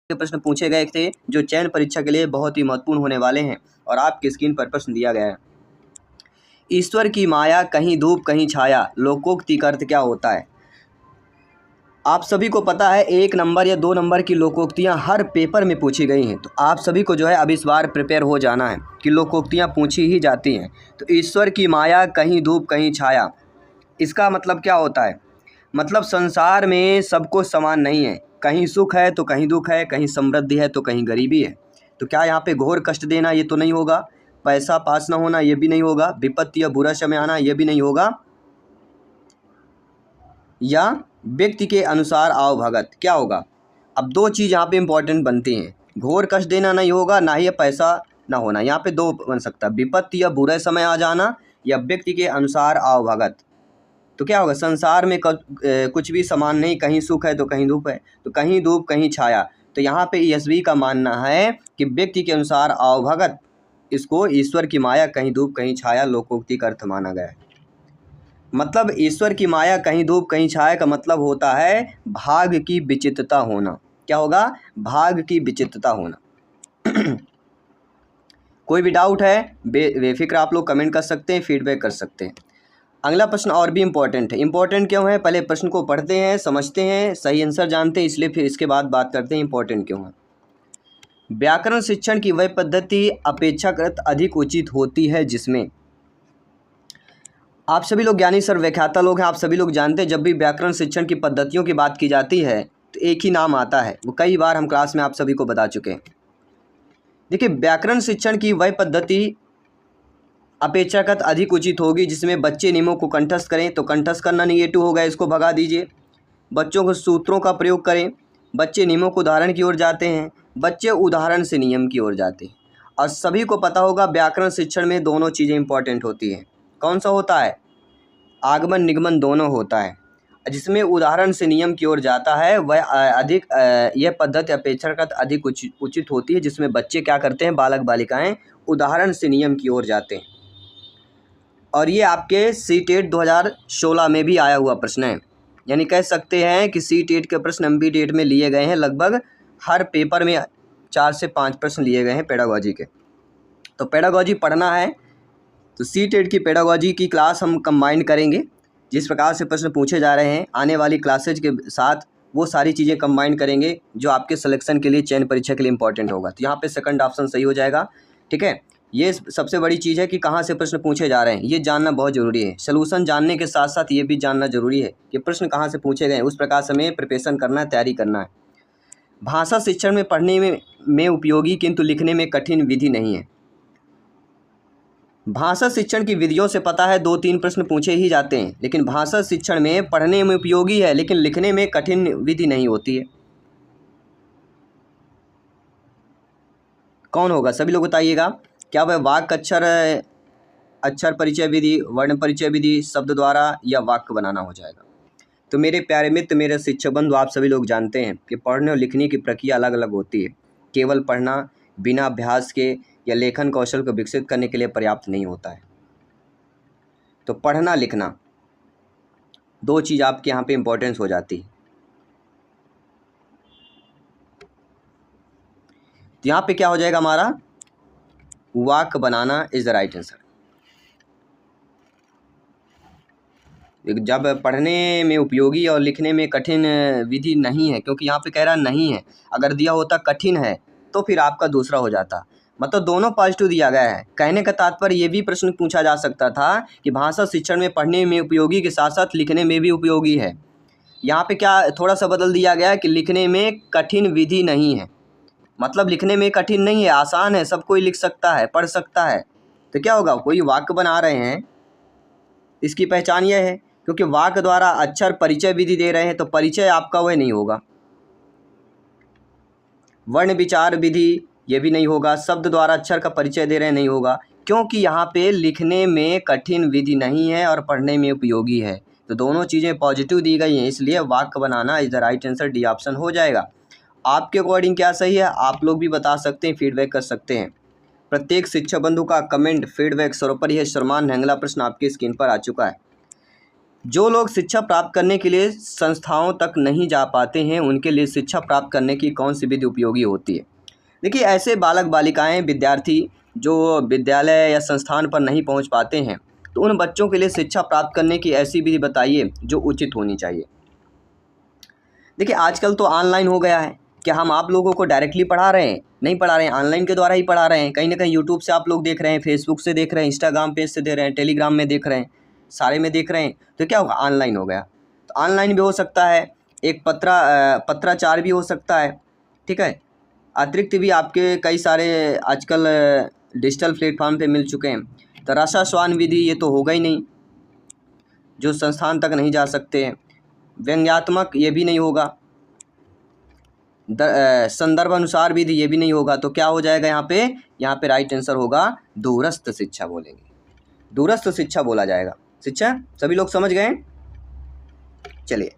के प्रश्न पूछे गए थे जो चयन परीक्षा के लिए बहुत ही महत्वपूर्ण होने वाले हैं और आपकी स्क्रीन पर प्रश्न दिया गया है। ईश्वर की माया कहीं धूप कहीं छाया, लोकोक्ति का अर्थ क्या होता है? आप सभी को पता है 1 नंबर या 2 नंबर की लोकोक्तियाँ हर पेपर में पूछी गई हैं, तो आप सभी को जो है अब इस बार प्रिपेयर हो जाना है कि लोकोक्तियाँ पूछी ही जाती हैं। तो ईश्वर की माया कहीं धूप कहीं छाया, इसका मतलब क्या होता है? मतलब संसार में सब कुछ समान नहीं है, कहीं सुख है तो कहीं दुख है, कहीं समृद्धि है तो कहीं गरीबी है। तो क्या यहाँ पे घोर कष्ट देना ये तो नहीं होगा, पैसा पास ना होना ये भी नहीं होगा, विपत्ति या बुरा समय आना ये भी नहीं होगा, या व्यक्ति के अनुसार आओ भगत क्या होगा? अब 2 चीज़ यहाँ पे इम्पोर्टेंट बनती हैं, घोर कष्ट देना नहीं होगा, ना ही पैसा ना होना। यहाँ पे 2 बन सकता है, विपत्ति या बुरा समय आ जाना या व्यक्ति के अनुसार आओ भगत। तो क्या होगा? संसार में कुछ भी समान नहीं, कहीं सुख है तो कहीं दुख है, तो कहीं धूप कहीं छाया। तो यहाँ पे ईएसवी का मानना है कि व्यक्ति के अनुसार आओ भगत, इसको ईश्वर की माया कहीं धूप कहीं छाया लोकोक्ति का अर्थ माना गया है। मतलब ईश्वर की माया कहीं धूप कहीं छाया का मतलब होता है भाग की विचित्रता होना। क्या होगा? भाग की विचित्रता होना। कोई भी डाउट है बेफिक्र आप लोग कमेंट कर सकते हैं, फीडबैक कर सकते हैं। अगला प्रश्न और भी इम्पोर्टेंट है। इम्पोर्टेंट क्यों है? पहले प्रश्न को पढ़ते हैं, समझते हैं, सही आंसर जानते हैं, इसलिए फिर इसके बाद बात करते हैं इम्पोर्टेंट क्यों है। व्याकरण शिक्षण की वह पद्धति अपेक्षाकृत अधिक उचित होती है जिसमें, आप सभी लोग ज्ञानी सर व्याख्याता लोग हैं, आप सभी लोग जानते हैं जब भी व्याकरण शिक्षण की पद्धतियों की बात की जाती है तो एक ही नाम आता है, वो कई बार हम क्लास में आप सभी को बता चुके हैं। देखिए, व्याकरण शिक्षण की वह पद्धति अपेक्षाकृत अधिक उचित होगी जिसमें बच्चे नियमों को कंठस्थ करें। तो कंठस्थ करना निगेटिव होगा, इसको भगा दीजिए। बच्चों को सूत्रों का प्रयोग करें, बच्चे नियमों को उदाहरण की ओर जाते हैं, बच्चे उदाहरण से नियम की ओर जाते हैं। और सभी को पता होगा व्याकरण शिक्षण में दोनों चीज़ें इंपॉर्टेंट होती हैं। कौन सा होता है? आगमन निगमन दोनों होता है। जिसमें उदाहरण से नियम की ओर जाता है वह अधिक यह पद्धति अपेक्षाकृत अधिक उचित होती है जिसमें बच्चे क्या करते हैं, बालक बालिकाएं उदाहरण से नियम की ओर जाते हैं। और ये आपके सीटेट 2016 में भी आया हुआ प्रश्न है, यानी कह सकते हैं कि सीटेट के प्रश्न एमपीटेट में लिए गए हैं। लगभग हर पेपर में 4 से 5 प्रश्न लिए गए हैं पेडागोजी के। तो पेडागोजी पढ़ना है तो सीटेट की पेडागोजी की क्लास हम कंबाइन करेंगे। जिस प्रकार से प्रश्न पूछे जा रहे हैं आने वाली क्लासेज के साथ वो सारी चीज़ें कंबाइन करेंगे जो आपके सिलेक्शन के लिए, चयन परीक्षा के लिए इंपॉर्टेंट होगा। तो यहाँ पे सेकंड ऑप्शन सही हो जाएगा। ठीक है, ये सबसे बड़ी चीज़ है कि कहाँ से प्रश्न पूछे जा रहे हैं, ये जानना बहुत ज़रूरी है। सोल्यूशन जानने के साथ साथ ये भी जानना जरूरी है कि प्रश्न कहाँ से पूछे गए, उस प्रकार से हमें प्रिपरेशन करना है, तैयारी करना है। भाषा शिक्षण में पढ़ने में उपयोगी किंतु लिखने में कठिन विधि नहीं है। भाषा शिक्षण की विधियों से पता है 2-3 प्रश्न पूछे ही जाते हैं, लेकिन भाषा शिक्षण में पढ़ने में उपयोगी है लेकिन लिखने में कठिन विधि नहीं होती है। कौन होगा? सभी लोग बताइएगा। क्या वह वाक्य अक्षर परिचय विधि, वर्ण परिचय विधि, शब्द द्वारा या वाक्य बनाना हो जाएगा? तो मेरे प्यारे मित्र, मेरे शिक्षक बंधु, आप सभी लोग जानते हैं कि पढ़ने और लिखने की प्रक्रिया अलग अलग होती है। केवल पढ़ना बिना अभ्यास के या लेखन कौशल को विकसित करने के लिए पर्याप्त नहीं होता है। तो पढ़ना लिखना 2 चीज़ आपके यहाँ पे इम्पोर्टेंस हो जाती है। तो यहाँ पे क्या हो जाएगा हमारा? वाक्य बनाना इज द राइट आंसर। जब पढ़ने में उपयोगी और लिखने में कठिन विधि नहीं है, क्योंकि यहाँ पे कह रहा नहीं है, अगर दिया होता कठिन है तो फिर आपका दूसरा हो जाता। मतलब दोनों पॉजिटिव दिया गया है। कहने का तात्पर्य ये भी प्रश्न पूछा जा सकता था कि भाषा शिक्षण में पढ़ने में उपयोगी के साथ साथ लिखने में भी उपयोगी है। यहाँ पे क्या थोड़ा सा बदल दिया गया है कि लिखने में कठिन विधि नहीं है। मतलब लिखने में कठिन नहीं है, आसान है, सब कोई लिख सकता है, पढ़ सकता है। तो क्या होगा? कोई वाक्य बना रहे हैं, इसकी पहचान यह है क्योंकि वाक्य द्वारा अक्षर परिचय विधि दे रहे हैं, तो परिचय आपका वह नहीं होगा। वर्ण विचार विधि ये भी नहीं होगा। शब्द द्वारा अक्षर का परिचय दे रहे हैं, नहीं होगा, क्योंकि यहाँ पे लिखने में कठिन विधि नहीं है और पढ़ने में उपयोगी है। तो दोनों चीज़ें पॉजिटिव दी गई हैं, इसलिए वाक्य बनाना is the right answer, D option हो जाएगा। आपके अकॉर्डिंग क्या सही है आप लोग भी बता सकते हैं, फीडबैक कर सकते हैं। प्रत्येक शिक्षक बंधु का कमेंट फीडबैक सर्वोपरि है। शर्मान नंगला प्रश्न आपकी स्क्रीन पर आ चुका है। जो लोग शिक्षा प्राप्त करने के लिए संस्थाओं तक नहीं जा पाते हैं उनके लिए शिक्षा प्राप्त करने की कौन सी विधि उपयोगी होती है? देखिए, ऐसे बालक बालिकाएं विद्यार्थी जो विद्यालय या संस्थान पर नहीं पहुंच पाते हैं, तो उन बच्चों के लिए शिक्षा प्राप्त करने की ऐसी विधि बताइए जो उचित होनी चाहिए। देखिए, आजकल तो ऑनलाइन हो गया है। क्या हम आप लोगों को डायरेक्टली पढ़ा रहे हैं? नहीं पढ़ा रहे हैं, ऑनलाइन के द्वारा ही पढ़ा रहे हैं। कहीं ना कहीं यूट्यूब से आप लोग देख रहे हैं, फेसबुक से देख रहे हैं, इंस्टाग्राम पेज से देख रहे हैं, टेलीग्राम में देख रहे हैं, सारे में देख रहे हैं। तो क्या होगा, ऑनलाइन हो गया। तो ऑनलाइन भी हो सकता है, एक पत्राचार भी हो सकता है, ठीक है। अतिरिक्त भी आपके कई सारे आजकल डिजिटल प्लेटफॉर्म पे मिल चुके हैं। तो रसास्वान विधि ये तो होगा ही नहीं, जो संस्थान तक नहीं जा सकते हैं। व्यंग्यात्मक ये भी नहीं होगा। संदर्भ अनुसार विधि ये भी नहीं होगा। तो क्या हो जाएगा यहाँ पे राइट आंसर होगा दूरस्थ शिक्षा बोलेंगे, दूरस्थ शिक्षा बोला जाएगा। शिक्षा सभी लोग समझ गए? चलिए,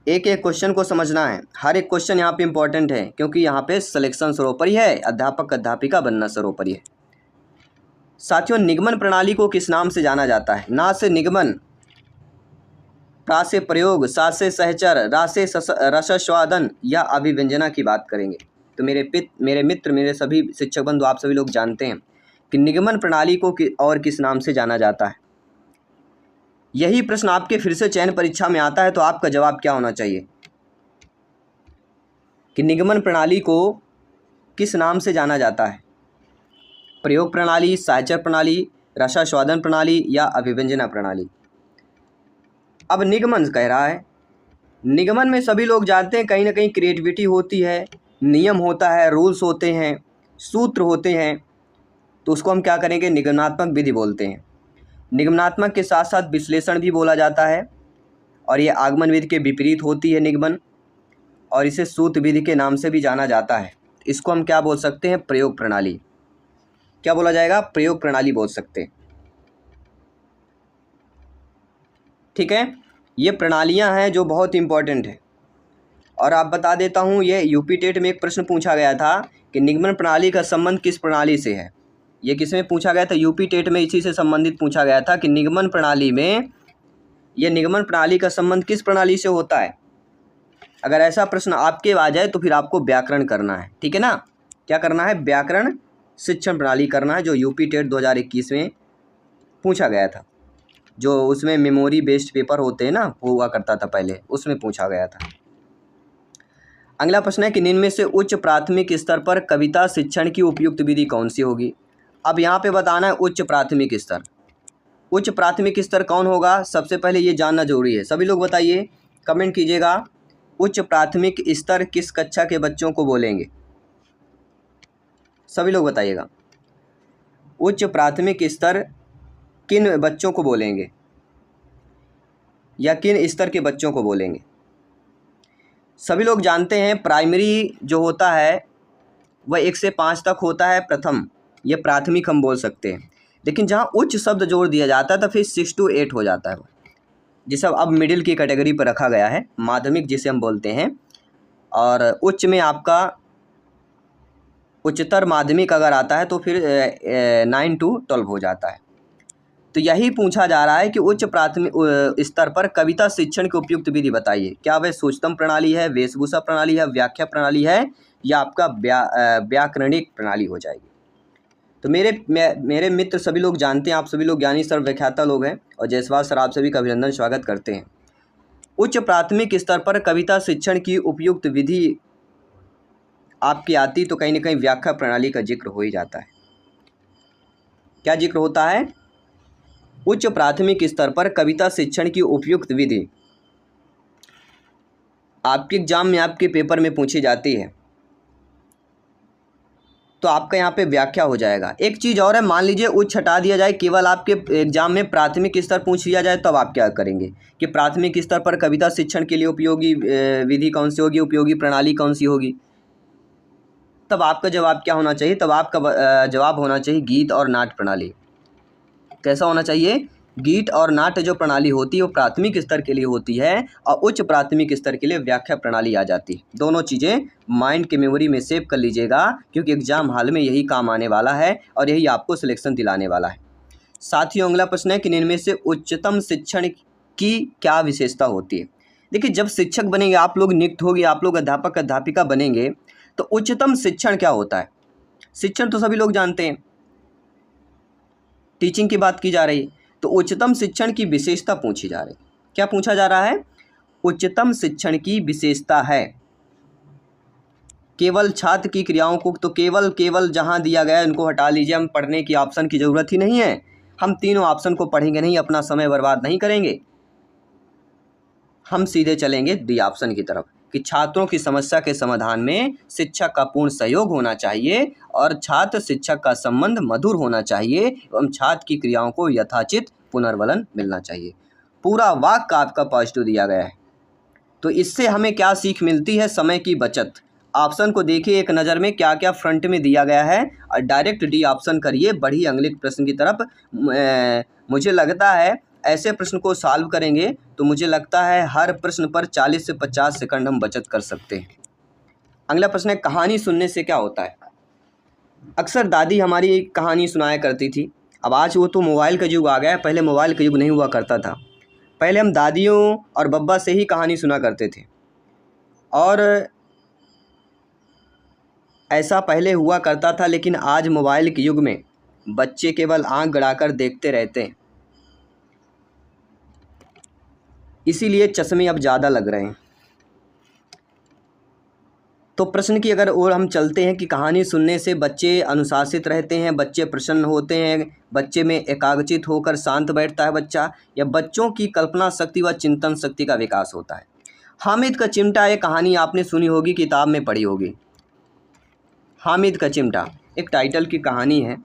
एक एक क्वेश्चन को समझना है। हर एक क्वेश्चन यहाँ पे इंपॉर्टेंट है, क्योंकि यहाँ पे सिलेक्शन सर्वोपरि है, अध्यापक अध्यापिका बनना सर्वोपरि है। साथियों, निगमन प्रणाली को किस नाम से जाना जाता है? ना से निगमन, प्रा से प्रयोग, सा से सहचर, रा से रसस्वादन या अभिव्यंजना की बात करेंगे। तो मेरे मित्र, मेरे सभी शिक्षक बंधु, आप सभी लोग जानते हैं कि निगमन प्रणाली को और किस नाम से जाना जाता है। यही प्रश्न आपके फिर से चयन परीक्षा में आता है, तो आपका जवाब क्या होना चाहिए कि निगमन प्रणाली को किस नाम से जाना जाता है? प्रयोग प्रणाली, सहचर प्रणाली, रसास्वादन प्रणाली या अभिव्यंजना प्रणाली? अब निगमन कह रहा है, निगमन में सभी लोग जानते हैं कहीं ना कहीं क्रिएटिविटी होती है, नियम होता है, रूल्स होते हैं, सूत्र होते हैं। तो उसको हम क्या करेंगे, निगमनात्मक विधि बोलते हैं। निगमनात्मक के साथ साथ विश्लेषण भी बोला जाता है, और ये आगमन विधि के विपरीत होती है निगमन, और इसे सूत्र विधि के नाम से भी जाना जाता है। इसको हम क्या बोल सकते हैं, प्रयोग प्रणाली। क्या बोला जाएगा, प्रयोग प्रणाली बोल सकते हैं, ठीक है। ये प्रणालियां हैं जो बहुत इंपॉर्टेंट है। और आप बता देता हूँ, ये यूपी टेट में एक प्रश्न पूछा गया था कि निगमन प्रणाली का संबंध किस प्रणाली से है। ये किस में पूछा गया था, यूपी टेट में इसी से संबंधित पूछा गया था कि निगमन प्रणाली में, ये निगमन प्रणाली का संबंध किस प्रणाली से होता है। अगर ऐसा प्रश्न आपके आ जाए तो फिर आपको व्याकरण करना है, ठीक है ना। क्या करना है, व्याकरण शिक्षण प्रणाली करना है, जो यूपी टेट 2021 में पूछा गया था। जो उसमें मेमोरी बेस्ड पेपर होते हैं ना, वो हुआ करता था पहले, उसमें पूछा गया था। अगला प्रश्न है कि निम्न में से उच्च प्राथमिक स्तर पर कविता शिक्षण की उपयुक्त विधि कौन सी होगी। अब यहाँ पे बताना है उच्च प्राथमिक स्तर। उच्च प्राथमिक स्तर कौन होगा, सबसे पहले ये जानना जरूरी है। सभी लोग बताइए, कमेंट कीजिएगा, उच्च प्राथमिक स्तर किस कक्षा के बच्चों को बोलेंगे? सभी लोग बताइएगा, उच्च प्राथमिक स्तर किन बच्चों को बोलेंगे, या किन स्तर के बच्चों को बोलेंगे? सभी लोग जानते हैं प्राइमरी जो होता है वह 1 से 5 तक होता है, प्रथम, ये प्राथमिक हम बोल सकते हैं। लेकिन जहाँ उच्च शब्द जोड़ दिया जाता है तो फिर 6 to 8 हो जाता है, जिसे अब मिडिल की कैटेगरी पर रखा गया है, माध्यमिक जिसे हम बोलते हैं। और उच्च में आपका उच्चतर माध्यमिक अगर आता है तो फिर 9 to 12 हो जाता है। तो यही पूछा जा रहा है कि उच्च प्राथमिक स्तर पर कविता शिक्षण की उपयुक्त विधि बताइए। क्या वह सूचतम प्रणाली है, वेशभूषा प्रणाली है, व्याख्या प्रणाली है, या आपका व्याकरणिक प्रणाली हो जाएगी। तो मेरे मित्र सभी लोग जानते हैं, आप सभी लोग ज्ञानी सर्व व्याख्याता लोग हैं, और जायसवाल सर आप सभी का अभिनंदन स्वागत करते हैं। उच्च प्राथमिक स्तर पर कविता शिक्षण की उपयुक्त विधि आपकी आती तो कहीं ना कहीं व्याख्या प्रणाली का जिक्र हो ही जाता है। क्या जिक्र होता है, उच्च प्राथमिक स्तर पर कविता शिक्षण की उपयुक्त विधि आपके एग्जाम में, आपके पेपर में पूछी जाती है, तो आपका यहाँ पे व्याख्या हो जाएगा। एक चीज़ और है, मान लीजिए उच्च हटा दिया जाए, केवल आपके एग्जाम में प्राथमिक स्तर पूछ लिया जाए, तब आप क्या करेंगे कि प्राथमिक स्तर पर कविता शिक्षण के लिए उपयोगी विधि कौन सी होगी, उपयोगी प्रणाली कौन सी होगी, तब आपका जवाब क्या होना चाहिए, तब आपका जवाब होना चाहिए गीत और नाट्य प्रणाली। कैसा होना चाहिए, गीत और नाट्य जो प्रणाली होती है वो प्राथमिक स्तर के लिए होती है, और उच्च प्राथमिक स्तर के लिए व्याख्या प्रणाली आ जाती है। दोनों चीज़ें माइंड के मेमोरी में सेव कर लीजिएगा, क्योंकि एग्जाम हाल में यही काम आने वाला है और यही आपको सिलेक्शन दिलाने वाला है। साथियों, अगला प्रश्न है कि इनमें से उच्चतम शिक्षण की क्या विशेषता होती है। देखिए, जब शिक्षक बनेंगे, आप लोग नियुक्त होगी, आप लोग अध्यापक अध्यापिका बनेंगे, तो उच्चतम शिक्षण क्या होता है? शिक्षण तो सभी लोग जानते हैं, टीचिंग की बात की जा रही है, तो उच्चतम शिक्षण की विशेषता पूछी जा रही। क्या पूछा जा रहा है? उच्चतम शिक्षण की विशेषता है केवल छात्र की क्रियाओं को, तो केवल जहां दिया गया है उनको हटा लीजिए, हम पढ़ने की ऑप्शन की ज़रूरत ही नहीं है, हम तीनों ऑप्शन को पढ़ेंगे नहीं, अपना समय बर्बाद नहीं करेंगे, हम सीधे चलेंगे डी ऑप्शन की तरफ कि छात्रों की समस्या के समाधान में शिक्षक का पूर्ण सहयोग होना चाहिए और छात्र शिक्षक का संबंध मधुर होना चाहिए एवं छात्र की क्रियाओं को यथाचित पुनर्बलन मिलना चाहिए। पूरा वाक्य आपका पॉजिटिव दिया गया है। तो इससे हमें क्या सीख मिलती है? समय की बचत। ऑप्शन को देखिए एक नज़र में क्या क्या फ्रंट में दिया गया है और डायरेक्ट डी ऑप्शन करिए, बढ़िए अगले प्रश्न की तरफ। मुझे लगता है ऐसे प्रश्न को सॉल्व करेंगे तो मुझे लगता है हर प्रश्न पर 40 से 50 सेकंड हम बचत कर सकते हैं। अगला प्रश्न है, कहानी सुनने से क्या होता है? अक्सर दादी हमारी एक कहानी सुनाया करती थी। अब आज वो तो मोबाइल का युग आ गया है, पहले मोबाइल का युग नहीं हुआ करता था। पहले हम दादियों और बब्बा से ही कहानी सुना करते थे और ऐसा पहले हुआ करता था, लेकिन आज मोबाइल के युग में बच्चे केवल आंख गड़ाकर देखते रहते हैं, इसीलिए चश्मे अब ज़्यादा लग रहे हैं। तो प्रश्न की अगर और हम चलते हैं कि कहानी सुनने से बच्चे अनुशासित रहते हैं, बच्चे प्रसन्न होते हैं, बच्चे में एकाग्रचित होकर शांत बैठता है बच्चा, या बच्चों की कल्पना शक्ति व चिंतन शक्ति का विकास होता है। हामिद का चिमटा, ये कहानी आपने सुनी होगी, किताब में पढ़ी होगी। हामिद का चिमटा एक टाइटल की कहानी है।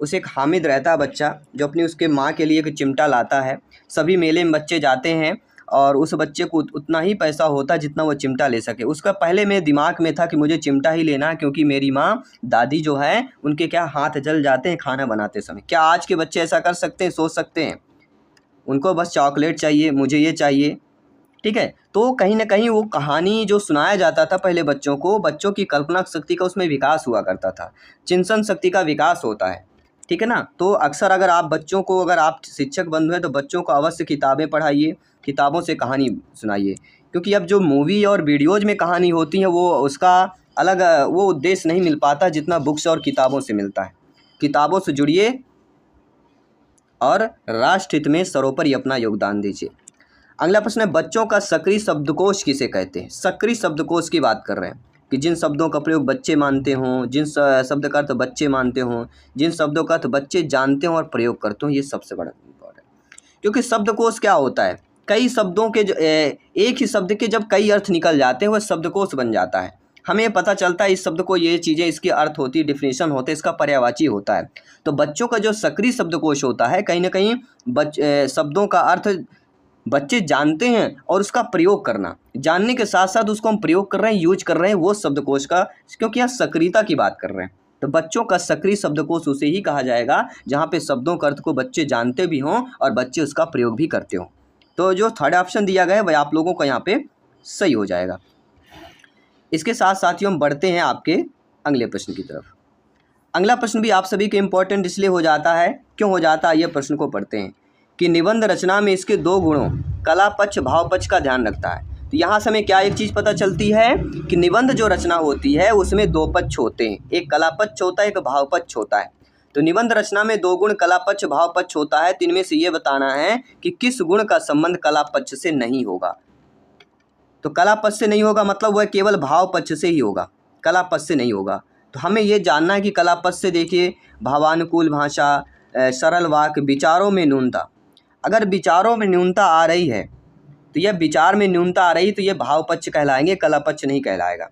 उसे एक हामिद रहता है बच्चा जो अपनी उसके माँ के लिए एक चिमटा लाता है। सभी मेले में बच्चे जाते हैं और उस बच्चे को उतना ही पैसा होता है जितना वो चिमटा ले सके। उसका पहले मेरे दिमाग में था कि मुझे चिमटा ही लेना है, क्योंकि मेरी माँ दादी जो है उनके क्या हाथ जल जाते हैं खाना बनाते समय। क्या आज के बच्चे ऐसा कर सकते हैं? सोच सकते हैं? उनको बस चॉकलेट चाहिए, मुझे ये चाहिए, ठीक है। तो कहीं ना कहीं वो कहानी जो सुनाया जाता था पहले बच्चों को, बच्चों की कल्पना शक्ति का उसमें विकास हुआ करता था, चिंतन शक्ति का विकास होता है, ठीक है ना। तो अक्सर अगर आप बच्चों को, अगर आप शिक्षक बंधु हैं तो बच्चों को अवश्य किताबें पढ़ाइए, किताबों से कहानी सुनाइए, क्योंकि अब जो मूवी और वीडियोज़ में कहानी होती है वो उसका अलग वो उद्देश्य नहीं मिल पाता जितना बुक्स और किताबों से मिलता है। किताबों से जुड़िए और राष्ट्र हित में सर्वोपरि अपना योगदान दीजिए। अगला प्रश्न है, बच्चों का सक्रिय शब्दकोश किसे कहते हैं? सक्रिय शब्दकोश की बात कर रहे हैं कि जिन शब्दों का प्रयोग बच्चे मानते हों, जिन शब्द का अर्थ बच्चे मानते हों, जिन शब्दों का अर्थ बच्चे जानते हों और प्रयोग करते हों, ये सबसे बड़ा इम्पोर्टेंट है। क्योंकि शब्दकोश क्या होता है? कई शब्दों के एक ही शब्द के जब कई अर्थ निकल जाते हैं वह शब्दकोश बन जाता है। हमें पता चलता है इस शब्द को ये चीज़ें इसके अर्थ होती है, डिफिनेशन होते हैं, इसका पर्यायवाची होता है। तो बच्चों का जो सक्रिय शब्दकोश होता है, कहीं ना कहीं शब्दों का अर्थ बच्चे जानते हैं और उसका प्रयोग करना, जानने के साथ साथ उसको हम प्रयोग कर रहे हैं, यूज कर रहे हैं, वो शब्दकोश का, क्योंकि यहाँ सक्रियता की बात कर रहे हैं। तो बच्चों का सक्रिय शब्दकोश उसे ही कहा जाएगा जहाँ पे शब्दों का अर्थ को बच्चे जानते भी हों और बच्चे उसका प्रयोग भी करते हों। तो जो थर्ड ऑप्शन दिया गया है वह आप लोगों का यहाँ पे सही हो जाएगा। इसके साथ साथ ही हम बढ़ते हैं आपके अगले प्रश्न की तरफ। अगला प्रश्न भी आप सभी के इम्पोर्टेंट इसलिए हो जाता है, क्यों हो जाता है, ये प्रश्न को पढ़ते हैं कि निबंध रचना में इसके दो गुणों कला पक्ष भाव पक्ष का ध्यान रखता है। तो यहाँ से हमें क्या एक चीज़ पता चलती है कि निबंध जो रचना होती है उसमें दो पक्ष होते हैं, एक कला पक्ष होता है, एक भाव पक्ष होता है। तो निबंध रचना में दो गुण कला पक्ष भाव पक्ष होता है, तो इनमें से ये बताना है कि किस गुण का संबंध कला पक्ष से नहीं होगा। तो कला पक्ष से नहीं होगा मतलब वह केवल भाव पक्ष से ही होगा, कला पक्ष से नहीं होगा। तो हमें ये जानना है कि कला पक्ष से देखिए भावानुकूल भाषा, सरल वाक्य, विचारों में न्यूनता। अगर विचारों में न्यूनता आ रही है तो यह विचार में न्यूनता आ रही तो यह भाव पक्ष कहलाएंगे, कला पक्ष नहीं कहलाएगा।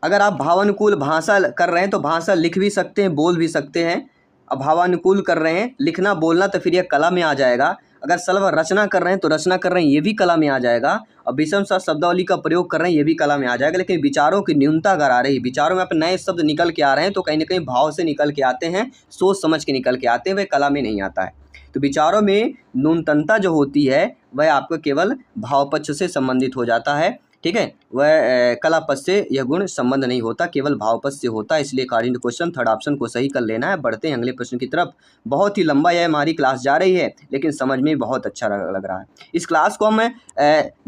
अगर आप भावानुकूल भाषा कर रहे हैं तो भाषा लिख भी सकते हैं, बोल भी सकते हैं। अब भावानुकूल कर रहे हैं, लिखना बोलना, तो फिर यह कला में आ जाएगा। अगर सरल रचना कर रहे हैं तो रचना कर रहे हैं, ये भी कला में आ जाएगा। और विषम सा शब्दावली का प्रयोग कर रहे हैं, ये भी कला में आ जाएगा। लेकिन विचारों की न्यूनता अगर आ रही, विचारों में अपने नए शब्द निकल के आ रहे हैं तो कहीं ना कहीं भाव से निकल के आते हैं, सोच समझ के निकल के आते हैं, वह कला में नहीं आता है। तो विचारों में न्यूनतमता जो होती है वह आपको केवल भाव पक्ष से संबंधित हो जाता है। ठीक है, वह कला पद से यह गुण संबंध नहीं होता, केवल भाव पद से होता है। इसलिए according to question third option को सही कर लेना है। बढ़ते हैं अगले प्रश्न की तरफ। बहुत ही लंबा यह हमारी क्लास जा रही है, लेकिन समझ में बहुत अच्छा लग रहा है। इस क्लास को हमें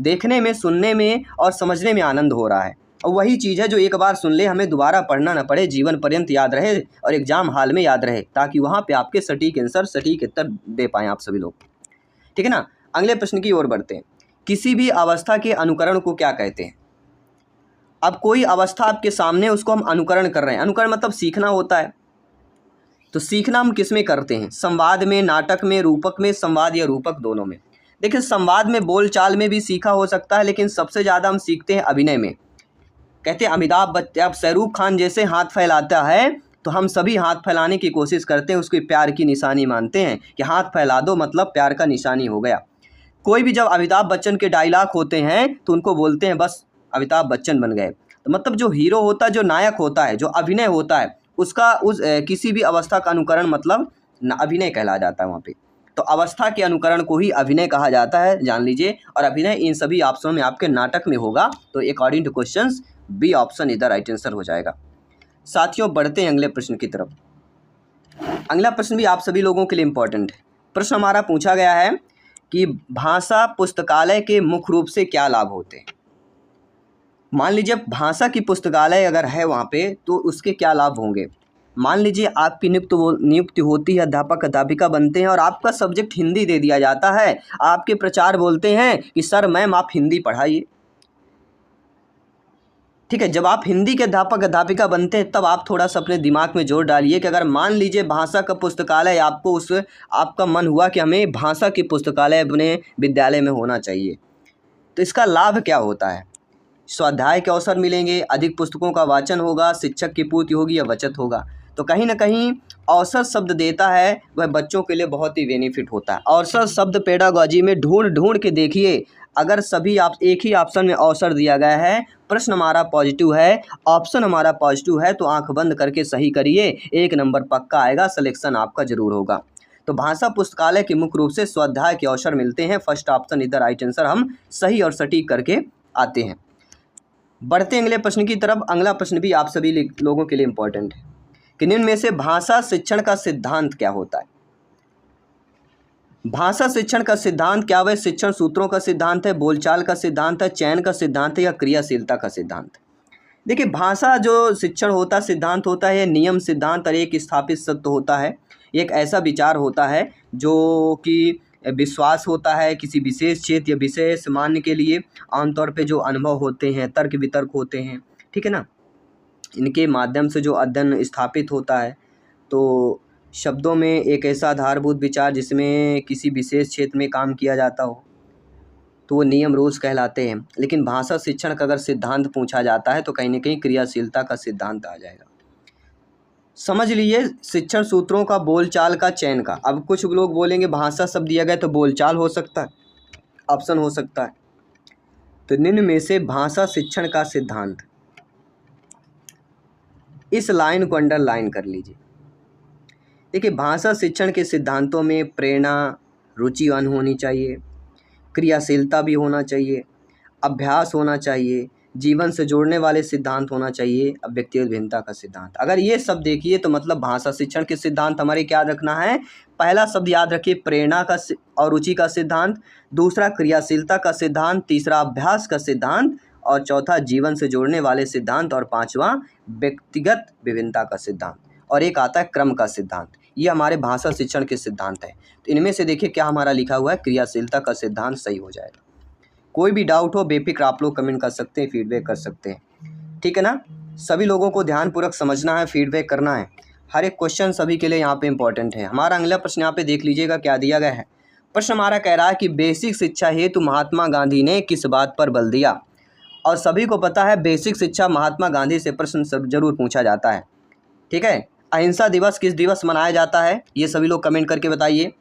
देखने में, सुनने में और समझने में आनंद हो रहा है। और वही चीज़ है जो एक बार सुन ले हमें दोबारा पढ़ना ना पड़े, जीवन पर्यंत याद रहे और एग्जाम हाल में याद रहे, ताकि वहाँ पे आपके सटीक आंसर, सटीक उत्तर दे पाएँ आप सभी लोग। ठीक है ना। अगले प्रश्न की ओर बढ़ते हैं। किसी भी अवस्था के अनुकरण को क्या कहते हैं? अब कोई अवस्था आपके सामने, उसको हम अनुकरण कर रहे हैं। अनुकरण मतलब सीखना होता है। तो सीखना हम किस में करते हैं? संवाद में, नाटक में, रूपक में, संवाद या रूपक दोनों में। देखिए, संवाद में, बोलचाल में भी सीखा हो सकता है, लेकिन सबसे ज़्यादा हम सीखते हैं अभिनय में। कहते हैं अमिताभ बच्चन, अब शाहरुख खान जैसे हाथ फैलाता है तो हम सभी हाथ फैलाने की कोशिश करते हैं, उसको प्यार की निशानी मानते हैं कि हाथ फैला दो मतलब प्यार का निशानी हो गया। कोई भी जब अमिताभ बच्चन के डायलॉग होते हैं तो उनको बोलते हैं बस अमिताभ बच्चन बन गए। तो मतलब जो हीरो होता है, जो नायक होता है, जो अभिनय होता है, उसका किसी भी अवस्था का अनुकरण मतलब अभिनय कहला जाता है वहाँ पे। तो अवस्था के अनुकरण को ही अभिनय कहा जाता है, जान लीजिए। और अभिनय इन सभी ऑप्शनों में आपके नाटक में होगा। तो according to questions B option इधर राइट आंसर हो जाएगा। साथियों, बढ़ते हैं अगले प्रश्न की तरफ। अगला प्रश्न भी आप सभी लोगों के लिए इम्पोर्टेंट है। प्रश्न हमारा पूछा गया है कि भाषा पुस्तकालय के मुख्य रूप से क्या लाभ होते हैं? मान लीजिए भाषा की पुस्तकालय अगर है वहाँ पे तो उसके क्या लाभ होंगे? मान लीजिए आपकी नियुक्ति होती है, अध्यापक अध्यापिका बनते हैं और आपका सब्जेक्ट हिंदी दे दिया जाता है। आपके प्रचार बोलते हैं कि सर मैम आप हिंदी पढ़ाइए। ठीक है, जब आप हिंदी के अध्यापक अध्यापिका बनते हैं तब आप थोड़ा सा अपने दिमाग में जोर डालिए कि अगर मान लीजिए भाषा का पुस्तकालय आपको आपका मन हुआ कि हमें भाषा की पुस्तकालय अपने विद्यालय में होना चाहिए, तो इसका लाभ क्या होता है? स्वाध्याय के अवसर मिलेंगे, अधिक पुस्तकों का वाचन होगा, शिक्षक की पूर्ति होगी या बचत होगा। तो कहीं ना कहीं अवसर शब्द देता है वह बच्चों के लिए बहुत ही बेनिफिट होता है। अवसर शब्द पेडागॉजी में ढूंढ ढूंढ के देखिए, अगर सभी आप एक ही ऑप्शन में अवसर दिया गया है, प्रश्न हमारा पॉजिटिव है, ऑप्शन हमारा पॉजिटिव है, तो आंख बंद करके सही करिए, 1 नंबर पक्का आएगा, सिलेक्शन आपका जरूर होगा। तो भाषा पुस्तकालय के मुख्य रूप से स्वाध्याय के अवसर मिलते हैं। फर्स्ट ऑप्शन इधर राइट आंसर हम सही और सटीक करके आते हैं। बढ़ते हैं अगले प्रश्न की तरफ। अगला प्रश्न भी आप सभी लोगों के लिए इम्पोर्टेंट है कि निम्न में से भाषा शिक्षण का सिद्धांत क्या होता है? भाषा शिक्षण का सिद्धांत क्या? वह शिक्षण सूत्रों का सिद्धांत है, बोलचाल का सिद्धांत है, चयन का सिद्धांत है या क्रियाशीलता का सिद्धांत? देखिए, भाषा जो शिक्षण होता है, सिद्धांत होता है, नियम, सिद्धांत और एक स्थापित सत्य होता है। एक ऐसा विचार होता है जो कि विश्वास होता है किसी विशेष क्षेत्र या विशेष मान्य के लिए। आमतौर पे जो अनुभव होते हैं, तर्क वितर्क होते हैं, ठीक है ना, इनके माध्यम से जो अध्ययन स्थापित होता है। तो शब्दों में एक ऐसा आधारभूत विचार जिसमें किसी विशेष क्षेत्र में काम किया जाता हो, तो वो नियम रूल्स कहलाते हैं। लेकिन भाषा शिक्षण का अगर सिद्धांत पूछा जाता है तो कहीं ना कहीं क्रियाशीलता का सिद्धांत आ जाएगा। समझ लीजिए, शिक्षण सूत्रों का, बोलचाल का, चयन का। अब कुछ लोग बोलेंगे भाषा शब्द दिया गया तो बोलचाल हो सकता है, ऑप्शन हो सकता है। तो निम्न में से भाषा शिक्षण का सिद्धांत, इस लाइन को अंडरलाइन कर लीजिए। देखिए, भाषा शिक्षण के सिद्धांतों में प्रेरणा, रुचिवान होनी चाहिए, क्रियाशीलता भी होना चाहिए, अभ्यास होना चाहिए, जीवन से जोड़ने वाले सिद्धांत होना चाहिए, अब व्यक्तिगत भिन्नता का सिद्धांत। अगर ये सब देखिए तो मतलब भाषा शिक्षण के सिद्धांत हमारे क्या रखना है? पहला शब्द याद रखिए, प्रेरणा का और रुचि का सिद्धांत, दूसरा क्रियाशीलता का सिद्धांत, तीसरा अभ्यास का सिद्धांत, और चौथा जीवन से जोड़ने वाले सिद्धांत, और पांचवा व्यक्तिगत विभिन्नता का सिद्धांत, और एक आता है क्रम का सिद्धांत। ये हमारे भाषा शिक्षण के सिद्धांत हैं। तो इनमें से देखिए क्या हमारा लिखा हुआ है, क्रियाशीलता का सिद्धांत सही हो जाएगा। कोई भी डाउट हो बेफिक्र आप लोग कमेंट कर सकते हैं, फीडबैक कर सकते हैं, ठीक है ना। सभी लोगों को ध्यानपूर्वक समझना है, फीडबैक करना है। हर एक क्वेश्चन सभी के लिए यहाँ पे इंपॉर्टेंट है। हमारा अगला प्रश्न यहाँ पे देख लीजिएगा क्या दिया गया है। प्रश्न हमारा कह रहा है कि बेसिक शिक्षा हेतु महात्मा गांधी ने किस बात पर बल दिया? और सभी को पता है बेसिक शिक्षा महात्मा गांधी से प्रश्न जरूर पूछा जाता है, ठीक है। अहिंसा दिवस किस दिवस मनाया जाता है? ये सभी लोग कमेंट करके बताइए।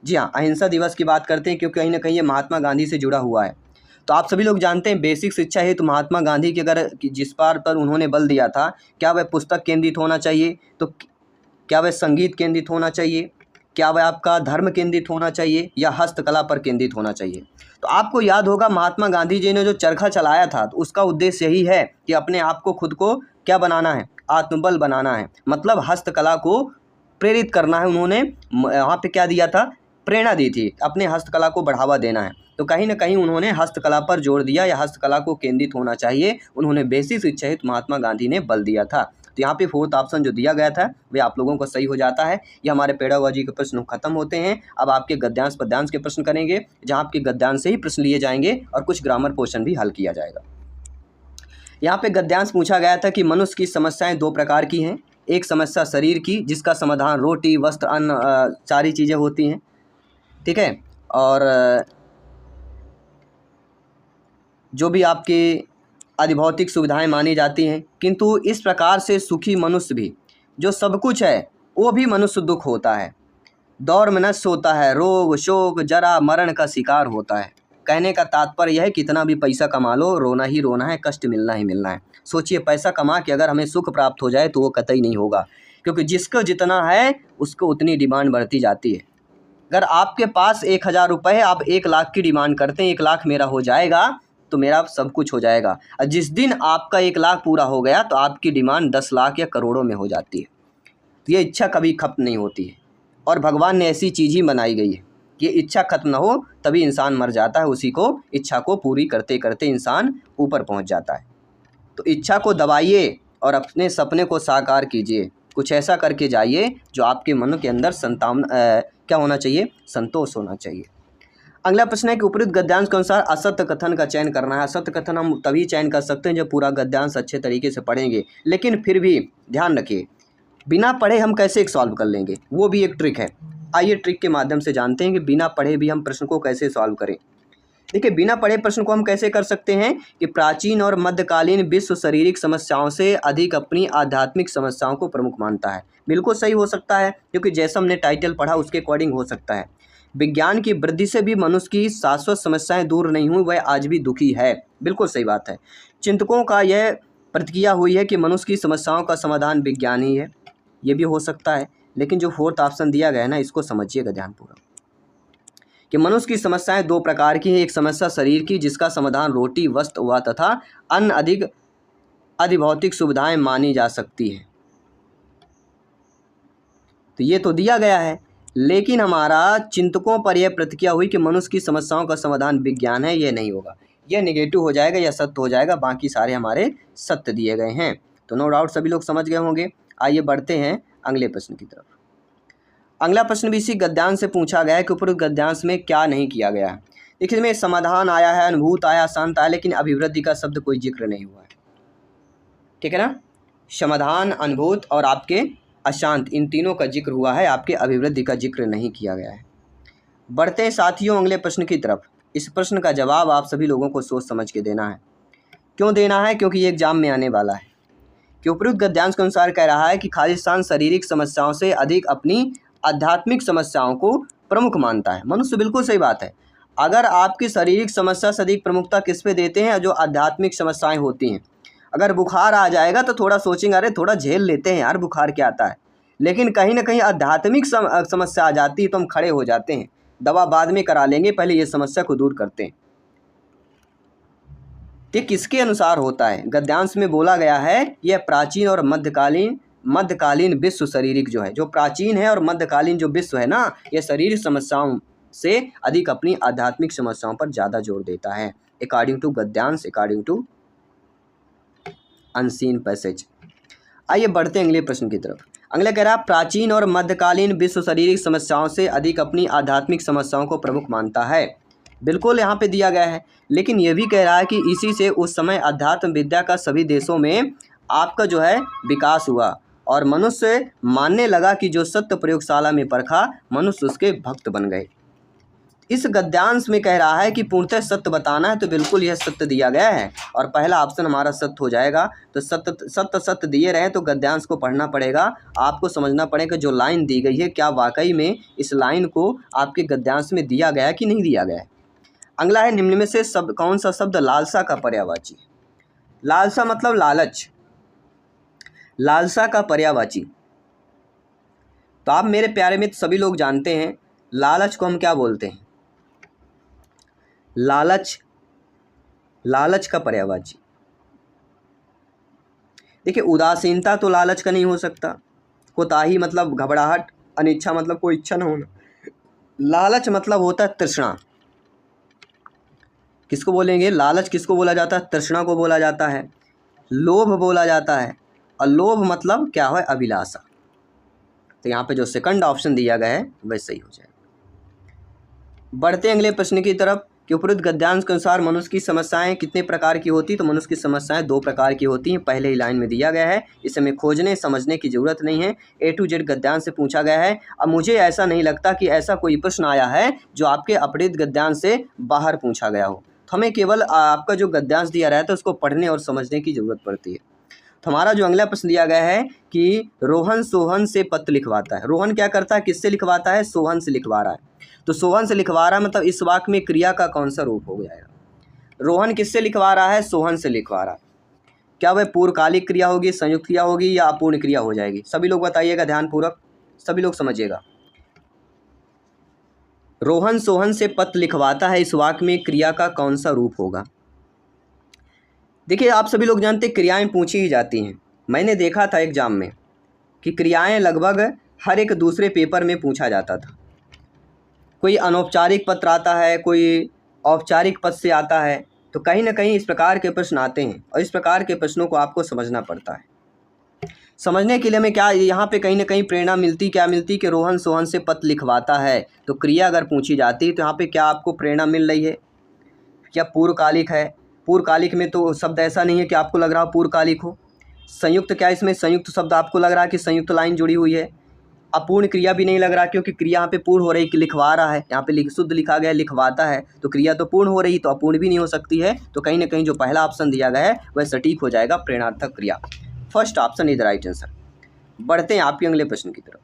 जी हाँ, अहिंसा दिवस की बात करते हैं क्योंकि कहीं ना कहीं ये महात्मा गांधी से जुड़ा हुआ है। तो आप सभी लोग जानते हैं बेसिक शिक्षा हेतु महात्मा गांधी की अगर जिस बात पर उन्होंने बल दिया था, क्या वह पुस्तक केंद्रित होना चाहिए? तो क्या वह संगीत केंद्रित होना चाहिए? क्या वह आपका धर्म केंद्रित होना चाहिए या हस्तकला पर केंद्रित होना चाहिए। तो आपको याद होगा महात्मा गांधी जी ने जो चरखा चलाया था तो उसका उद्देश्य यही है कि अपने आप को खुद को क्या बनाना है, आत्मबल बनाना है, मतलब हस्तकला को प्रेरित करना है। उन्होंने वहाँ पे क्या दिया था, प्रेरणा दी थी, अपने हस्तकला को बढ़ावा देना है। तो कहीं ना कहीं उन्होंने हस्तकला पर जोर दिया या हस्तकला को केंद्रित होना चाहिए, उन्होंने बेसिक शिक्षा हेतु महात्मा गांधी ने बल दिया था। तो यहाँ पे फोर्थ ऑप्शन जो दिया गया था वे आप लोगों को सही हो जाता है। ये हमारे पेडागोजी के प्रश्न खत्म होते हैं। अब आपके गद्यांश पद्यांश के प्रश्न करेंगे, जहाँ आपके गद्यांश से ही प्रश्न लिए जाएंगे और कुछ ग्रामर पोर्शन भी हल किया जाएगा। यहाँ पे गद्यांश पूछा गया था कि मनुष्य की समस्याएं दो प्रकार की हैं। एक समस्या शरीर की, जिसका समाधान रोटी, वस्त्र, अन्न, सारी चीज़ें होती हैं, ठीक है। और जो भी आपके अधिभौतिक सुविधाएं मानी जाती हैं, किंतु इस प्रकार से सुखी मनुष्य भी, जो सब कुछ है वो भी मनुष्य दुख होता है, दौर में नष्ट होता है, रोग शोक जरा मरण का शिकार होता है। कहने का तात्पर्य यह है कितना भी पैसा कमा लो, रोना ही रोना है, कष्ट मिलना ही मिलना है। सोचिए, पैसा कमा के अगर हमें सुख प्राप्त हो जाए तो वो कतई नहीं होगा, क्योंकि जिसको जितना है उसको उतनी डिमांड बढ़ती जाती है। अगर आपके पास 1000 रुपये है, आप 1 लाख की डिमांड करते हैं, 1 लाख मेरा हो जाएगा तो मेरा सब कुछ हो जाएगा। और जिस दिन आपका 1 लाख पूरा हो गया तो आपकी डिमांड 10 लाख या करोड़ों में हो जाती है। तो ये इच्छा कभी खत्म नहीं होती है, और भगवान ने ऐसी चीज़ ही बनाई गई है कि इच्छा खत्म ना हो तभी इंसान मर जाता है, उसी को इच्छा को पूरी करते करते इंसान ऊपर पहुंच जाता है। तो इच्छा को दबाइए और अपने सपने को साकार कीजिए, कुछ ऐसा करके जाइए जो आपके मन के अंदर क्या होना चाहिए, संतोष होना चाहिए। अगला प्रश्न है कि उपयुक्त गद्यांश के अनुसार असत्य कथन का चयन करना है। असत्य कथन हम तभी चयन कर सकते हैं जब पूरा गद्यांश अच्छे तरीके से पढ़ेंगे, लेकिन फिर भी ध्यान रखिए, बिना पढ़े हम कैसे सॉल्व कर लेंगे, वो भी एक ट्रिक है। आइए ट्रिक के माध्यम से जानते हैं कि बिना पढ़े भी हम प्रश्न को कैसे सॉल्व करें। देखिए, बिना पढ़े प्रश्न को हम कैसे कर सकते हैं कि प्राचीन और मध्यकालीन विश्व शारीरिक समस्याओं से अधिक अपनी आध्यात्मिक समस्याओं को प्रमुख मानता है। बिल्कुल सही हो सकता है, क्योंकि जैसा हमने टाइटल पढ़ा उसके अकॉर्डिंग हो सकता है। विज्ञान की वृद्धि से भी मनुष्य की शाश्वत समस्याएं दूर नहीं हुई, वह आज भी दुखी है। बिल्कुल सही बात है। चिंतकों का यह प्रतिक्रिया हुई है कि मनुष्य की समस्याओं का समाधान विज्ञान ही है। ये भी हो सकता है, लेकिन जो फोर्थ ऑप्शन दिया गया है ना, इसको समझिएगा ध्यानपूर्वक कि मनुष्य की समस्याएं दो प्रकार की है। एक समस्या शरीर की, जिसका समाधान रोटी, वस्त्र व तथा अन्य अधिक अधिभौतिक सुविधाएं मानी जा सकती है। तो ये तो दिया गया है, लेकिन हमारा चिंतकों पर यह प्रतिक्रिया हुई कि मनुष्य की समस्याओं का समाधान विज्ञान है। ये नहीं होगा, यह नेगेटिव हो जाएगा या सत्य हो जाएगा। बाकी सारे हमारे सत्य दिए गए हैं। तो नो डाउट सभी लोग समझ गए होंगे। आइए बढ़ते हैं अगले प्रश्न की तरफ। अगला प्रश्न भी इसी गद्यांश से पूछा गया है कि उपरोक्त गद्यांश में क्या नहीं किया गया है। देखिए, इसमें समाधान आया है, अनुभूत आया, शांत आया, लेकिन अभिवृद्धि का शब्द कोई जिक्र नहीं हुआ है। ठीक है ना, समाधान, अनुभूत और आपके अशांत, इन तीनों का जिक्र हुआ है, आपके अभिवृद्धि का जिक्र नहीं किया गया है। बढ़ते हैं साथियों अगले प्रश्न की तरफ। इस प्रश्न का जवाब आप सभी लोगों को सोच समझ के देना है। क्यों देना है? क्योंकि ये एग्जाम में आने वाला है। कि उपयुक्त गद्यांश के अनुसार कह रहा है कि खालिस्तान शारीरिक समस्याओं से अधिक अपनी आध्यात्मिक समस्याओं को प्रमुख मानता है। मनुष्य, बिल्कुल सही बात है। अगर आपकी शारीरिक समस्या से अधिक प्रमुखता किस पे देते हैं? जो आध्यात्मिक समस्याएं होती हैं। अगर बुखार आ जाएगा तो थोड़ा सोचेंगे, अरे थोड़ा झेल लेते हैं यार, बुखार क्या आता है। लेकिन कहीं ना कहीं आध्यात्मिक समस्या आ जाती है तो हम खड़े हो जाते हैं, दवा बाद में करा लेंगे, पहले ये समस्या को दूर करते हैं। ये किसके अनुसार होता है? गद्यांश में बोला गया है यह प्राचीन और मध्यकालीन विश्व शारीरिक जो है, जो प्राचीन है और मध्यकालीन जो विश्व है ना, यह शारीरिक समस्याओं से अधिक अपनी आध्यात्मिक समस्याओं पर ज़्यादा जोर देता है। अकॉर्डिंग टू गद्यांश, अकॉर्डिंग टू अनसीन पैसेज। आइए बढ़ते हैं अगले प्रश्न की तरफ। अगला कह रहा है प्राचीन और मध्यकालीन विश्व शारीरिक समस्याओं से अधिक अपनी आध्यात्मिक समस्याओं को प्रमुख मानता है। बिल्कुल यहाँ पे दिया गया है, लेकिन यह भी कह रहा है कि इसी से उस समय अध्यात्म विद्या का सभी देशों में आपका जो है विकास हुआ और मनुष्य मानने लगा कि जो सत्य प्रयोगशाला में परखा, मनुष्य उसके भक्त बन गए। इस गद्यांश में कह रहा है कि पूर्णतः सत्य बताना है, तो बिल्कुल यह सत्य दिया गया है और पहला ऑप्शन हमारा सत्य हो जाएगा। तो सत्य दिए रहे तो गद्यांश को पढ़ना पड़ेगा, आपको समझना पड़ेगा जो लाइन दी गई है क्या वाकई में इस लाइन को आपके गद्यांश में दिया गया है कि नहीं दिया गया है। अगला है निम्न में से कौन सा शब्द लालसा का पर्यायवाची? लालसा मतलब लालच, लालसा का पर्यायवाची। तो आप मेरे प्यारे मित्र सभी लोग जानते हैं लालच को हम क्या बोलते हैं। लालच का पर्यायवाची। देखिए उदासीनता तो लालच का नहीं हो सकता, कोताही मतलब घबराहट, अनिच्छा मतलब कोई इच्छा न होना। लालच मतलब होता है तृष्णा। किसको बोलेंगे? लालच किसको बोला जाता है? तृष्णा को बोला जाता है, लोभ बोला जाता है। और लोभ मतलब क्या है? अभिलाषा। तो यहाँ पे जो सेकंड ऑप्शन दिया गया है वह सही हो जाएगा। बढ़ते अगले प्रश्न की तरफ कि उपरोक्त गद्यांश के अनुसार मनुष्य की समस्याएं कितने प्रकार की होती? तो मनुष्य की समस्याएं 2 प्रकार की होती हैं, पहले ही लाइन में दिया गया है, इसे हमें खोजने समझने की ज़रूरत नहीं है। A to Z गद्यांश से पूछा गया है। अब मुझे ऐसा नहीं लगता कि ऐसा कोई प्रश्न आया है जो आपके अपहृत गद्यांश से बाहर पूछा गया हो। तो हमें केवल आपका जो गद्यांश दिया रहता है उसको पढ़ने और समझने की ज़रूरत पड़ती है। तो हमारा जो अगला प्रश्न दिया गया है कि रोहन सोहन से पत्र लिखवाता है। रोहन क्या करता है? किससे लिखवाता है? सोहन से लिखवा रहा है। तो सोहन से लिखवा रहा है मतलब इस वाक्य में क्रिया का कौन सा रूप हो जाएगा? रोहन किससे लिखवा रहा है? सोहन से लिखवा रहा है। क्या वह पूर्वकालिक क्रिया होगी, संयुक्त क्रिया होगी या अपूर्ण क्रिया हो जाएगी? सभी लोग बताइएगा ध्यानपूर्वक, सभी लोग समझिएगा। रोहन सोहन से पत्र लिखवाता है, इस वाक्य में क्रिया का कौन सा रूप होगा? देखिए आप सभी लोग जानते हैं क्रियाएं पूछी ही जाती हैं। मैंने देखा था एग्जाम में कि क्रियाएं लगभग हर एक दूसरे पेपर में पूछा जाता था। कोई अनौपचारिक पत्र आता है, कोई औपचारिक पद से आता है, तो कहीं ना कहीं इस प्रकार के प्रश्न आते हैं और इस प्रकार के प्रश्नों को आपको समझना पड़ता है। समझने के लिए हमें क्या यहाँ पे कहीं ना कहीं प्रेरणा मिलती, क्या मिलती कि रोहन सोहन से पत्र लिखवाता है, तो क्रिया अगर पूछी जाती तो यहाँ पे क्या आपको प्रेरणा मिल रही है? क्या पूर्वकालिक है? पूर्वकालिक में तो शब्द ऐसा नहीं है कि आपको लग रहा हो पूर्वकालिक हो। संयुक्त, क्या इसमें संयुक्त शब्द आपको लग रहा है कि संयुक्त लाइन जुड़ी हुई है? अपूर्ण क्रिया भी नहीं लग रहा क्योंकि क्रिया यहाँ पे पूर्ण हो रही कि लिखवा रहा है, यहाँ पे शुद्ध लिखा गया लिखवाता है, तो क्रिया तो पूर्ण हो रही तो अपूर्ण भी नहीं हो सकती है। तो कहीं ना कहीं जो पहला ऑप्शन दिया गया है वह सटीक हो जाएगा, प्रेरणार्थक क्रिया। First option is the right answer. बढ़ते हैं आपके अगले प्रश्न की तरफ।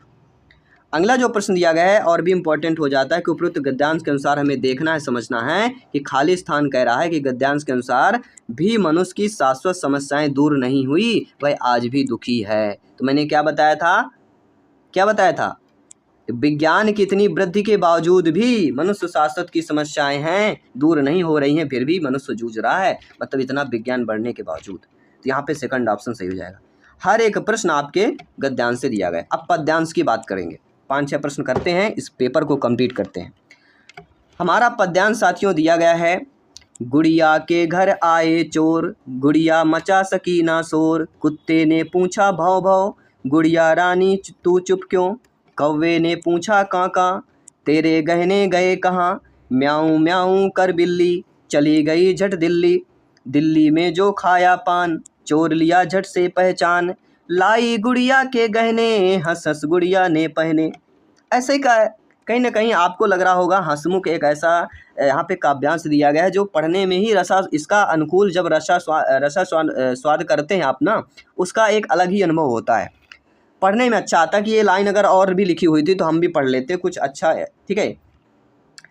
अगला जो प्रश्न दिया गया है और भी इम्पोर्टेंट हो जाता है कि उपरोक्त गद्यांश के अनुसार हमें देखना है, समझना है कि खाली स्थान कह रहा है कि गद्यांश के अनुसार भी मनुष्य की शाश्वत समस्याएं दूर नहीं हुई, वह आज भी दुखी है। तो मैंने क्या बताया था? क्या बताया था? विज्ञान की इतनी वृद्धि के बावजूद भी मनुष्य शाश्वत की समस्याएं हैं, दूर नहीं हो रही हैं, फिर भी मनुष्य जूझ रहा है, मतलब इतना विज्ञान बढ़ने के बावजूद। तो यहाँ पे सेकंड ऑप्शन सही हो जाएगा। हर एक प्रश्न आपके गद्यांश से दिया गया। अब पद्यांश की बात करेंगे, 5-6 प्रश्न करते हैं, इस पेपर को कंप्लीट करते हैं। हमारा पद्यांश साथियों दिया गया है, गुड़िया के घर आए चोर, गुड़िया मचा सकी ना शोर, कुत्ते ने पूछा भौ भौ, गुड़िया रानी तू चुप क्यों, कौवे ने पूछा काका, तेरे गहने गए कहाँ, म्याऊं म्याऊं कर बिल्ली चली गई झट दिल्ली, दिल्ली में जो खाया पान, चोर लिया झट से पहचान, लाई गुड़िया के गहने, हंस हंस गुड़िया ने पहने। ऐसे का कहीं ना कहीं आपको लग रहा होगा हंसमुख एक ऐसा यहाँ पे काव्यांश दिया गया है जो पढ़ने में ही रसा इसका अनुकूल, जब रसा स्वाद करते हैं आप ना, उसका एक अलग ही अनुभव होता है, पढ़ने में अच्छा आता है कि ये लाइन अगर और भी लिखी हुई थी तो हम भी पढ़ लेते, कुछ अच्छा है, ठीक है,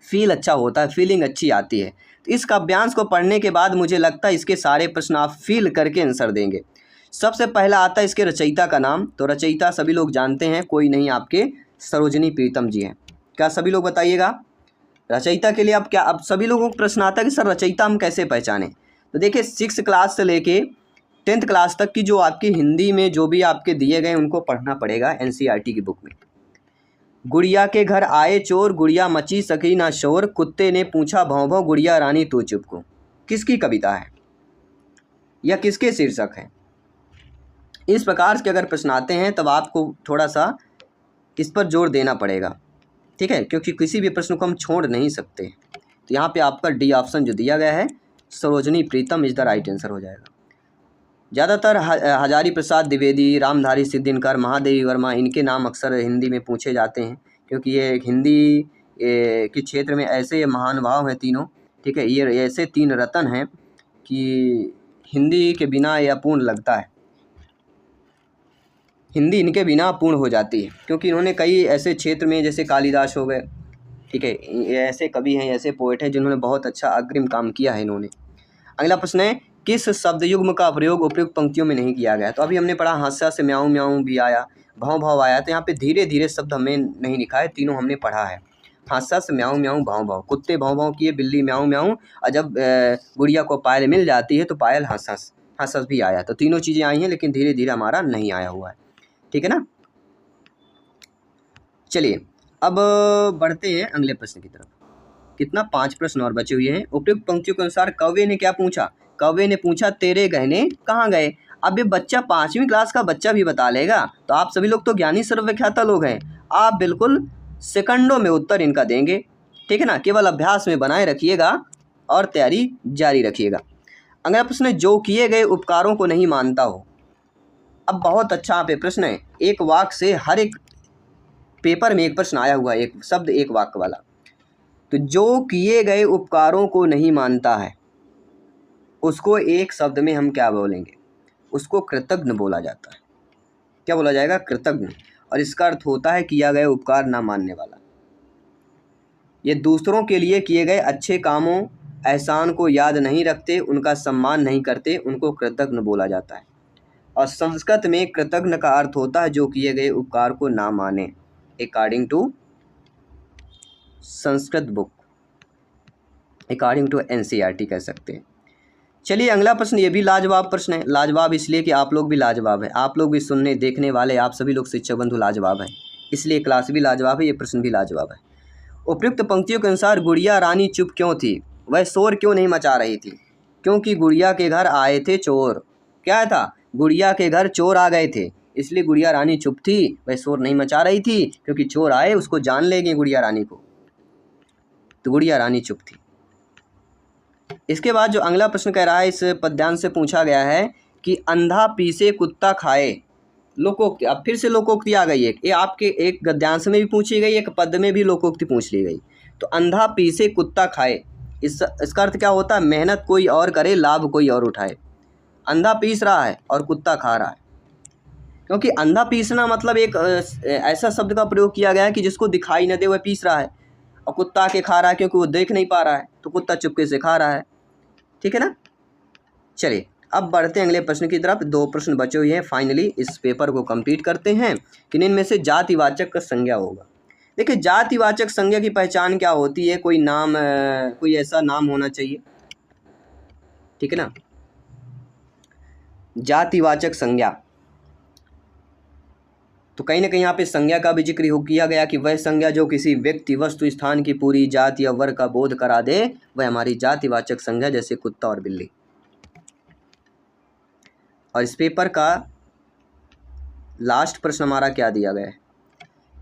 फील अच्छा होता है, फीलिंग अच्छी आती है। तो इस काव्यांश को पढ़ने के बाद मुझे लगता है इसके सारे प्रश्न आप फील करके आंसर देंगे। सबसे पहला आता है इसके रचयिता का नाम, तो रचयिता सभी लोग जानते हैं, कोई नहीं, आपके सरोजिनी प्रीतम जी हैं। क्या सभी लोग बताइएगा रचयिता के लिए? अब सभी लोगों को प्रश्न आता है कि सर रचयिता हम कैसे पहचानें? तो देखिए 6th क्लास से लेके 10th क्लास तक की जो आपकी हिंदी में जो भी आपके दिए गए उनको पढ़ना पड़ेगा NCERT की बुक में। गुड़िया के घर आए चोर, गुड़िया मची सकी ना शोर, कुत्ते ने पूछा भौं भौं, गुड़िया रानी तू चुप को, किसकी कविता है या किसके शीर्षक है? इस प्रकार के अगर प्रश्न आते हैं तब आपको थोड़ा सा इस पर जोर देना पड़ेगा, ठीक है, क्योंकि किसी भी प्रश्न को हम छोड़ नहीं सकते। तो यहाँ पे आपका डी ऑप्शन जो दिया गया है सरोजिनी प्रीतम इज द राइट आंसर हो जाएगा। ज़्यादातर हजारी प्रसाद द्विवेदी, रामधारी सिद्धिनकर, महादेवी वर्मा, इनके नाम अक्सर हिंदी में पूछे जाते हैं क्योंकि ये हिंदी के क्षेत्र में ऐसे महानुभाव हैं तीनों, ठीक है, ये ऐसे 3 रत्न हैं कि हिंदी के बिना ये अपूर्ण लगता है, हिंदी इनके बिना पूर्ण हो जाती है क्योंकि इन्होंने कई ऐसे क्षेत्र में, जैसे कालिदास हो गए, ठीक है, ये ऐसे कवि हैं, ऐसे पोएट हैं जिन्होंने बहुत अच्छा अग्रिम काम किया है इन्होंने। अगला प्रश्न है किस शब्द युग्म का प्रयोग उपयुक्त पंक्तियों में नहीं किया गया? तो अभी हमने पढ़ा हास्या से म्याऊं म्याऊं भी आया, भाव भाव आया। तो यहाँ पे धीरे धीरे शब्द हमें नहीं लिखा है, तीनों हमने पढ़ा है। हास्या से म्याऊं म्याऊं भाव भाव, कुत्ते भाव भाव किए, बिल्ली म्याऊं म्याऊं, और जब गुड़िया को पायल मिल जाती है तो पायल हंस हंस भी आया। तो तीनों चीज़ें आई हैं, लेकिन धीरे धीरे हमारा नहीं आया हुआ है। ठीक है ना। चलिए अब बढ़ते हैं अगले प्रश्न की तरफ। कितना 5 प्रश्न और बचे हुए हैं। उपयुक्त पंक्तियों के अनुसार कौवे ने क्या पूछा? कौवे ने पूछा तेरे गहने कहाँ गए? अब ये बच्चा 5वीं क्लास का बच्चा भी बता लेगा, तो आप सभी लोग तो ज्ञानी सर्वविख्याता लोग हैं, आप बिल्कुल सेकंडों में उत्तर इनका देंगे। ठीक है ना। केवल अभ्यास में बनाए रखिएगा और तैयारी जारी रखिएगा। अगला प्रश्न है, जो किए गए उपकारों को नहीं मानता हो। अब बहुत अच्छा यहाँ पे प्रश्न है, एक वाक्य से हर एक पेपर में एक प्रश्न आया हुआ है, एक शब्द एक वाक्य वाला। तो जो किए गए उपकारों को नहीं मानता है, उसको एक शब्द में हम क्या बोलेंगे? उसको कृतज्ञ बोला जाता है। क्या बोला जाएगा? कृतज्ञ। और इसका अर्थ होता है किया गया उपकार ना मानने वाला। ये दूसरों के लिए किए गए अच्छे कामों, एहसान को याद नहीं रखते, उनका सम्मान नहीं करते, उनको कृतज्ञ बोला जाता है। और संस्कृत में कृतज्ञ का अर्थ होता है जो किए गए उपकार को ना माने, according to Sanskrit book, according to NCERT कह सकते हैं। चलिए अगला प्रश्न, ये भी लाजवाब प्रश्न है। लाजवाब इसलिए कि आप लोग भी लाजवाब है, आप लोग भी सुनने देखने वाले, आप सभी लोग शिक्षक बंधु लाजवाब हैं, इसलिए क्लास भी लाजवाब है, ये प्रश्न भी लाजवाब है। उपयुक्त पंक्तियों के अनुसार गुड़िया रानी चुप क्यों थी? वह शोर क्यों नहीं मचा रही थी? क्योंकि गुड़िया के घर आए थे चोर। क्या था? गुड़िया के घर चोर आ गए थे, इसलिए गुड़िया रानी चुप थी, वह शोर नहीं मचा रही थी, क्योंकि चोर आए उसको जान लेंगे गुड़िया रानी को, तो गुड़िया रानी चुप थी। इसके बाद जो अगला प्रश्न कह रहा है, इस पद्यांश से पूछा गया है कि अंधा पीसे कुत्ता खाए, लोकोक्ति। अब फिर से लोकोक्ति आ गई है, ये आपके एक गद्यांश में भी पूछी गई, एक पद में भी लोकोक्ति पूछ ली गई। तो अंधा पीसे कुत्ता खाए, इसका अर्थ क्या होता है? मेहनत कोई और करे, लाभ कोई और उठाए। अंधा पीस रहा है और कुत्ता खा रहा है, क्योंकि अंधा पीसना मतलब एक ऐसा शब्द का प्रयोग किया गया है कि जिसको दिखाई न दे वह पीस रहा है, और कुत्ता के खा रहा है क्योंकि वो देख नहीं पा रहा है, तो कुत्ता चुपके से खा रहा है। ठीक है ना। चलिए अब बढ़ते हैं अगले प्रश्न की तरफ। 2 प्रश्न बचे हुए हैं, फाइनली इस पेपर को कंप्लीट करते हैं। किन इनमें से जातिवाचक का संज्ञा होगा? देखिए जातिवाचक संज्ञा की पहचान क्या होती है? कोई नाम, कोई ऐसा नाम होना चाहिए। ठीक है ना। जातिवाचक संज्ञा, तो कहीं ना कहीं यहाँ पे संज्ञा का भी जिक्र किया गया कि वह संज्ञा जो किसी व्यक्ति, वस्तु, स्थान की पूरी जाति या वर्ग का बोध करा दे, वह हमारी जातिवाचक संज्ञा, जैसे कुत्ता और बिल्ली। और इस पेपर का लास्ट प्रश्न हमारा क्या दिया गया है?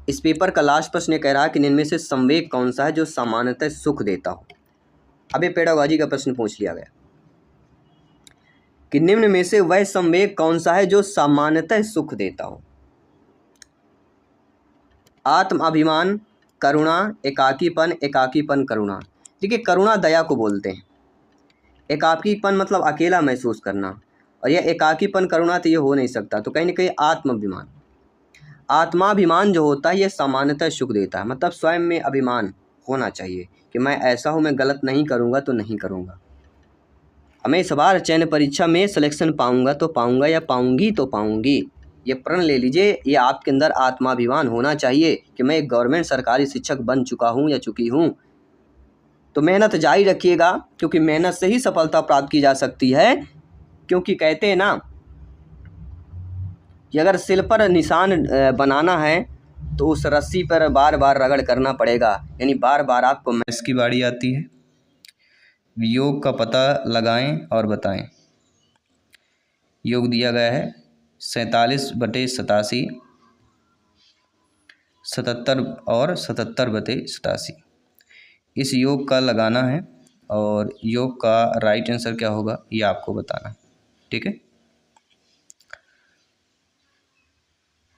इस पेपर का लास्ट प्रश्न ये कह रहा है कि इनमें से संवेग कौन सा है जो सामान्यतः सुख देता हो? अब ये पेडागोजी का प्रश्न पूछ लिया गया कि निम्न में से वह संवेग कौन सा है जो सामान्यतः सुख देता हो? आत्माभिमान, करुणा, एकाकीपन, एकाकीपन करुणा। देखिए करुणा दया को बोलते हैं, एकाकीपन मतलब अकेला महसूस करना, और यह एकाकीपन करुणा तो ये हो नहीं सकता। तो कहीं ना कहीं आत्माभिमान, आत्माभिमान जो होता है ये सामान्यतः सुख देता है, मतलब स्वयं में अभिमान होना चाहिए कि मैं ऐसा हूँ, मैं गलत नहीं करूँगा तो नहीं करूँगा, मैं इस बार चयन परीक्षा में सिलेक्शन पाऊँगा तो पाऊँगा, या पाऊँगी तो पाऊँगी। ये प्रण ले लीजिए, ये आपके अंदर आत्माभिमान होना चाहिए कि मैं एक गवर्नमेंट सरकारी शिक्षक बन चुका हूँ या चुकी हूँ। तो मेहनत जारी रखिएगा, क्योंकि मेहनत से ही सफलता प्राप्त की जा सकती है। क्योंकि कहते हैं ना कि अगर सिल पर निशान बनाना है तो उस रस्सी पर बार बार रगड़ करना पड़ेगा, यानी बार बार आपको। इसकी बारी आती है, योग का पता लगाएं और बताएं। योग दिया गया है 47/87, 77 और 77/87। इस योग का लगाना है और योग का राइट आंसर क्या होगा ये आपको बताना। ठीक है,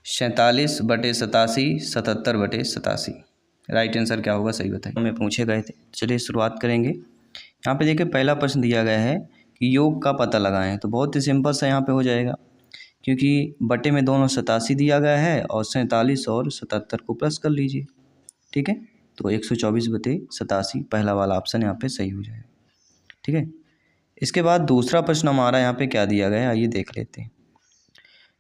47/87, 77/87 राइट आंसर क्या होगा सही बताइए। हमें पूछे गए थे। चलिए शुरुआत करेंगे। यहाँ पे देखिए पहला प्रश्न दिया गया है कि योग का पता लगाएं, तो बहुत ही सिंपल सा यहाँ पे हो जाएगा, क्योंकि बटे में दोनों 87 दिया गया है और 47 और 77 को प्लस कर लीजिए। ठीक है, तो 124/87 पहला वाला ऑप्शन यहाँ पे सही हो जाएगा। ठीक है, इसके बाद दूसरा प्रश्न हमारा यहाँ पे क्या दिया गया है, आइए देख लेते हैं।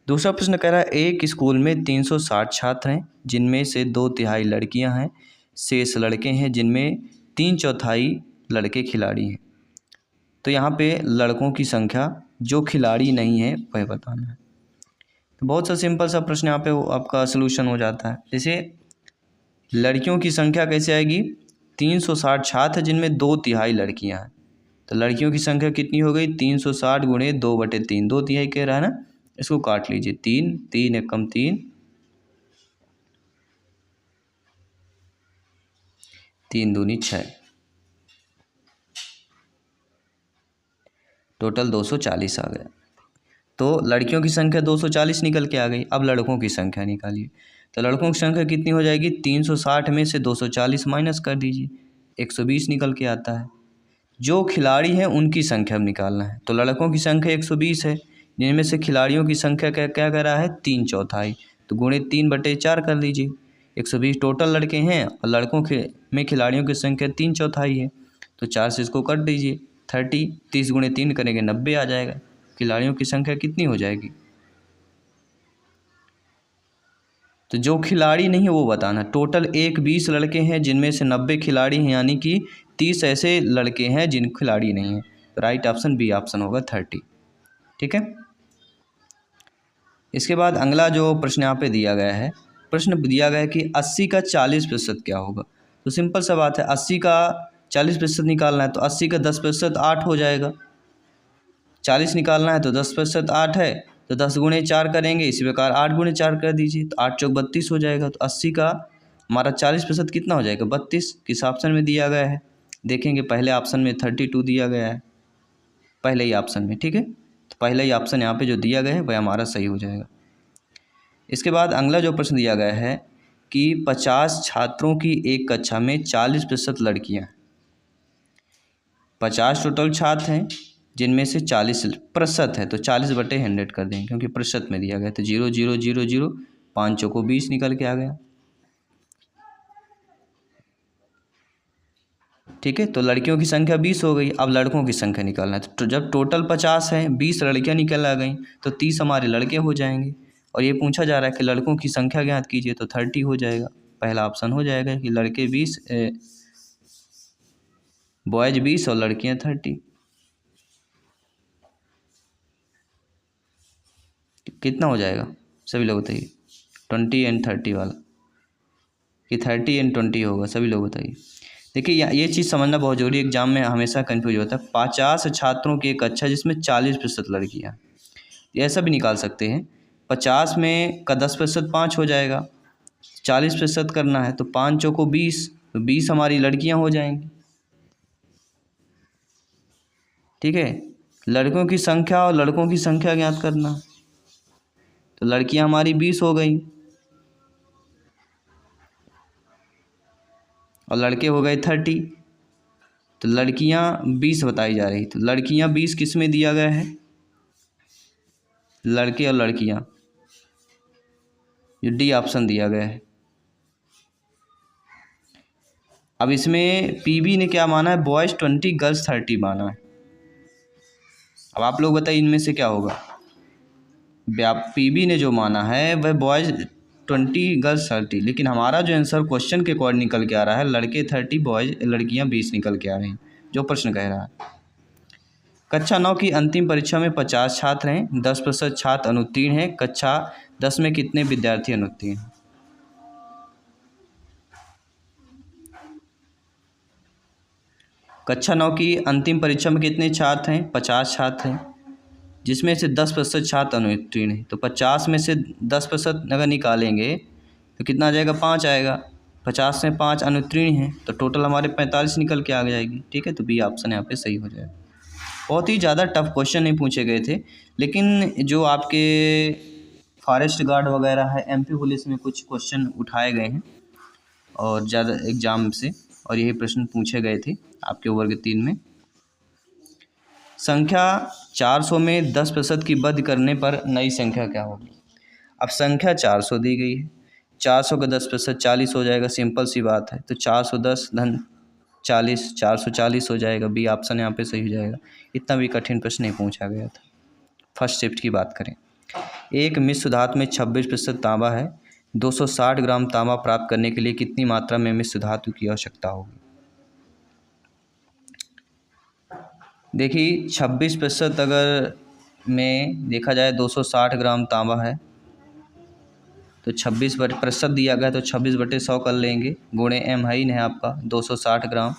दूसरा प्रश्न कह रहा है एक स्कूल में 360 छात्र हैं जिनमें से 2/3 लड़कियां हैं, शेष लड़के हैं जिनमें 3/4 लड़के खिलाड़ी हैं। तो यहाँ पे लड़कों की संख्या जो खिलाड़ी नहीं है वह बताना है। तो बहुत सा सिंपल सा प्रश्न यहाँ पे आपका सलूशन हो जाता है। जैसे लड़कियों की संख्या कैसे आएगी, 360 छात्र जिनमें 2/3 लड़कियां हैं, तो लड़कियों की संख्या कितनी हो गई, 360 गुणे 2/3, 2/3 कह रहा है ना, इसको काट लीजिए, 3 3 एकम 3, 3 दूनी 6, टोटल 240 आ गया। तो लड़कियों की संख्या 240 निकल के आ गई। अब लड़कों की संख्या निकालिए। तो लड़कों की संख्या कितनी हो जाएगी, 360 में से 240 माइनस कर दीजिए, 120 निकल के आता है। जो खिलाड़ी हैं उनकी संख्या अब निकालना है। तो लड़कों की संख्या 120 है, जिनमें से खिलाड़ियों की संख्या क्या क्या कर रहा है, 3/4, तो गुणे 3/4 कर लीजिए। 120 टोटल लड़के हैं और लड़कों में खिलाड़ियों की संख्या 3/4 है, तो 4 से इसको काट दीजिए, 30, 30 गुणे 3 करेंगे 90 आ जाएगा। खिलाड़ियों की संख्या कितनी हो जाएगी, तो जो खिलाड़ी नहीं है वो बताना। टोटल 20 लड़के हैं जिनमें से 90 खिलाड़ी हैं, यानी कि 30 ऐसे लड़के हैं जिन खिलाड़ी नहीं हैं। राइट ऑप्शन बी ऑप्शन होगा 30। ठीक है। इसके बाद अगला जो प्रश्न यहाँ पे दिया गया है, प्रश्न दिया गया है कि 80 का 40% क्या होगा। तो सिंपल सा बात है, 80 का 40% निकालना है तो 80 का 10% 8 हो जाएगा। 40 निकालना है तो 10% 8 है, तो 10 गुणे 4 करेंगे, इसी प्रकार 8 गुणे 4 कर दीजिए, तो 8 चौक 32 हो जाएगा। तो 80 का हमारा 40% कितना हो जाएगा, 32। किस ऑप्शन में दिया गया है, देखेंगे पहले ऑप्शन में 32 दिया गया है, पहले ही ऑप्शन में। ठीक है, तो पहले ही ऑप्शन यहाँ पे जो दिया गया है वह हमारा सही हो जाएगा। इसके बाद अगला जो प्रश्न दिया गया है कि 50 छात्रों की एक कक्षा में 40% लड़कियाँ, 50 टोटल छात्र हैं जिनमें से 40% है, तो 40/100 कर देंगे क्योंकि प्रतिशत में दिया गया। तो 0 0 0 0, 5 चौको 20 निकल के आ गया। ठीक है, तो लड़कियों की संख्या 20 हो गई। अब लड़कों की संख्या निकालना है, तो जब टोटल 50 है, 20 लड़कियां निकल आ गई, तो 30 हमारे लड़के हो जाएंगे। और ये पूछा जा रहा है कि लड़कों की संख्या ज्ञात कीजिए, तो 30 हो जाएगा। पहला ऑप्शन हो जाएगा कि लड़के 20, बॉयज 20 और लड़कियां 30। कितना हो जाएगा सभी लोग बताइए, 20 और 30 वाला, कि 30 और 20 होगा, सभी लोग बताइए। देखिए ये चीज़ समझना बहुत जरूरी है, एग्जाम में हमेशा कंफ्यूज होता है। 50 छात्रों की एक कक्षा जिसमें 40% लड़कियाँ, ऐसा भी निकाल सकते हैं। 50 में का 10% 5 हो जाएगा, 40% करना है तो 5 चौको 20, तो 20 हमारी लड़कियां हो जाएंगी। ठीक है, लड़कों की संख्या और लड़कों की संख्या ज्ञात करना, तो लड़कियां हमारी 20 हो गई और लड़के हो गए 30। तो लड़कियां 20 बताई जा रही, तो लड़कियां 20 किस में दिया गया है, लड़के और लड़कियां, जो डी ऑप्शन दिया गया है। अब इसमें पीबी ने क्या माना है, बॉयज़ 20 गर्ल्स 30 माना है। अब आप लोग बताइए इनमें से क्या होगा। पीबी ने जो माना है वह बॉयज़ 20 गर्ल्स 30, लेकिन हमारा जो आंसर क्वेश्चन के अकॉर्डिंग निकल के आ रहा है, लड़के 30 बॉयज़ लड़कियां 20 निकल के आ रही हैं, जो प्रश्न कह रहा है। कक्षा 9 की अंतिम परीक्षा में 50 छात्र हैं, 10% छात्र अनुत्तीर्ण हैं। कक्षा 10 में कितने विद्यार्थी अनुत्तीर्ण हैं। कक्षा 9 की अंतिम परीक्षा में कितने छात्र हैं, 50 छात्र हैं, जिसमें से 10% छात्र अनुत्तीर्ण हैं। तो 50 में से 10% अगर निकालेंगे तो कितना आ जाएगा, 5 आएगा। 50 में 5 अनुत्तीर्ण हैं, तो टोटल हमारे 45 निकल के आ जाएगी। ठीक है, तो बी ऑप्शन यहाँ पे सही हो जाएगा। बहुत ही ज़्यादा टफ क्वेश्चन नहीं पूछे गए थे, लेकिन जो आपके फॉरेस्ट गार्ड वगैरह है, एमपी पुलिस में कुछ क्वेश्चन उठाए गए हैं और ज़्यादा एग्जाम से, और यही प्रश्न पूछे गए थे आपके वर्ग 3 में। संख्या 400 में 10% की वध करने पर नई संख्या क्या होगी। अब संख्या 400 दी गई है, 400 का 10% 40 हो जाएगा, सिंपल सी बात है। तो 410 धन 40, 440 हो जाएगा। बी ऑप्शन यहाँ पे सही हो जाएगा। इतना भी कठिन प्रश्न नहीं पूछा गया था। फर्स्ट शिफ्ट की बात करें, एक मिश्र धातु में 26% तांबा है। 260 ग्राम तांबा प्राप्त करने के लिए कितनी मात्रा में मिश्र धातु की आवश्यकता होगी? देखिए 26% अगर में देखा जाए 260 ग्राम तांबा है तो 26% दिया गया है तो 26/100 कर लेंगे, गुणे एम है ही नहीं आपका 260 ग्राम।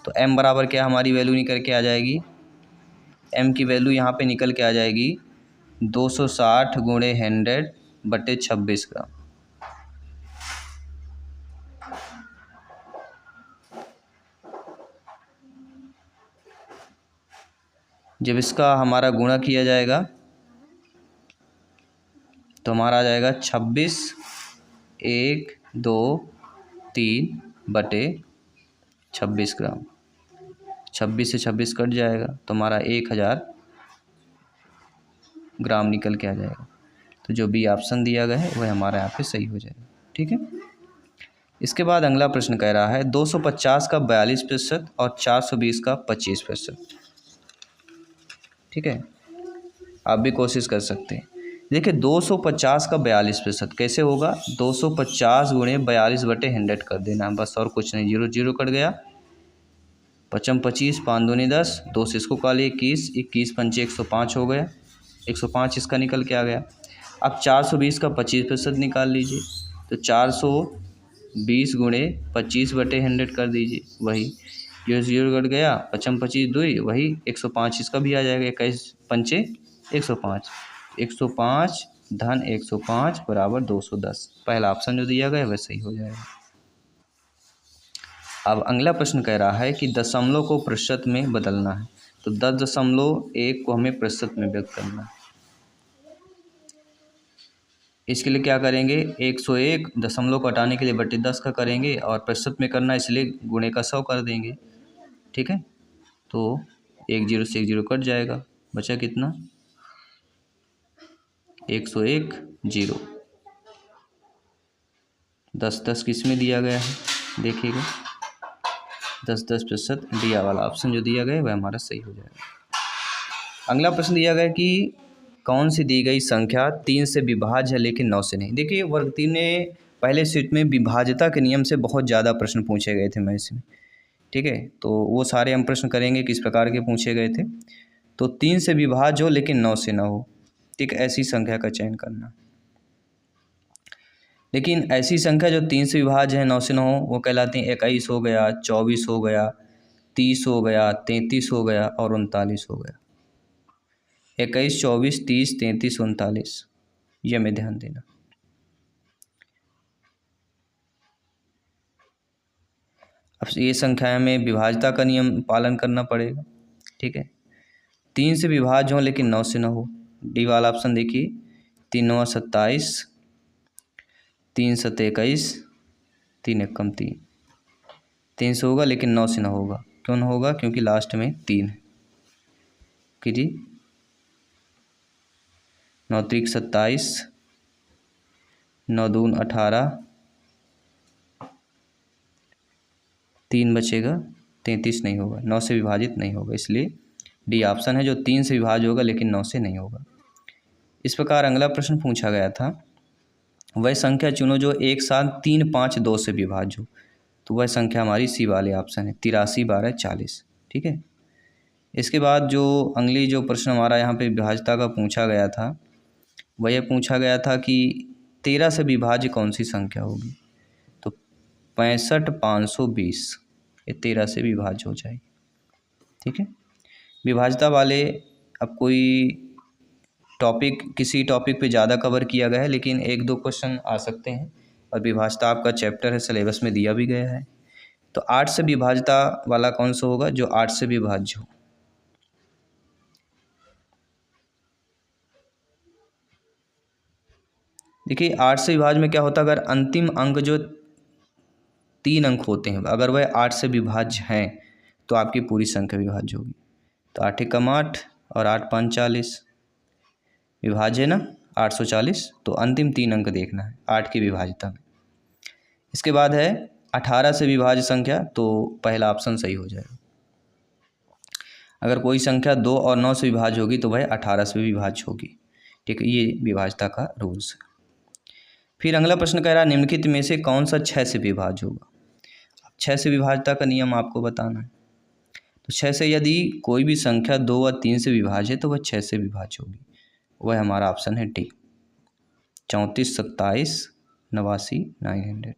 तो एम बराबर क्या हमारी वैल्यू निकल के आ जाएगी, एम की वैल्यू यहाँ पे निकल के आ जाएगी 260 गुणे 100/26 ग्राम। जब इसका हमारा गुणा किया जाएगा तो हमारा आ जाएगा 26 1 2 3/26 ग्राम। 26 से 26 कट जाएगा तो हमारा 1000 ग्राम निकल के आ जाएगा। तो जो बी ऑप्शन दिया गया है वह हमारा यहाँ पे सही हो जाएगा। ठीक है। इसके बाद अगला प्रश्न कह रहा है 250 का 42% और 420 का 25%। ठीक है, आप भी कोशिश कर सकते हैं। देखिए 250 का 42% कैसे होगा, 250 गुणे 42/100 कर देना बस, और कुछ नहीं। 0 0 कट गया, 55 25 5 दूनी 10, 2 से इसको कालिए 21 21 पंचे 105 हो गया, 105 इसका निकल के आ गया। अब 420 का 25% निकाल लीजिए, तो 420 गुणे 25/100 कर दीजिए, वही 0 0 कट गया, 55 25 2 वही 105 इसका भी आ जाएगा, 21 पंचे 105, 105 धन 105 बराबर 210। पहला ऑप्शन जो दिया गया वह सही हो जाएगा। अब अगला प्रश्न कह रहा है कि दशमलव को प्रतिशत में बदलना है, तो 10.1 को हमें प्रतिशत में व्यक्त करना है। इसके लिए क्या करेंगे, 101 दशमलव को हटाने के लिए बटे 10 का करेंगे और प्रतिशत में करना इसलिए गुणे का 100 कर देंगे। ठीक है, तो 1 0 से 1 0 कट जाएगा, बचा कितना 101 0। 10 10 किस में दिया गया है, देखिएगा 10% दिया वाला ऑप्शन जो दिया गया है वह हमारा सही हो जाएगा। अगला प्रश्न दिया गया कि कौन सी दी गई संख्या 3 से विभाज्य है लेकिन 9 से नहीं। देखिए वर्ग 3 में पहले सीट में विभाज्यता के नियम से बहुत ज़्यादा प्रश्न पूछे गए थे मैथ्स में। ठीक है, तो वो सारे हम प्रश्न करेंगे किस प्रकार के पूछे गए थे। तो 3 से विभाज्य हो लेकिन 9 से ना हो, ठीक, ऐसी संख्या का चयन करना। लेकिन ऐसी संख्या जो 3 से विभाज्य है 9 से ना हो वो कहलाती है 21 हो गया, 24 हो गया, 30 हो गया, 33 हो गया और 39 हो गया। 21 24 30 33 39, ये हमें ध्यान देना। अब ये संख्या में विभाज्यता का नियम पालन करना पड़ेगा। ठीक है, 3 से विभाज्य हो लेकिन 9 से ना हो, डी वाला ऑप्शन देखिए, 3 9 27, 3 7 21, 3 1 3, 3 से होगा लेकिन 9 से ना होगा। क्यों ना होगा, क्योंकि लास्ट में 3 है। कीजिए 9 3 27, 9 2 18, 3 बचेगा, 33 नहीं होगा, 9 से विभाजित नहीं होगा, इसलिए डी ऑप्शन है जो 3 से विभाज्य होगा लेकिन 9 से नहीं होगा। इस प्रकार अगला प्रश्न पूछा गया था, वह संख्या चुनो जो एक साथ 3 5 2 से विभाज्य हो, तो वह संख्या हमारी सी वाले ऑप्शन है 83 12 40। ठीक है, इसके बाद जो अगली जो प्रश्न हमारा यहाँ पे विभाज्यता का पूछा गया था वह यह पूछा गया था कि 13 से विभाज्य कौन सी संख्या होगी, तो 65 520 ये 13 से विभाज्य हो जाएगी। ठीक है, विभाज्यता वाले अब कोई टॉपिक किसी टॉपिक पे ज़्यादा कवर किया गया है लेकिन 1 2 क्वेश्चन आ सकते हैं, और विभाज्यता आपका चैप्टर है, सिलेबस में दिया भी गया है। तो 8 से विभाज्यता वाला कौन सा होगा, जो 8 से विभाज्य हो। देखिए 8 से विभाज्य में क्या होता है, अगर अंतिम अंक जो 3 अंक होते हैं अगर वह 8 से विभाज्य हैं तो आपकी पूरी संख्या विभाज्य होगी। तो 8 एकम 8 और 8 5 40 विभाज्य है ना 840, तो अंतिम 3 अंक देखना है 8 की विभाज्यता में। इसके बाद है 18 से विभाज्य संख्या तो पहला ऑप्शन सही हो जाएगा। अगर कोई संख्या 2 और 9 से विभाज्य होगी तो वह 18 से विभाज्य होगी। ठीक है, ये विभाज्यता का रूल्स है। फिर अगला प्रश्न कह रहा है निम्नलिखित में से कौन सा 6 से विभाज्य होगा। अब 6 से विभाज्यता का नियम आपको बताना है। तो 6 से यदि कोई भी संख्या 2 और 3 से विभाज्य है तो वह 6 से विभाज्य होगी। वह हमारा ऑप्शन है डी, 34, 27, 89, 900।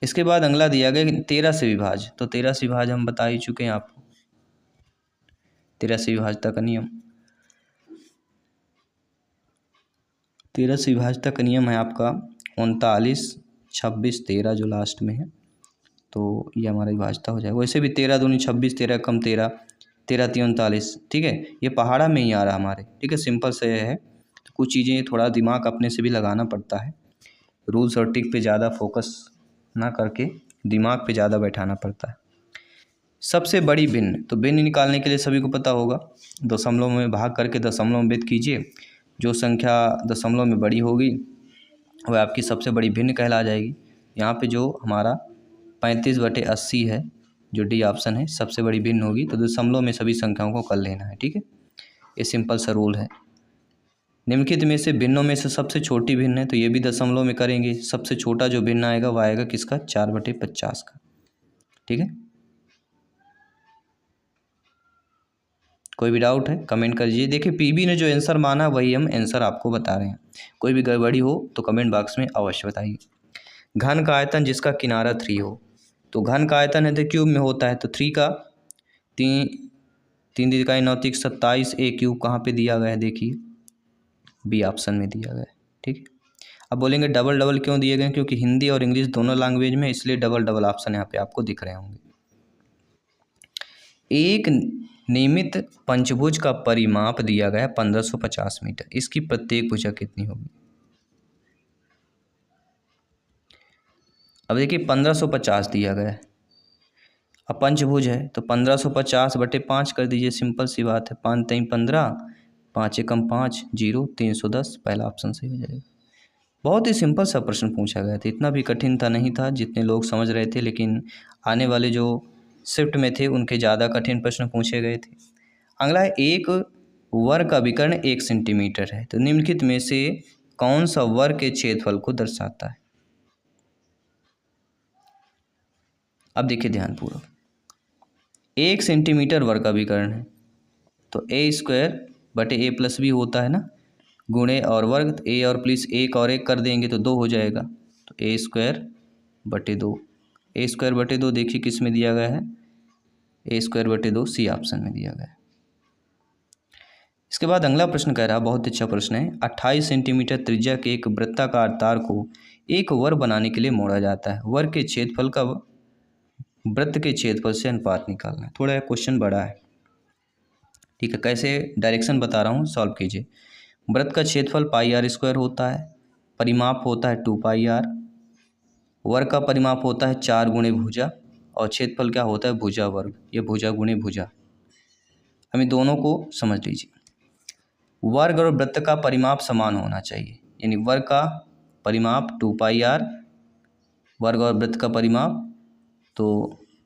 इसके बाद अगला दिया गया 13 से विभाज्य। तो 13 से विभाज्य हम बता ही चुके हैं आपको, 13 से विभाज्यता का नियम। 13 से विभाज्यता का नियम है आपका 39, 26, 13 जो लास्ट में है, तो ये हमारा विभाज्यता हो जाएगा। वैसे भी 13 दूनी 26, 13 कम 13, 13 3 39। ठीक है, ये पहाड़ा में ही आ रहा हमारे। ठीक है, सिंपल से है। तो कुछ चीज़ें थोड़ा दिमाग अपने से भी लगाना पड़ता है, रूल्स और टिक पे ज़्यादा फोकस ना करके दिमाग पे ज़्यादा बैठाना पड़ता है। सबसे बड़ी भिन्न, तो भिन्न निकालने के लिए सभी को पता होगा, दशमलव में भाग करके दशमलव में भेद कीजिए। जो संख्या दशमलव में बड़ी होगी वह आपकी सबसे बड़ी भिन्न कहला जाएगी। यहाँ पे जो हमारा 35/80 है, जो डी ऑप्शन है, सबसे बड़ी भिन्न होगी। तो दशमलव में सभी संख्याओं को कर लेना है। ठीक है, ये सिंपल सा रूल है। निम्नलिखित में से भिन्नों में से सबसे छोटी भिन्न है, तो ये भी दशमलव में करेंगे। सबसे छोटा जो भिन्न आएगा वह आएगा किसका, 4/50 का। ठीक है, कोई भी डाउट है कमेंट कर दीजिए। देखिए पीबी ने जो आंसर माना वही हम आंसर आपको बता रहे हैं। कोई भी गड़बड़ी हो तो कमेंट बॉक्स में अवश्य बताइए। घन का आयतन जिसका किनारा 3 हो, तो घन का आयतन है तो क्यूब में होता है। तो 3 का 3 इकाई 9 3 27 ए क्यूब कहाँ पे दिया गया है, देखिए बी ऑप्शन में दिया गया है। ठीक है, अब बोलेंगे डबल डबल क्यों दिए गए, क्योंकि हिंदी और इंग्लिश दोनों लैंग्वेज में, इसलिए डबल डबल ऑप्शन यहाँ पे आपको दिख रहे होंगे। एक नियमित पंचभुज का परिमाप दिया गया 1550 मीटर। इसकी प्रत्येक भुजा कितनी होगी। अब देखिए 1550 दिया गया है, अब पंचभुज है तो 1550/5 कर दीजिए। सिंपल सी बात है, 5 3 15, 5 एकम 5, 0, 310। पहला ऑप्शन सही हो जाएगा। बहुत ही सिंपल सा प्रश्न पूछा गया था, इतना भी कठिन था नहीं था जितने लोग समझ रहे थे, लेकिन आने वाले जो शिफ्ट में थे उनके ज़्यादा कठिन प्रश्न पूछे गए थे। अगला है एक वर्ग का विकर्ण 1 सेंटीमीटर है, तो निम्नलिखित में से कौन सा वर्ग के क्षेत्रफल को दर्शाता है। अब देखिए ध्यानपूर्वक, 1 सेंटीमीटर वर्ग का विकर्ण है तो a²/a+b होता है ना, गुणे और वर्ग, तो a और प्लस 1 और 1 कर देंगे तो 2 हो जाएगा। तो a²/2, a²/2 देखिए किस में दिया गया है, a²/2 सी ऑप्शन में दिया गया है। इसके बाद अगला प्रश्न कह रहा है, बहुत अच्छा प्रश्न है, 28 सेंटीमीटर त्रिज्या के एक वृत्ताकार तार को एक वर्ग बनाने के लिए मोड़ा जाता है। वर्ग के क्षेत्रफल का वृत्त के क्षेत्रफल से अनुपात निकालना है। थोड़ा क्वेश्चन बड़ा है। ठीक है, कैसे डायरेक्शन बता रहा हूँ, सॉल्व कीजिए। वृत्त का क्षेत्रफल πr² होता है, परिमाप होता है 2πr, वर्ग का परिमाप होता है 4 गुणे भुजा, और क्षेत्रफल क्या होता है, भुजा वर्ग, ये भुजा गुणे भुजा। हमें दोनों को समझ लीजिए। वर्ग और वृत्त का परिमाप समान होना चाहिए, यानी वर्ग का परिमाप 2πr, वर्ग और वृत्त का परिमाप, तो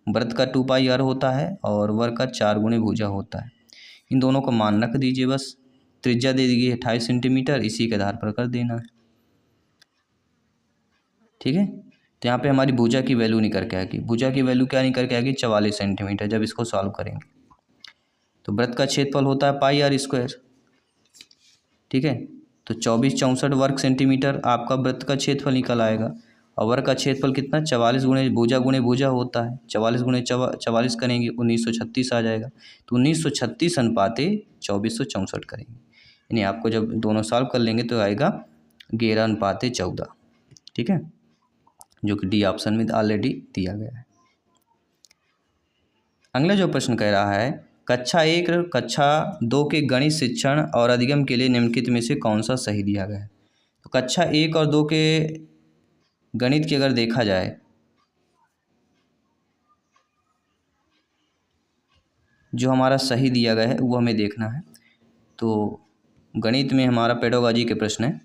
वृत्त का 2πr होता है और वर्ग का 4 गुणे भुजा होता है। इन दोनों को मान रख दीजिए, बस त्रिज्या दे दीजिए 28 सेंटीमीटर, इसी के आधार पर कर देना है। ठीक है, तो यहाँ पे हमारी भुजा की वैल्यू निकल के आएगी। भुजा की वैल्यू क्या निकल के आएगी, 44 सेंटीमीटर, जब इसको सॉल्व करेंगे। तो वृत्त का क्षेत्रफल होता है πr²। ठीक है, तो 24 64 वर्ग सेंटीमीटर आपका वृत्त का क्षेत्रफल निकल आएगा, और वर्ग का क्षेत्रफल कितना, 44 गुणे भुजा होता है, 44 गुणे 44 करेंगे 1936 आ जाएगा। तो 1936 अनुपाते 2464 करेंगे, यानी आपको जब दोनों सॉल्व कर लेंगे तो आएगा 11/14। ठीक है, जो कि डी ऑप्शन में ऑलरेडी दिया गया है। अगला जो प्रश्न कह रहा है, कक्षा 1 कक्षा 2 के गणित शिक्षण और अधिगम के लिए निम्नलिखित में से कौन सा सही दिया गया है। तो कक्षा 1 और 2 के गणित की अगर देखा जाए, जो हमारा सही दिया गया है वो हमें देखना है। तो गणित में हमारा पेडागोजी के प्रश्न है,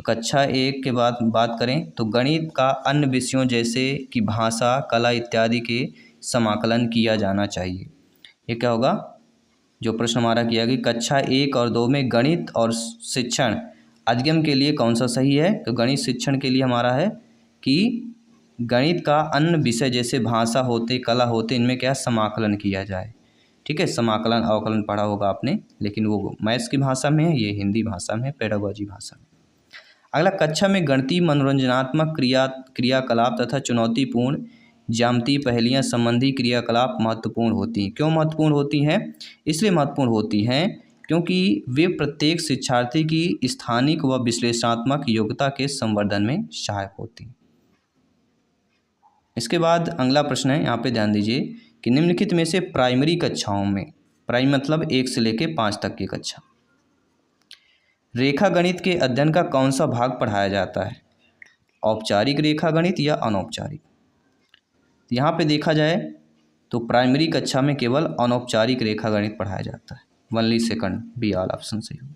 कक्षा 1 के बाद बात करें तो गणित का अन्य विषयों जैसे कि भाषा, कला इत्यादि के समाकलन किया जाना चाहिए। ये क्या होगा? जो प्रश्न हमारा किया कि कक्षा 1 और 2 में गणित और शिक्षण अधिगम के लिए कौन सा सही है? तो गणित शिक्षण के लिए हमारा है कि गणित का अन्य विषय जैसे भाषा होते, कला होते, इनमें क्या समाकलन किया जाए। ठीक है, समाकलन अवकलन पढ़ा होगा आपने, लेकिन वो मैथ्स की भाषा में है, ये हिंदी भाषा में, पेडागोजी भाषा में। अगला, कक्षा में गणितीय मनोरंजनात्मक क्रियाकलाप तथा चुनौतीपूर्ण ज्यामितीय पहेलियाँ संबंधी क्रियाकलाप महत्वपूर्ण होती हैं। क्यों महत्वपूर्ण होती हैं? इसलिए महत्वपूर्ण होती हैं क्योंकि वे प्रत्येक शिक्षार्थी की स्थानिक व विश्लेषणात्मक योग्यता के संवर्धन में सहायक होती हैं। इसके बाद अगला प्रश्न है, यहाँ पे ध्यान दीजिए कि निम्नलिखित में से प्राइमरी कक्षाओं में, प्राइमरी मतलब 1 से लेकर 5 तक की कक्षा, रेखा गणित के अध्ययन का कौन सा भाग पढ़ाया जाता है? औपचारिक रेखा गणित या अनौपचारिक? यहाँ पे देखा जाए तो प्राइमरी कक्षा में केवल अनौपचारिक रेखा गणित पढ़ाया जाता है। Only second, be all option सही हो।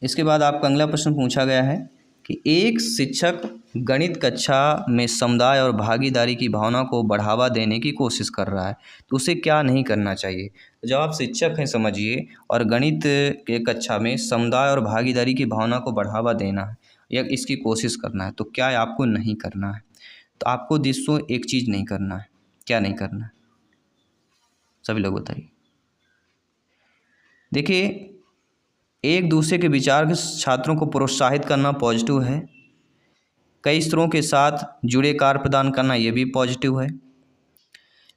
इसके बाद आपका अगला प्रश्न पूछा गया है कि एक शिक्षक गणित कक्षा में समुदाय और भागीदारी की भावना को बढ़ावा देने की कोशिश कर रहा है, तो उसे क्या नहीं करना चाहिए? तो जब आप शिक्षक हैं समझिए और गणित के कक्षा में समुदाय और भागीदारी की भावना को बढ़ावा देना है या इसकी कोशिश करना है, तो क्या आपको नहीं करना है? तो आपको दोस्तों एक चीज़ नहीं करना है। क्या नहीं करना है? सभी लोग बताइए। देखिए, एक दूसरे के विचार के छात्रों को प्रोत्साहित करना पॉजिटिव है। कई स्तरों के साथ जुड़े कार्य प्रदान करना ये भी पॉजिटिव है।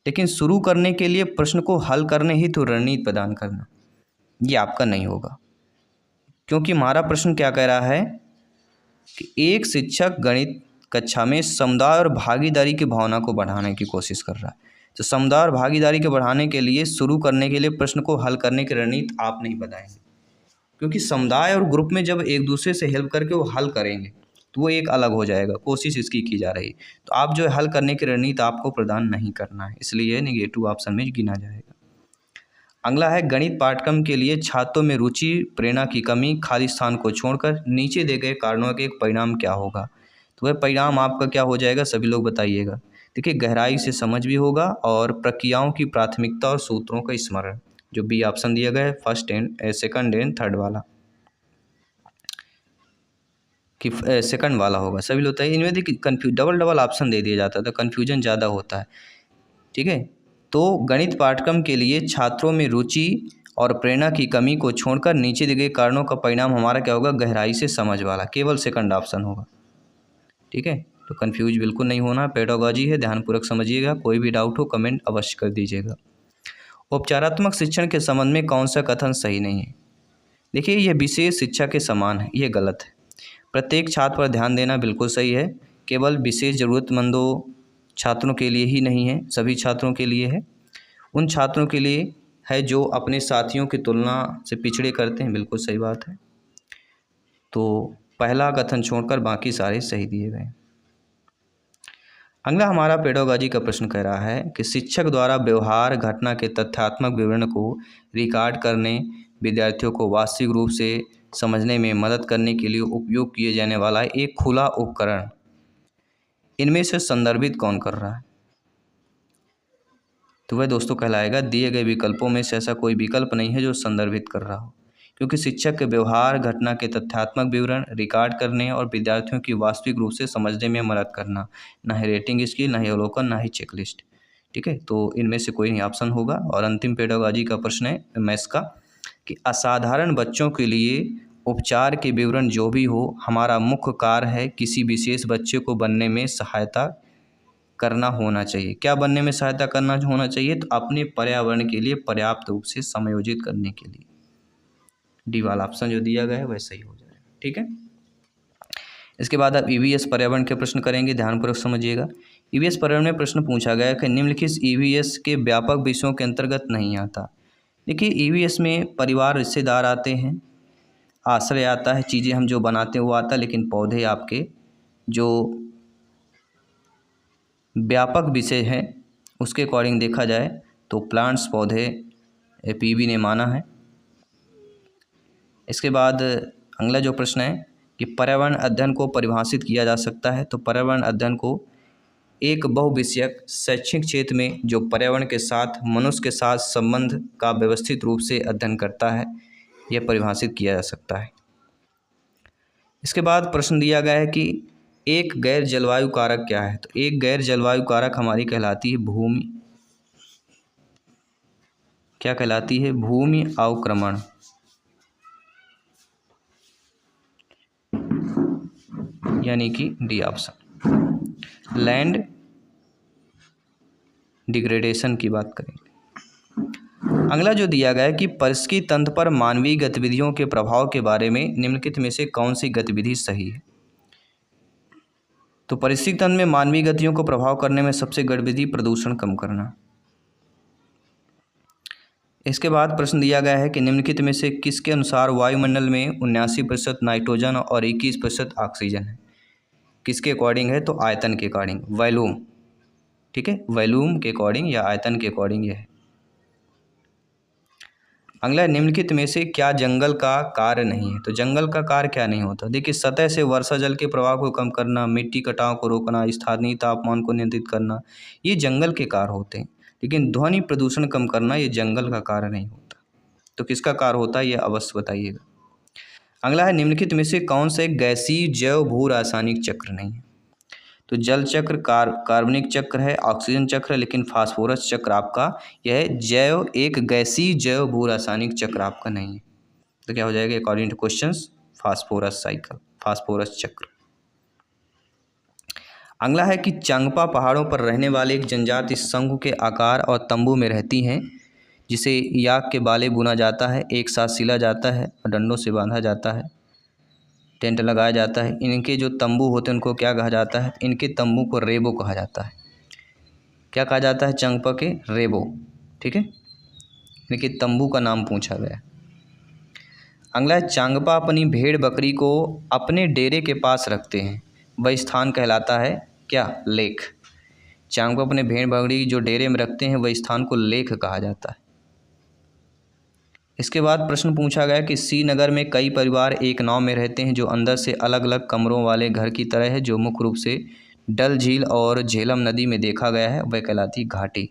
लेकिन शुरू करने के लिए प्रश्न को हल करने हेतु रणनीति प्रदान करना ये आपका नहीं होगा, क्योंकि हमारा प्रश्न क्या कह रहा है कि एक शिक्षक गणित कक्षा में समुदाय और भागीदारी की भावना को बढ़ाने की कोशिश कर रहा है। तो समुदाय और भागीदारी को बढ़ाने के लिए, शुरू करने के लिए प्रश्न को हल करने की रणनीति आप नहीं बताएंगे, क्योंकि समुदाय और ग्रुप में जब एक दूसरे से हेल्प करके वो हल करेंगे तो वो एक अलग हो जाएगा। कोशिश इसकी की जा रही है, तो आप जो है हल करने की रणनीति आपको प्रदान नहीं करना है, इसलिए नेगेटिव ऑप्शन में गिना जाएगा। अगला है, गणित पाठ्यक्रम के लिए छात्रों में रुचि, प्रेरणा की कमी, खाली स्थान को छोड़कर नीचे दिए गए कारणों के एक परिणाम क्या होगा? तो वह परिणाम आपका क्या हो जाएगा? सभी लोग बताइएगा। देखिए, गहराई से समझ भी होगा और प्रक्रियाओं की प्राथमिकता और सूत्रों का स्मरण, जो बी ऑप्शन दिया गया है, first and second and third वाला कि सेकंड वाला होगा। सभी लोग बताइए। इनमें देखिए डबल ऑप्शन दे दिया जाता है तो कन्फ्यूजन ज़्यादा होता है। ठीक है, तो गणित पाठ्यक्रम के लिए छात्रों में रुचि और प्रेरणा की कमी को छोड़कर नीचे दिए गए कारणों का परिणाम हमारा क्या होगा? गहराई से समझ वाला, केवल सेकंड ऑप्शन होगा। ठीक है, तो कन्फ्यूज बिल्कुल नहीं होना, पेडागोजी है, ध्यानपूर्वक समझिएगा। कोई भी डाउट हो कमेंट अवश्य कर दीजिएगा। उपचारात्मक शिक्षण के संबंध में कौन सा कथन सही नहीं है? देखिए, यह विशेष शिक्षा के समान है, ये गलत है। प्रत्येक छात्र पर ध्यान देना बिल्कुल सही है, केवल विशेष ज़रूरतमंदों छात्रों के लिए ही नहीं है, सभी छात्रों के लिए है। उन छात्रों के लिए है जो अपने साथियों की तुलना से पिछड़े करते हैं, बिल्कुल सही बात है। तो पहला कथन छोड़कर बाकी सारे सही दिए गए। अगला हमारा पेडागोजी का प्रश्न कह रहा है कि शिक्षक द्वारा व्यवहार घटना के तथ्यात्मक विवरण को रिकॉर्ड करने, विद्यार्थियों को वास्तविक रूप से समझने में मदद करने के लिए उपयोग किए जाने वाला एक खुला उपकरण, इनमें से संदर्भित कौन कर रहा है? तो वह दोस्तों कहलाएगा, दिए गए विकल्पों में से ऐसा कोई विकल्प नहीं है जो संदर्भित कर रहा हो, क्योंकि शिक्षक के व्यवहार घटना के तथ्यात्मक विवरण रिकॉर्ड करने और विद्यार्थियों की वास्तविक रूप से समझने में मदद करना, ना ही रेटिंग स्किल, ना ही अवलोकन, ना ही चेकलिस्ट। ठीक है, तो इनमें से कोई नहीं ऑप्शन होगा। और अंतिम पेडागोजी का प्रश्न है मैथ्स का कि असाधारण बच्चों के लिए उपचार के विवरण जो भी हो, हमारा मुख्य कार्य है किसी विशेष बच्चे को बनने में सहायता करना होना चाहिए। क्या बनने में सहायता करना होना चाहिए? तो अपने पर्यावरण के लिए पर्याप्त रूप से समायोजित करने के लिए। डी वाला ऑप्शन जो दिया गया है वह सही हो जाएगा। ठीक है, इसके बाद आप ईवीएस पर्यावरण के प्रश्न करेंगे, ध्यानपूर्वक समझिएगा। ईवीएस पर्यावरण में प्रश्न पूछा गया कि निम्नलिखित ईवीएस के व्यापक विषयों के अंतर्गत नहीं आता। देखिए, ईवीएस में परिवार, रिश्तेदार आते हैं, आश्रय आता है, चीज़ें हम जो बनाते हैं वो आता है, लेकिन पौधे आपके जो व्यापक विषय है उसके अकॉर्डिंग देखा जाए तो प्लांट्स, पौधे पीवी ने माना है। इसके बाद अगला जो प्रश्न है कि पर्यावरण अध्ययन को परिभाषित किया जा सकता है। तो पर्यावरण अध्ययन को एक बहुविषयक शैक्षिक क्षेत्र में जो पर्यावरण के साथ मनुष्य के साथ संबंध का व्यवस्थित रूप से अध्ययन करता है, यह परिभाषित किया जा सकता है। इसके बाद प्रश्न दिया गया है कि एक गैर जलवायु कारक क्या है। तो एक गैर जलवायु कारक हमारी कहलाती है भूमि, क्या कहलाती है? भूमि अवक्रमण। यानी कि डी ऑप्शन, लैंड डिग्रेडेशन की बात करेंगे। अगला जो दिया गया है कि पारिस्थितिकी तंत्र पर मानवीय गतिविधियों के प्रभाव के बारे में निम्नलिखित में से कौन सी गतिविधि सही है। तो पारिस्थितिकी तंत्र में मानवीय गतियों को प्रभाव करने में सबसे गतिविधि प्रदूषण कम करना। इसके बाद प्रश्न दिया गया है कि निम्नलिखित में से किसके अनुसार वायुमंडल में 79% नाइट्रोजन और 21% ऑक्सीजन है। किसके अकॉर्डिंग है? तो आयतन के अकॉर्डिंग, वॉल्यूम। ठीक है, वॉल्यूम के अकॉर्डिंग या आयतन के अकॉर्डिंग यह है। अगला, निम्नलिखित में से क्या जंगल का कार्य नहीं है। तो जंगल का कार्य क्या नहीं होता? देखिए, सतह से वर्षा जल के प्रवाह को कम करना, मिट्टी कटाव को रोकना, स्थानीय तापमान को नियंत्रित करना, ये जंगल के कार्य होते हैं। लेकिन ध्वनि प्रदूषण कम करना ये जंगल का कार्य नहीं होता। तो किसका कार्य होता है, ये अवश्य बताइएगा। अगला है, निम्नलिखित में से कौन से गैसीय जैव भू रासायनिक चक्र नहीं है। तो जल चक्र, कार्बनिक चक्र है, ऑक्सीजन चक्र है, लेकिन फास्फोरस चक्र आपका यह है जैव, एक गैसीय जैव भू रासायनिक चक्र आपका नहीं है। तो क्या हो जाएगा according to questions? Phosphorus cycle, phosphorus चक्र। अगला है कि चांगपा पहाड़ों पर रहने वाले एक जनजाति शंखु के आकार और तंबू में रहती हैं, जिसे याक के बाले बुना जाता है, एक साथ सिला जाता है और डंडों से बांधा जाता है, टेंट लगाया जाता है। इनके जो तंबू होते हैं उनको क्या कहा जाता है? इनके तंबू को रेबो कहा जाता है। क्या कहा जाता है? चांगपा के रेबो। ठीक है, इनके तंबू का नाम पूछा गया। अगला है, चांगपा अपनी भेड़ बकरी को अपने डेरे के पास रखते हैं, वह स्थान कहलाता है क्या? लेक। चांगपा अपने भेड़ बकरी जो डेरे में रखते हैं वह स्थान को लेक कहा जाता है। इसके बाद प्रश्न पूछा गया कि श्रीनगर में कई परिवार एक नाव में रहते हैं जो अंदर से अलग अलग कमरों वाले घर की तरह है, जो मुख्य रूप से डल झील और झेलम नदी में देखा गया है, वह कहलाती घाटी।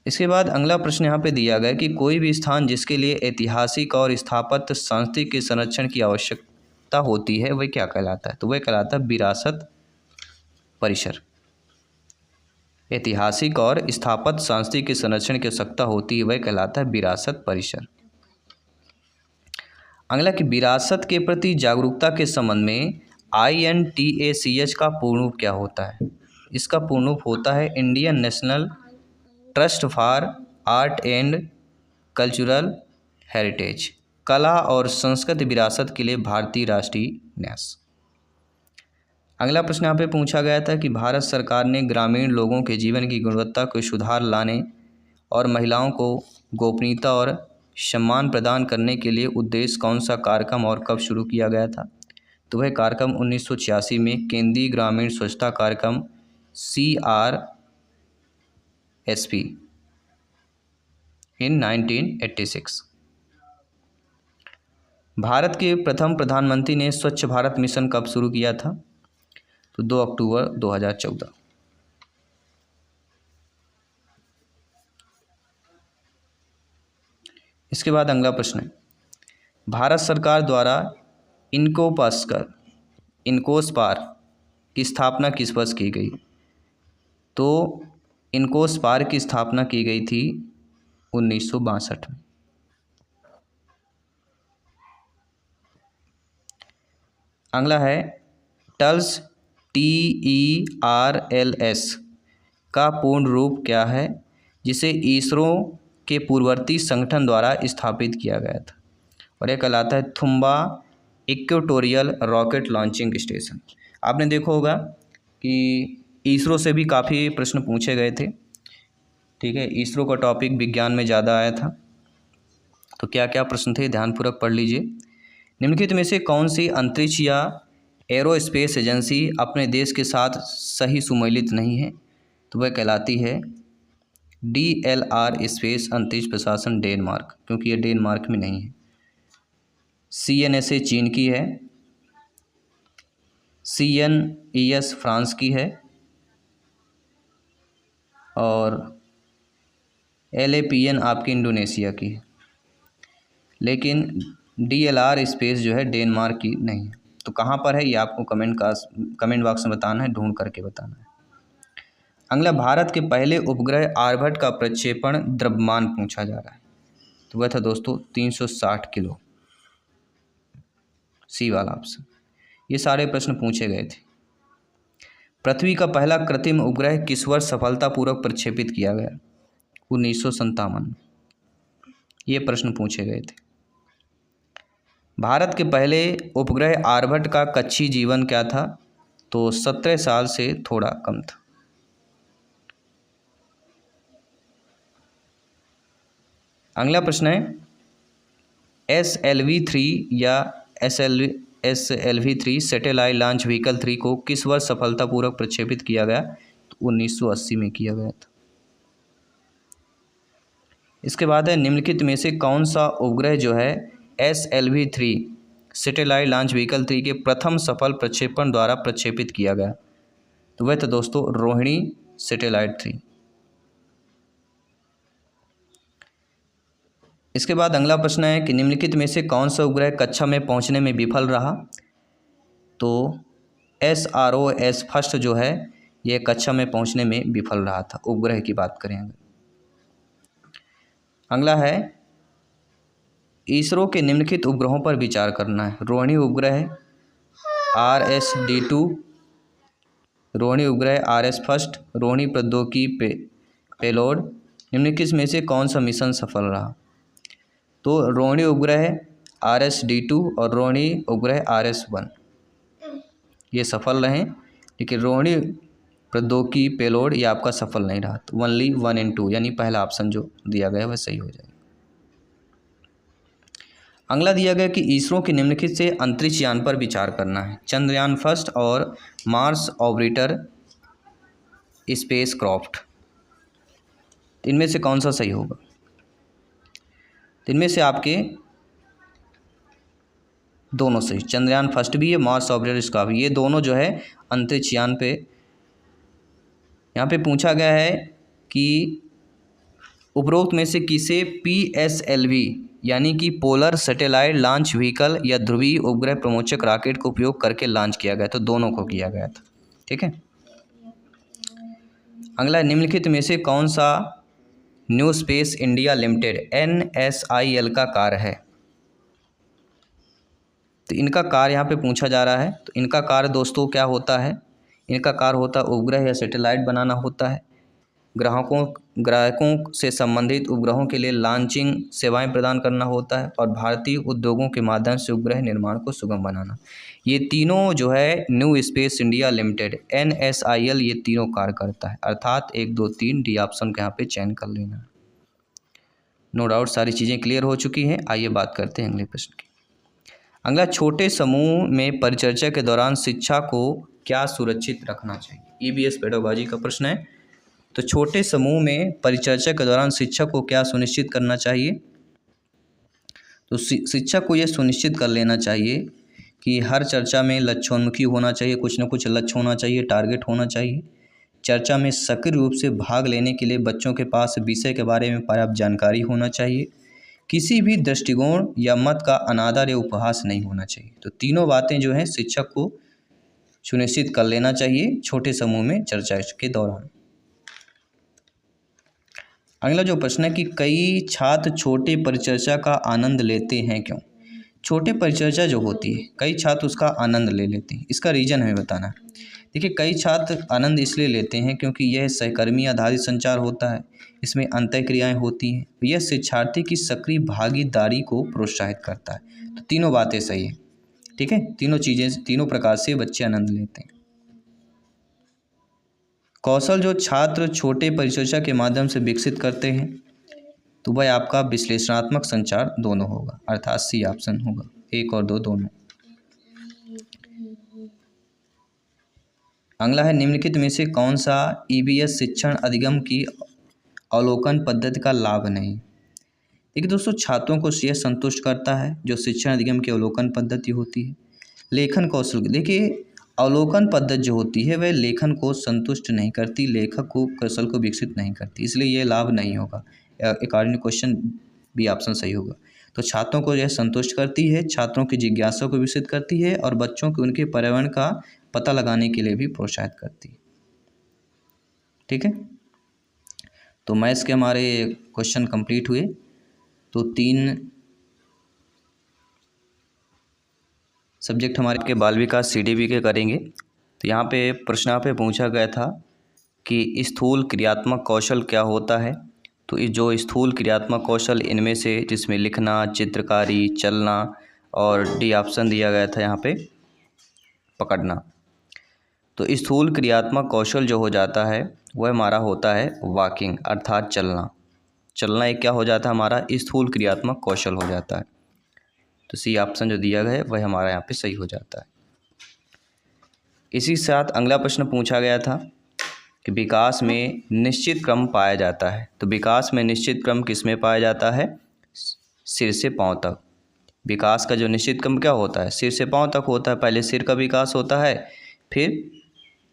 इसके बाद अगला प्रश्न यहाँ पे दिया गया कि कोई भी स्थान जिसके लिए ऐतिहासिक और स्थापत्य सांस्कृतिक के संरक्षण की आवश्यकता होती है वह क्या कहलाता है। तो वह कहलाता है विरासत परिसर। ऐतिहासिक और स्थापत्य सांस्कृतिक के संरक्षण की आवश्यकता होती है वह कहलाता है विरासत परिसर। अगला कि विरासत के प्रति जागरूकता के संबंध में INTACH का पूर्ण रूप क्या होता है। इसका पूर्ण रूप होता है Indian national trust for art and cultural heritage, कला और संस्कृति विरासत के लिए भारतीय राष्ट्रीय न्यास। अगला प्रश्न यहाँ पे पूछा गया था कि भारत सरकार ने ग्रामीण लोगों के जीवन की गुणवत्ता को सुधार लाने और महिलाओं को गोपनीयता और सम्मान प्रदान करने के लिए उद्देश्य कौन सा कार्यक्रम और कब शुरू किया गया था। तो वह कार्यक्रम 1986 में केंद्रीय ग्रामीण स्वच्छता कार्यक्रम CRSP इन 1986। भारत के प्रथम प्रधानमंत्री ने स्वच्छ भारत मिशन कब शुरू किया था। तो 2 अक्टूबर 2014। इसके बाद अगला प्रश्न है, भारत सरकार द्वारा इनकोस्पार की स्थापना किस वर्ष की गई। तो इनकोस्पार की स्थापना की गई थी 1962 में। अगला है, टल्स TERLS का पूर्ण रूप क्या है, जिसे इसरो के पूर्ववर्ती संगठन द्वारा स्थापित किया गया था, और यह कहलाता है Thumba equatorial rocket launching station. आपने देखा होगा कि इसरो से भी काफ़ी प्रश्न पूछे गए थे। ठीक है, इसरो का टॉपिक विज्ञान में ज़्यादा आया था। तो क्या क्या प्रश्न थे, ध्यानपूर्वक पढ़ लीजिए। निम्नलिखित में से कौन सी अंतरिक्ष या एरोस्पेस एजेंसी अपने देश के साथ सही सुमेलित नहीं है। तो वह कहलाती है DLR स्पेस अंतरिक्ष प्रशासन डेनमार्क, क्योंकि ये डेनमार्क में नहीं है। CNSA चीन की है, CNES फ्रांस की है और LAPN आपकी इंडोनेशिया की है, लेकिन DLR स्पेस जो है डेनमार्क की नहीं है। तो कहाँ पर है ये आपको कमेंट बॉक्स में बताना है, ढूंढ करके बताना है। अगला, भारत के पहले उपग्रह आर्यभट्ट का प्रक्षेपण द्रव्यमान पूछा जा रहा है, तो वह था दोस्तों 360 किलो, सी वाला ऑप्शन। ये सारे प्रश्न पूछे गए थे। पृथ्वी का पहला कृत्रिम उपग्रह किस वर्ष सफलतापूर्वक प्रक्षेपित किया गया? 1957। ये प्रश्न पूछे गए थे। भारत के पहले उपग्रह आर्यभट्ट का कक्षीय जीवन क्या था? तो 17 साल से थोड़ा कम था। अगला प्रश्न है, SLV-3 या SLV-3 सैटेलाइट लॉन्च व्हीकल 3 को किस वर्ष सफलतापूर्वक प्रक्षेपित किया गया? तो 1980 में किया गया था। इसके बाद है, निम्नलिखित में से कौन सा उपग्रह जो है SLV-3 सैटेलाइट लॉन्च व्हीकल 3 के प्रथम सफल प्रक्षेपण द्वारा प्रक्षेपित किया गया? तो वह था दोस्तों रोहिणी सैटेलाइट 3। इसके बाद अगला प्रश्न है कि निम्नलिखित में से कौन सा उपग्रह कक्षा में पहुंचने में विफल रहा? तो SROS फर्स्ट जो है ये कक्षा में पहुंचने में विफल रहा था, उपग्रह की बात करें। अगला है, इसरो के निम्नलिखित उपग्रहों पर विचार करना है। रोहिणी उपग्रह, RSD-2, रोहिणी उपग्रह RS फर्स्ट, रोहिणी प्रौद्योगिकी पेलोड, निम्नलिखित में से कौन सा मिशन सफल रहा? तो रोहिणी उपग्रह RSD-2 और रोहिणी उपग्रह RS-1 ये सफल रहे, लेकिन रोहिणी प्रौद्योगिकी पेलोड ये आपका सफल नहीं रहा। तो ओनली 1 और 2 यानी पहला ऑप्शन जो दिया गया वह सही हो जाएगा। अगला दिया गया कि इसरो के निम्नलिखित से अंतरिक्ष यान पर विचार करना है। चंद्रयान फर्स्ट और मार्स ऑर्बिटर स्पेस क्राफ्ट, इनमें से कौन सा सही होगा? इनमें से आपके दोनों सही, चंद्रयान फर्स्ट भी है, मार्स ऑर्बिटर स्क्राफ्ट, ये दोनों जो है अंतरिक्ष यान पे यहाँ पे पूछा गया है कि उपरोक्त में से किसे PSLV यानी कि पोलर सैटेलाइट लॉन्च व्हीकल या ध्रुवीय उपग्रह प्रमोचक रॉकेट का उपयोग करके लॉन्च किया गया? तो दोनों को किया गया था। ठीक है। अगला, निम्नलिखित में से कौन सा new space India limited NSIL का कार्य है? तो इनका कार्य यहाँ पे पूछा जा रहा है। तो इनका कार्य दोस्तों क्या होता है? इनका कार्य होता है उपग्रह या सैटेलाइट बनाना होता है, ग्राहकों से संबंधित उपग्रहों के लिए लॉन्चिंग सेवाएं प्रदान करना होता है और भारतीय उद्योगों के माध्यम से उपग्रह निर्माण को सुगम बनाना। ये तीनों जो है new space India limited NSIL ये तीनों कार्य करता है, अर्थात 1 2 3 डी ऑप्शन का यहाँ पे चयन कर लेना। नो डाउट सारी चीज़ें क्लियर हो चुकी हैं। आइए बात करते हैं अगले प्रश्न की। अगला, छोटे समूह में परिचर्चा के दौरान शिक्षा को क्या सुरक्षित रखना चाहिए? EBS पेडागोजी का प्रश्न है। तो छोटे समूह में परिचर्चा के दौरान शिक्षक को क्या सुनिश्चित करना चाहिए? तो शिक्षक को यह सुनिश्चित कर लेना चाहिए कि हर चर्चा में लक्ष्योन्मुखी होना चाहिए, कुछ न कुछ लक्ष्य होना चाहिए, टारगेट होना चाहिए। चर्चा में सक्रिय रूप से भाग लेने के लिए बच्चों के पास विषय के बारे में पर्याप्त जानकारी होना चाहिए। किसी भी दृष्टिकोण या मत का अनादर या उपहास नहीं होना चाहिए। तो तीनों बातें जो हैं शिक्षक को सुनिश्चित कर लेना चाहिए छोटे समूह में चर्चा के दौरान। अगला जो प्रश्न है कि कई छात्र छोटे परिचर्चा का आनंद लेते हैं क्यों? छोटे परिचर्चा जो होती है कई छात्र उसका आनंद ले लेते हैं, इसका रीज़न हमें बताना है। देखिए, कई छात्र आनंद इसलिए लेते हैं क्योंकि यह सहकर्मी आधारित संचार होता है, इसमें अंतःक्रियाएं होती हैं, यह शिक्षार्थी की सक्रिय भागीदारी को प्रोत्साहित करता है। तो तीनों बातें सही हैं। ठीक है, तीनों चीज़ें तीनों प्रकार से बच्चे आनंद लेते हैं। कौशल जो छात्र छोटे परिचर्चा के माध्यम से विकसित करते हैं तो वह आपका विश्लेषणात्मक संचार दोनों होगा, अर्थात सी ऑप्शन होगा, 1 और 2 दोनों। अगला है, निम्नलिखित में से कौन सा EBS शिक्षण अधिगम की अवलोकन पद्धति का लाभ नहीं। देखिए दोस्तों, छात्रों को यह संतुष्ट करता है जो शिक्षण अधिगम की अवलोकन पद्धति होती है। लेखन कौशल, देखिए अवलोकन पद्धति जो होती है वह लेखन को संतुष्ट नहीं करती, लेखक को कौशल को विकसित नहीं करती, इसलिए यह लाभ नहीं होगा। अकॉर्डिंग क्वेश्चन बी ऑप्शन सही होगा। तो छात्रों को यह संतुष्ट करती है, छात्रों की जिज्ञासा को विकसित करती है और बच्चों को उनके पर्यावरण का पता लगाने के लिए भी प्रोत्साहित करती है। ठीक है, तो मैथ्स के हमारे क्वेश्चन कंप्लीट हुए। तो 3 सब्जेक्ट हमारे के बाल विकास CDB के करेंगे। तो यहाँ पे प्रश्न यहाँ पे पूछा गया था कि स्थूल क्रियात्मक कौशल क्या होता है। तो इस जो स्थूल क्रियात्मक कौशल इनमें से जिसमें लिखना, चित्रकारी, चलना और डी ऑप्शन दिया गया था यहाँ पे पकड़ना। तो स्थूल क्रियात्मक कौशल जो हो जाता है वह हमारा होता है वॉकिंग अर्थात चलना। चलना एक क्या हो जाता है हमारा स्थूल क्रियात्मक कौशल हो जाता है। तो सी ऑप्शन जो दिया गया है वह हमारा यहाँ पे सही हो जाता है। इसी के साथ अगला प्रश्न पूछा गया था कि विकास में निश्चित क्रम पाया जाता है। तो विकास में निश्चित क्रम किस में पाया जाता है? सिर से पाँव तक। विकास का जो निश्चित क्रम क्या होता है? सिर से पाँव तक होता है। पहले सिर का विकास होता है, फिर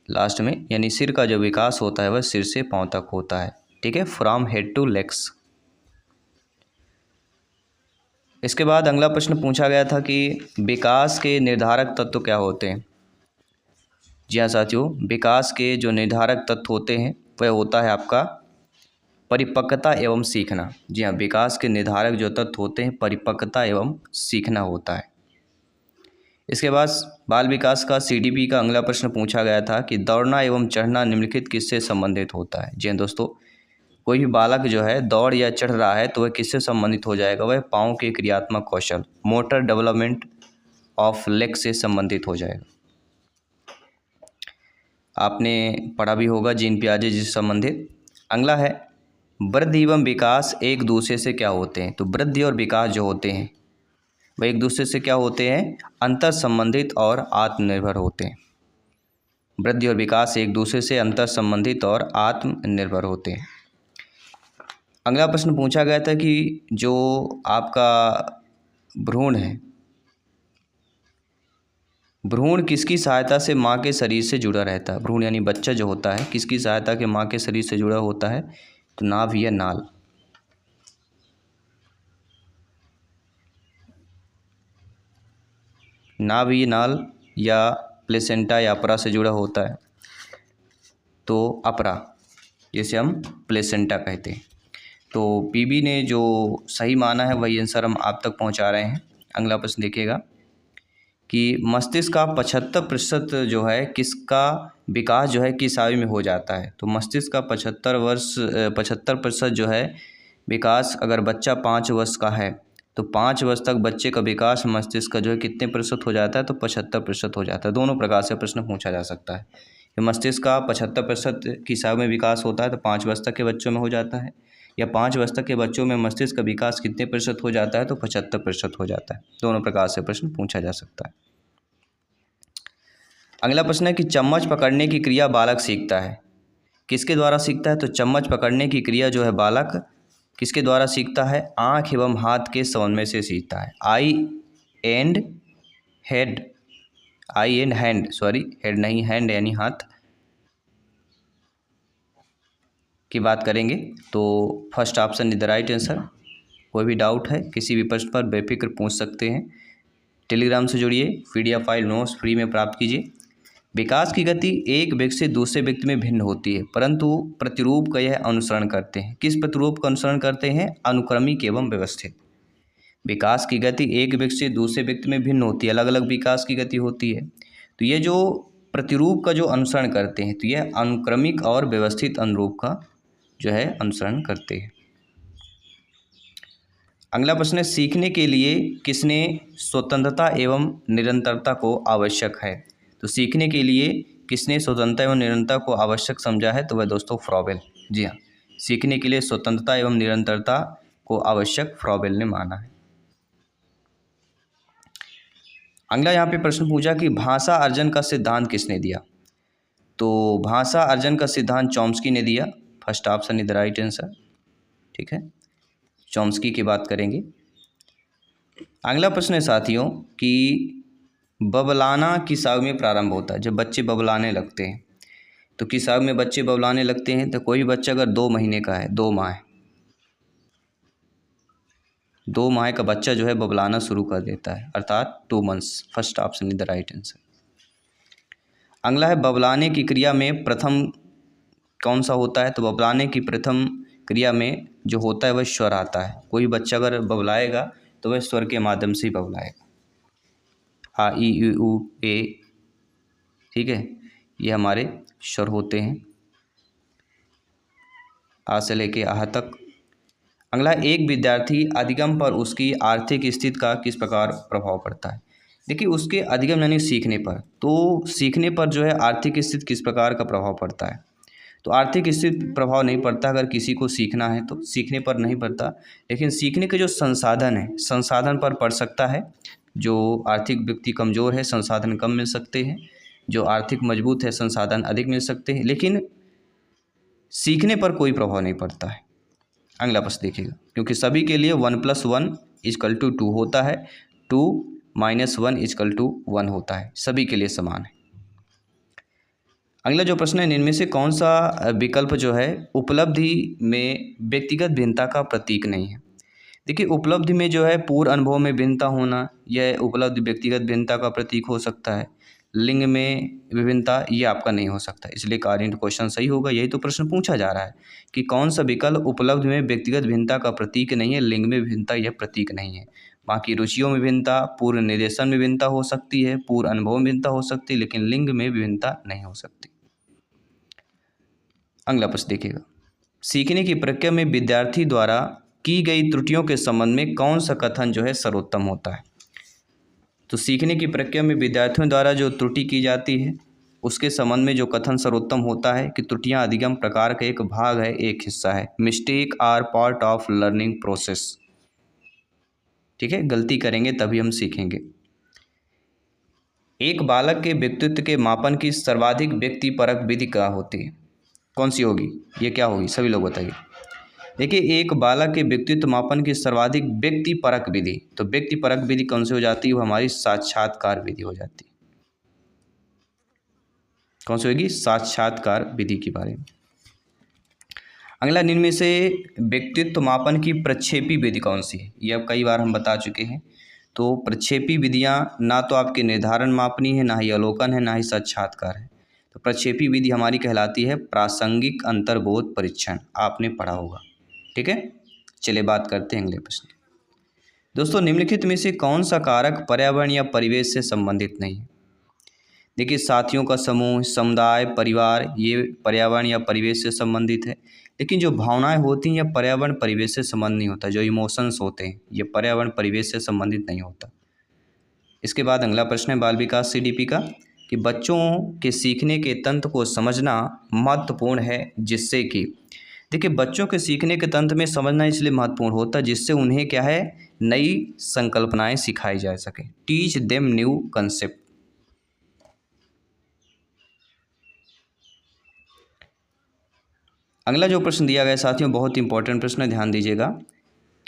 लास्ट में यानी सिर का जो विकास होता है वह सिर से पाँव तक होता है। ठीक है, फ्रॉम हेड टू लेग्स। इसके बाद अगला प्रश्न पूछा गया था कि विकास के निर्धारक तत्व क्या होते हैं। जी हाँ साथियों, विकास के जो निर्धारक तत्व होते हैं वह होता है आपका परिपक्वता एवं सीखना। जी हाँ, विकास के निर्धारक जो तत्व होते हैं परिपक्वता एवं सीखना होता है। इसके बाद बाल विकास का CDB का अगला प्रश्न पूछा गया था कि दौड़ना एवं चढ़ना निम्नलिखित किससे संबंधित होता है। जी हाँ दोस्तों, कोई भी बालक जो है दौड़ या चढ़ रहा है तो वह किससे संबंधित हो जाएगा? वह पाँव के क्रियात्मक कौशल मोटर डेवलपमेंट ऑफ लेग से संबंधित हो जाएगा। आपने पढ़ा भी होगा जीन पियाजे जिससे संबंधित। अगला है वृद्धि एवं विकास एक दूसरे से क्या होते हैं। तो वृद्धि और विकास जो होते हैं वह एक दूसरे से क्या होते हैं? अंतर संबंधित और आत्मनिर्भर होते हैं। वृद्धि और विकास एक दूसरे से अंतर संबंधित और आत्मनिर्भर होते हैं। अगला प्रश्न पूछा गया था कि जो आपका भ्रूण है, भ्रूण किसकी सहायता से माँ के शरीर से जुड़ा रहता है। भ्रूण यानी बच्चा जो होता है किसकी सहायता के माँ के शरीर से जुड़ा होता है? तो नाभ या नाल। नाभ या नाल या प्लेसेंटा या अपरा से जुड़ा होता है। तो अपरा, जिसे हम प्लेसेंटा कहते हैं। तो PB ने जो सही माना है वही आंसर हम आप तक पहुंचा रहे हैं। अगला प्रश्न देखिएगा कि मस्तिष्क का 75% जो है किसका विकास जो है किस आयु में हो जाता है। तो मस्तिष्क का 75% जो है विकास, अगर बच्चा 5 वर्ष का है तो 5 वर्ष तक बच्चे का विकास मस्तिष्क का जो है कितने प्रतिशत हो जाता है? तो 75% हो जाता है। दोनों प्रकार से प्रश्न पूछा जा सकता है कि मस्तिष्क का 75% किस आयु में विकास होता है? तो 5 वर्ष तक के बच्चों में हो जाता है, या 5 वर्ष तक के बच्चों में मस्तिष्क का विकास कितने प्रतिशत हो जाता है? तो 75% हो जाता है। दोनों प्रकार से प्रश्न पूछा जा सकता है। अगला प्रश्न है कि चम्मच पकड़ने की क्रिया बालक सीखता है, किसके द्वारा सीखता है? तो चम्मच पकड़ने की क्रिया जो है बालक किसके द्वारा सीखता है? आँख एवं हाथ के समन्वय से सीखता है। आई एंड हैंड, हेड नहीं, हैंड यानी हाथ की बात करेंगे। तो first option is the right answer. कोई भी डाउट है किसी भी प्रश्न पर बेफिक्र पूछ सकते हैं। टेलीग्राम से जुड़िए, PDF फाइल नोट्स फ्री में प्राप्त कीजिए। विकास की गति एक व्यक्ति से दूसरे व्यक्ति में भिन्न होती है, परंतु प्रतिरूप का यह अनुसरण करते हैं। किस प्रतिरूप का अनुसरण करते हैं? अनुक्रमिक एवं व्यवस्थित। विकास की गति एक व्यक्ति से दूसरे व्यक्ति में भिन्न होती है, अलग अलग विकास की गति होती है। तो ये जो प्रतिरूप का जो अनुसरण करते हैं तो यह अनुक्रमिक और व्यवस्थित अनुरूप का जो है अनुसरण करते हैं। अगला प्रश्न है सीखने के लिए किसने स्वतंत्रता एवं निरंतरता को आवश्यक है। तो सीखने के लिए किसने स्वतंत्रता एवं निरंतरता को आवश्यक समझा है? तो वह दोस्तों फ्रॉबेल। जी हाँ, सीखने के लिए स्वतंत्रता एवं निरंतरता को आवश्यक फ्रॉबेल ने माना है। अगला यहाँ पे प्रश्न पूछा कि भाषा अर्जन का सिद्धांत किसने दिया। तो भाषा अर्जन का सिद्धांत चॉम्स्की ने दिया। First option is the right answer. ठीक है, चॉम्स्की की बात करेंगे। अगला प्रश्न है साथियों कि बबलाना किस आयु में प्रारंभ होता है। जब बच्चे बबलाने लगते हैं तो किस आयु में बच्चे बबलाने लगते हैं। तो कोई भी बच्चा अगर 2 महीने का है, 2 माह है, 2 माह का बच्चा जो है बबलाना शुरू कर देता है, अर्थात 2 months. First option is the right answer. अगला है बबलाने की क्रिया में प्रथम कौन सा होता है। तो बबलाने की प्रथम क्रिया में जो होता है वह स्वर आता है। कोई बच्चा अगर बबलाएगा तो वह स्वर के माध्यम से ही बबलाएगा। आ ई उ ए, ठीक है, ये हमारे स्वर होते हैं, आ से लेके आह तक। अगला, एक विद्यार्थी अधिगम पर उसकी आर्थिक स्थिति का किस प्रकार प्रभाव पड़ता है। देखिए, उसके अधिगम यानी सीखने पर, तो सीखने पर जो है आर्थिक स्थिति किस प्रकार का प्रभाव पड़ता है। तो आर्थिक स्थिति प्रभाव नहीं पड़ता। अगर किसी को सीखना है तो सीखने पर नहीं पड़ता, लेकिन सीखने के जो संसाधन है, संसाधन पर पड़ सकता है। जो आर्थिक व्यक्ति कमज़ोर है, संसाधन कम मिल सकते हैं। जो आर्थिक मजबूत है, संसाधन अधिक मिल सकते हैं, लेकिन सीखने पर कोई प्रभाव नहीं पड़ता है। अगला प्रश्न देखिएगा, क्योंकि सभी के लिए 1 + 1 = 2 होता है, 2 - 1 = 1 होता है, सभी के लिए समान है। अगला जो प्रश्न है, इनमें से कौन सा विकल्प जो है उपलब्धि में व्यक्तिगत भिन्नता का प्रतीक नहीं है। देखिए, उपलब्धि में जो है पूर्व अनुभव में भिन्नता होना, यह उपलब्धि व्यक्तिगत भिन्नता का प्रतीक हो सकता है। लिंग में विभिन्नता, ये आपका नहीं हो सकता, इसलिए करेंट क्वेश्चन सही होगा। यही तो प्रश्न पूछा जा रहा है कि कौन सा विकल्प उपलब्धि में व्यक्तिगत भिन्नता का प्रतीक नहीं है, लिंग में भिन्नता यह प्रतीक नहीं है। बाकी रुचियों में भिन्नता, पूर्व निर्देशन में भिन्नता हो सकती है, पूर्व अनुभव में भिन्नता हो सकती है, लेकिन लिंग में भिन्नता नहीं हो सकती। अगला प्रश्न देखिएगा, सीखने की प्रक्रिया में विद्यार्थी द्वारा की गई त्रुटियों के संबंध में कौन सा कथन जो है सर्वोत्तम होता है। तो सीखने की प्रक्रिया में विद्यार्थियों द्वारा जो त्रुटि की जाती है उसके संबंध में जो कथन सर्वोत्तम होता है कि त्रुटियां अधिगम प्रकार का एक भाग है, एक हिस्सा है। Mistake are part of learning process, ठीक है, गलती करेंगे तभी हम सीखेंगे। एक बालक के व्यक्तित्व के मापन की सर्वाधिक व्यक्तिपरक विधि क्या होती है, कौन सी होगी, ये क्या होगी, सभी लोग बताइए। देखिए, एक बालक के व्यक्तित्व मापन की सर्वाधिक व्यक्तिपरक विधि, तो व्यक्तिपरक विधि कौन सी हो जाती है, वो हमारी साक्षात्कार विधि हो जाती है। कौन सी होगी, साक्षात्कार विधि के बारे में। अगला, निम्न में से व्यक्तित्व मापन की प्रक्षेपी विधि कौन सी है, ये अब कई बार हम बता चुके हैं। तो प्रक्षेपी विधियां ना तो आपके निर्धारण मापनी है, ना ही अवलोकन है, ना ही साक्षात्कार है। तो प्रक्षेपी विधि हमारी कहलाती है प्रासंगिक अंतर्बोध परीक्षण, आपने पढ़ा होगा, ठीक है। चलिए बात करते हैं अगले प्रश्न की। दोस्तों, निम्नलिखित में से कौन सा कारक पर्यावरण या परिवेश से संबंधित नहीं है। देखिए, साथियों का समूह, समुदाय, परिवार, ये पर्यावरण या परिवेश से संबंधित है। लेकिन जो भावनाएं होती हैं ये पर्यावरण परिवेश से संबंध नहीं होता। जो इमोशंस होते हैं ये पर्यावरण परिवेश से संबंधित नहीं होता। इसके बाद अगला प्रश्न है बाल विकास CDP का, कि बच्चों के सीखने के तंत्र को समझना महत्वपूर्ण है, जिससे कि, देखिए, बच्चों के सीखने के तंत्र में समझना इसलिए महत्वपूर्ण होता है जिससे उन्हें क्या है, नई संकल्पनाएं सिखाई जा सके। Teach them new concept. अगला जो प्रश्न दिया गया साथियों, बहुत इंपॉर्टेंट प्रश्न है, ध्यान दीजिएगा,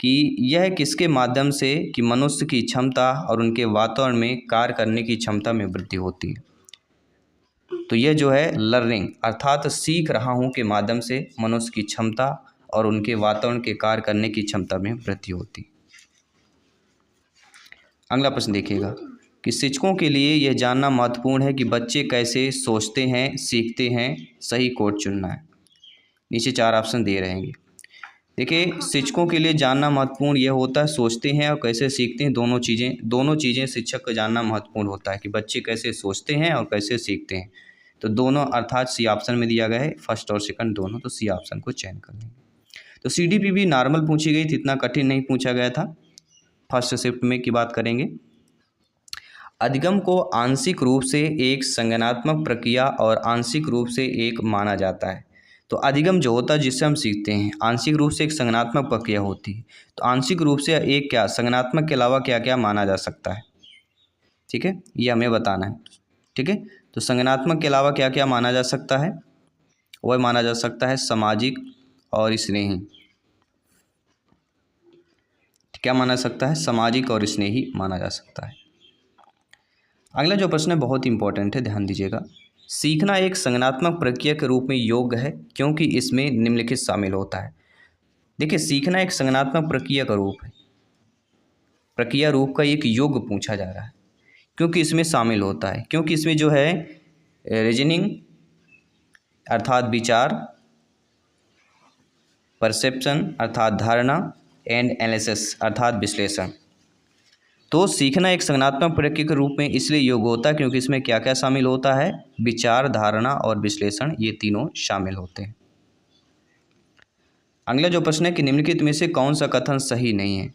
कि यह किसके माध्यम से कि मनुष्य की क्षमता और उनके वातावरण में कार्य करने की क्षमता में वृद्धि होती है। तो यह जो है लर्निंग अर्थात सीख रहा हूँ के माध्यम से मनुष्य की क्षमता और उनके वातावरण के कार्य करने की क्षमता में वृद्धि होती है। अगला प्रश्न देखिएगा, कि शिक्षकों के लिए यह जानना महत्वपूर्ण है कि बच्चे कैसे सोचते हैं, सीखते हैं। सही कोड चुनना है। नीचे 4 ऑप्शन दे रहेंगे। देखिए, शिक्षकों के लिए जानना महत्वपूर्ण यह होता है सोचते हैं और कैसे सीखते हैं, दोनों चीज़ें शिक्षक को जानना महत्वपूर्ण होता है कि बच्चे कैसे सोचते हैं और कैसे सीखते हैं। तो दोनों अर्थात सी ऑप्शन में दिया गया है, फर्स्ट और सेकंड दोनों, तो सी ऑप्शन को चयन कर लेंगे। तो CDP भी नॉर्मल पूछी गई थी, इतना कठिन नहीं पूछा गया था। फर्स्ट शिफ्ट में की बात करेंगे। अधिगम को आंशिक रूप से एक संज्ञानात्मक प्रक्रिया और आंशिक रूप से एक माना जाता है। तो अधिगम जो होता है जिससे हम सीखते हैं, आंशिक रूप से एक संज्ञानात्मक प्रक्रिया होती है। तो आंशिक रूप से एक क्या, संज्ञानात्मक के अलावा क्या क्या माना जा सकता है, ठीक है, ये हमें बताना है, ठीक है। तो संज्ञानात्मक के अलावा क्या क्या माना जा सकता है, वह माना जा सकता है सामाजिक और स्नेही, क्या माना सकता है, सामाजिक और स्नेही माना जा सकता है। अगला जो प्रश्न है बहुत इंपॉर्टेंट है, ध्यान दीजिएगा। सीखना एक संज्ञानात्मक प्रक्रिया के रूप में योग्य है क्योंकि इसमें निम्नलिखित शामिल होता है। देखिए, सीखना एक संज्ञानात्मक प्रक्रिया का रूप है, प्रक्रिया रूप का एक योग पूछा जा रहा है क्योंकि इसमें शामिल होता है, क्योंकि इसमें जो है रीजनिंग अर्थात विचार, परसेप्शन अर्थात धारणा, एंड एनालिसिस अर्थात विश्लेषण। तो सीखना एक संज्ञानात्मक प्रक्रिया के रूप में इसलिए योग्य होता है क्योंकि इसमें क्या क्या शामिल होता है, विचार, धारणा और विश्लेषण, ये तीनों शामिल होते हैं। अगला जो प्रश्न है कि निम्नलिखित में से कौन सा कथन सही नहीं है।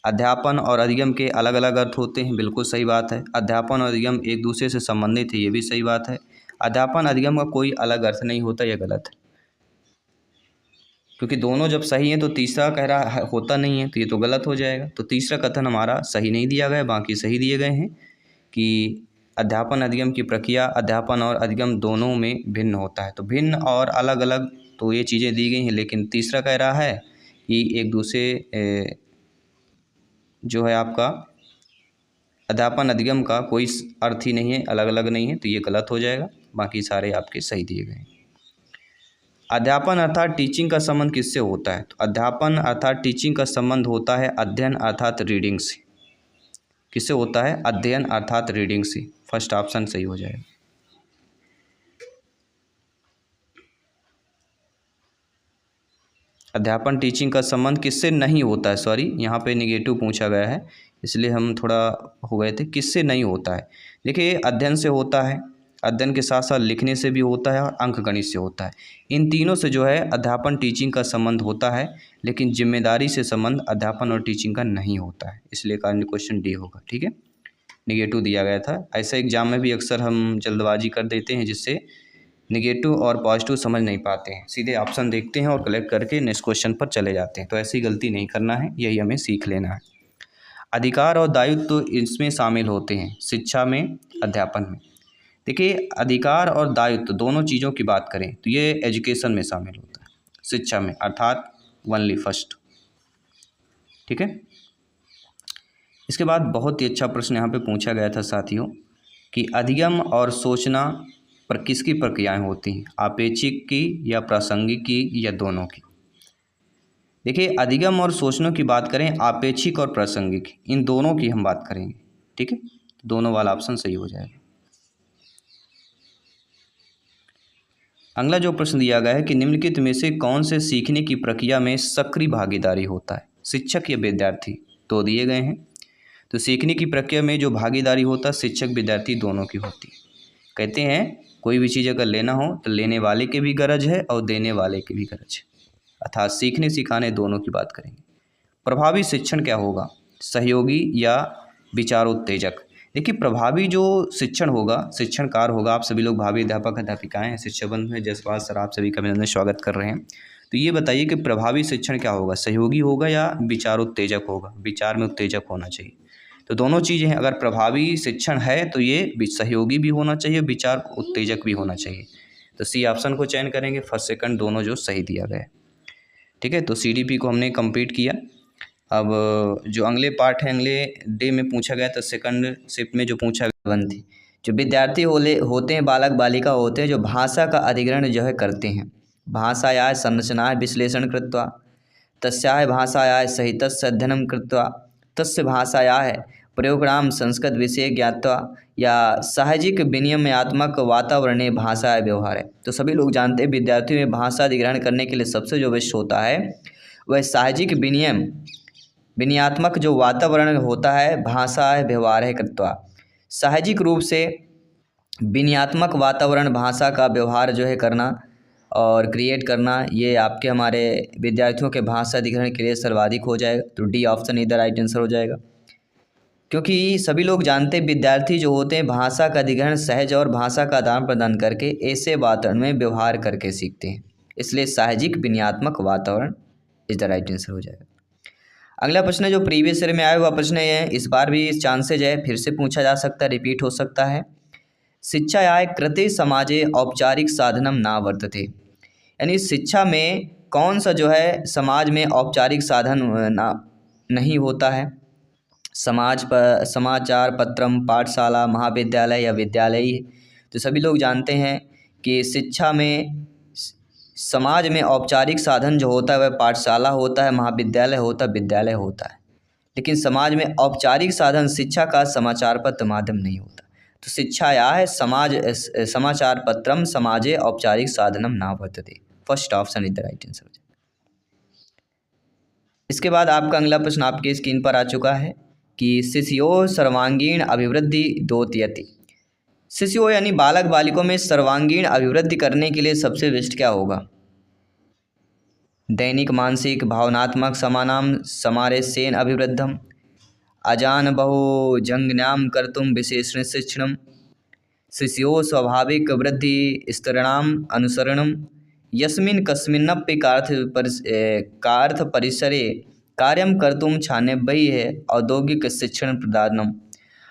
अध्यापन और अधिगम के अलग अलग अर्थ होते हैं, बिल्कुल सही बात है। अध्यापन और अधिगम एक दूसरे से संबंधित है, ये भी सही बात है। अध्यापन अधिगम का कोई अलग अर्थ नहीं होता, यह गलत है, क्योंकि दोनों जब सही हैं तो तीसरा कह रहा होता नहीं है, तो ये तो गलत हो जाएगा। तो तीसरा कथन हमारा सही नहीं दिया गया, बाकी सही दिए गए हैं कि अध्यापन अधिगम की प्रक्रिया अध्यापन और अधिगम दोनों में भिन्न होता है। तो भिन्न और अलग अलग तो ये चीज़ें दी गई हैं, लेकिन तीसरा कह रहा है कि एक दूसरे जो है आपका अध्यापन अधिगम का कोई अर्थ ही नहीं है, अलग अलग नहीं है, तो ये गलत हो जाएगा। बाकी सारे आपके सही दिए गए हैं। अध्यापन अर्थात टीचिंग का संबंध किससे होता है। तो अध्यापन अर्थात टीचिंग का संबंध होता है अध्ययन अर्थात रीडिंग से। किससे होता है, अध्ययन अर्थात रीडिंग से। फर्स्ट ऑप्शन सही हो जाएगा। अध्यापन टीचिंग का संबंध किससे नहीं होता है, सॉरी यहाँ पे निगेटिव पूछा गया है इसलिए हम थोड़ा हो गए थे। किससे नहीं होता है, देखिए अध्ययन से होता है, अध्ययन के साथ साथ लिखने से भी होता है और अंकगणित से होता है। इन तीनों से जो है अध्यापन टीचिंग का संबंध होता है, लेकिन जिम्मेदारी से संबंध अध्यापन और टीचिंग का नहीं होता है, इसलिए क्वेश्चन डी होगा। ठीक है, निगेटिव दिया गया था। ऐसे एग्जाम में भी अक्सर हम जल्दबाजी कर देते हैं जिससे निगेटिव और पॉजिटिव समझ नहीं पाते हैं, सीधे ऑप्शन देखते हैं और कलेक्ट करके नेक्स्ट क्वेश्चन पर चले जाते हैं। तो ऐसी गलती नहीं करना है, यही हमें सीख लेना है। अधिकार और दायित्व तो इसमें शामिल होते हैं, शिक्षा में, अध्यापन में। देखिए अधिकार और दायित्व दोनों चीज़ों की बात करें तो ये एजुकेशन में शामिल होता है, शिक्षा में अर्थात ओनली फर्स्ट। ठीक है, इसके बाद बहुत ही अच्छा प्रश्न यहाँ पे पूछा गया था साथियों कि अधिगम और सोचना पर किसकी प्रक्रियाएं होती हैं, आपेक्षिक की या प्रासंगिक की या दोनों की। देखिए अधिगम और सोचना की बात करें, आपेक्षिक और प्रासंगिक, इन दोनों की हम बात करेंगे। ठीक है, दोनों वाला ऑप्शन सही हो जाएगा। अगला जो प्रश्न दिया गया है कि निम्नलिखित में से कौन से सीखने की प्रक्रिया में सक्रिय भागीदारी होता है, शिक्षक या विद्यार्थी। तो दिए गए हैं, तो सीखने की प्रक्रिया में जो भागीदारी होता है शिक्षक विद्यार्थी दोनों की होती है। कहते हैं कोई भी चीज़ अगर लेना हो तो लेने वाले की भी गरज है और देने वाले की भी गरज है, अर्थात सीखने सिखाने दोनों की बात करेंगे। प्रभावी शिक्षण क्या होगा, सहयोगी या विचारोत्तेजक। देखिए प्रभावी जो शिक्षण होगा, शिक्षणकार होगा, आप सभी लोग भावी अध्यापक अध्यापिकाएं हैं, शिक्षक बंधु हैं, जसपाल सर आप सभी का अभिनंदन स्वागत कर रहे हैं। तो ये बताइए कि प्रभावी शिक्षण क्या होगा, सहयोगी होगा या विचारोत्तेजक होगा। विचार में उत्तेजक होना चाहिए, तो दोनों चीज़ें हैं। अगर प्रभावी शिक्षण है तो ये सहयोगी भी होना चाहिए, विचार उत्तेजक भी होना चाहिए। तो सी ऑप्शन को चयन करेंगे, फर्स्ट सेकंड दोनों जो सही दिया गया है। ठीक है, तो सीडीपी को हमने कंप्लीट किया। अब जो अगले पार्ट है, अगले डे में पूछा गया था, सेकंड शिफ्ट में जो पूछा गया थी, जो विद्यार्थी होते हैं, बालक बालिका होते हैं, जो भाषा का अधिग्रहण जो है करते हैं। भाषायाः संरचनायाः विश्लेषण कृत्वा, तस्याः भाषायाः सहितस्य अध्ययनं कृत्वा, तस्य भाषायाः प्रयोगणां संस्कृत विषये ज्ञात्वा या साहजिक विनिमयात्मक वातावरणे भाषा व्यवहार है। तो सभी लोग जानते हैं विद्यार्थियों में भाषा अधिग्रहण करने के लिए सबसे जो आवश्यक होता है वह साहजिक विनिमयात्मक जो वातावरण होता है, भाषा व्यवहार है कृत्वा। साहजिक रूप से विनिमयात्मक वातावरण, भाषा का व्यवहार जो है करना और क्रिएट करना, ये आपके हमारे विद्यार्थियों के भाषा अधिग्रहण के लिए सर्वाधिक हो जाएगा। तो डी ऑप्शन इधर राइट आंसर हो जाएगा, क्योंकि सभी लोग जानते हैं विद्यार्थी जो होते हैं भाषा का अधिग्रहण सहज और भाषा का आदान प्रदान करके ऐसे वातावरण में व्यवहार करके सीखते हैं, इसलिए साहजिक विनिमयात्मक वातावरण इज द राइट आंसर हो जाएगा। अगला प्रश्न है जो प्रीवियस ईयर में आया हुआ प्रश्न है, इस बार भी चांसेज है फिर से पूछा जा सकता है, रिपीट हो सकता है। शिक्षायाः कृते समाजे औपचारिक साधनम ना वर्तते, यानी शिक्षा में कौन सा जो है समाज में औपचारिक साधन ना नहीं होता है। समाचार पत्रम, पाठशाला, महाविद्यालय या विद्यालय। तो सभी लोग जानते हैं कि शिक्षा में समाज में औपचारिक साधन जो होता है वह पाठशाला होता है, महाविद्यालय होता है, विद्यालय होता है। लेकिन समाज में औपचारिक साधन शिक्षा का समाचार पत्र माध्यम नहीं होता। तो शिक्षा या है समाचार पत्रम समाजे औपचारिक साधनम न वर्तते। First option is the right answer. इसके बाद आपका अगला प्रश्न आपके स्क्रीन पर आ चुका है कि शिशुओं सर्वांगीण अभिवृद्धि दोत्यति। शिशुओं यानी बालक बालिकों में सर्वांगीण अभिवृद्धि करने के लिए सबसे बेस्ट क्या होगा? दैनिक मानसिक भावनात्मक समानाम समारेशेन अभिवृद्धम, अजान बहु जंगनाम कर्तुम विशेषण शिक्षणम, शिशुओं स्वाभाविक वृद्धि स्तरणाम अनुसरणम, यस्मिन् कस्मिन्नपि कार्थ परिसरे कार्यम कर्तुम छानेभ्यः औद्योगिक शिक्षण प्रदानम।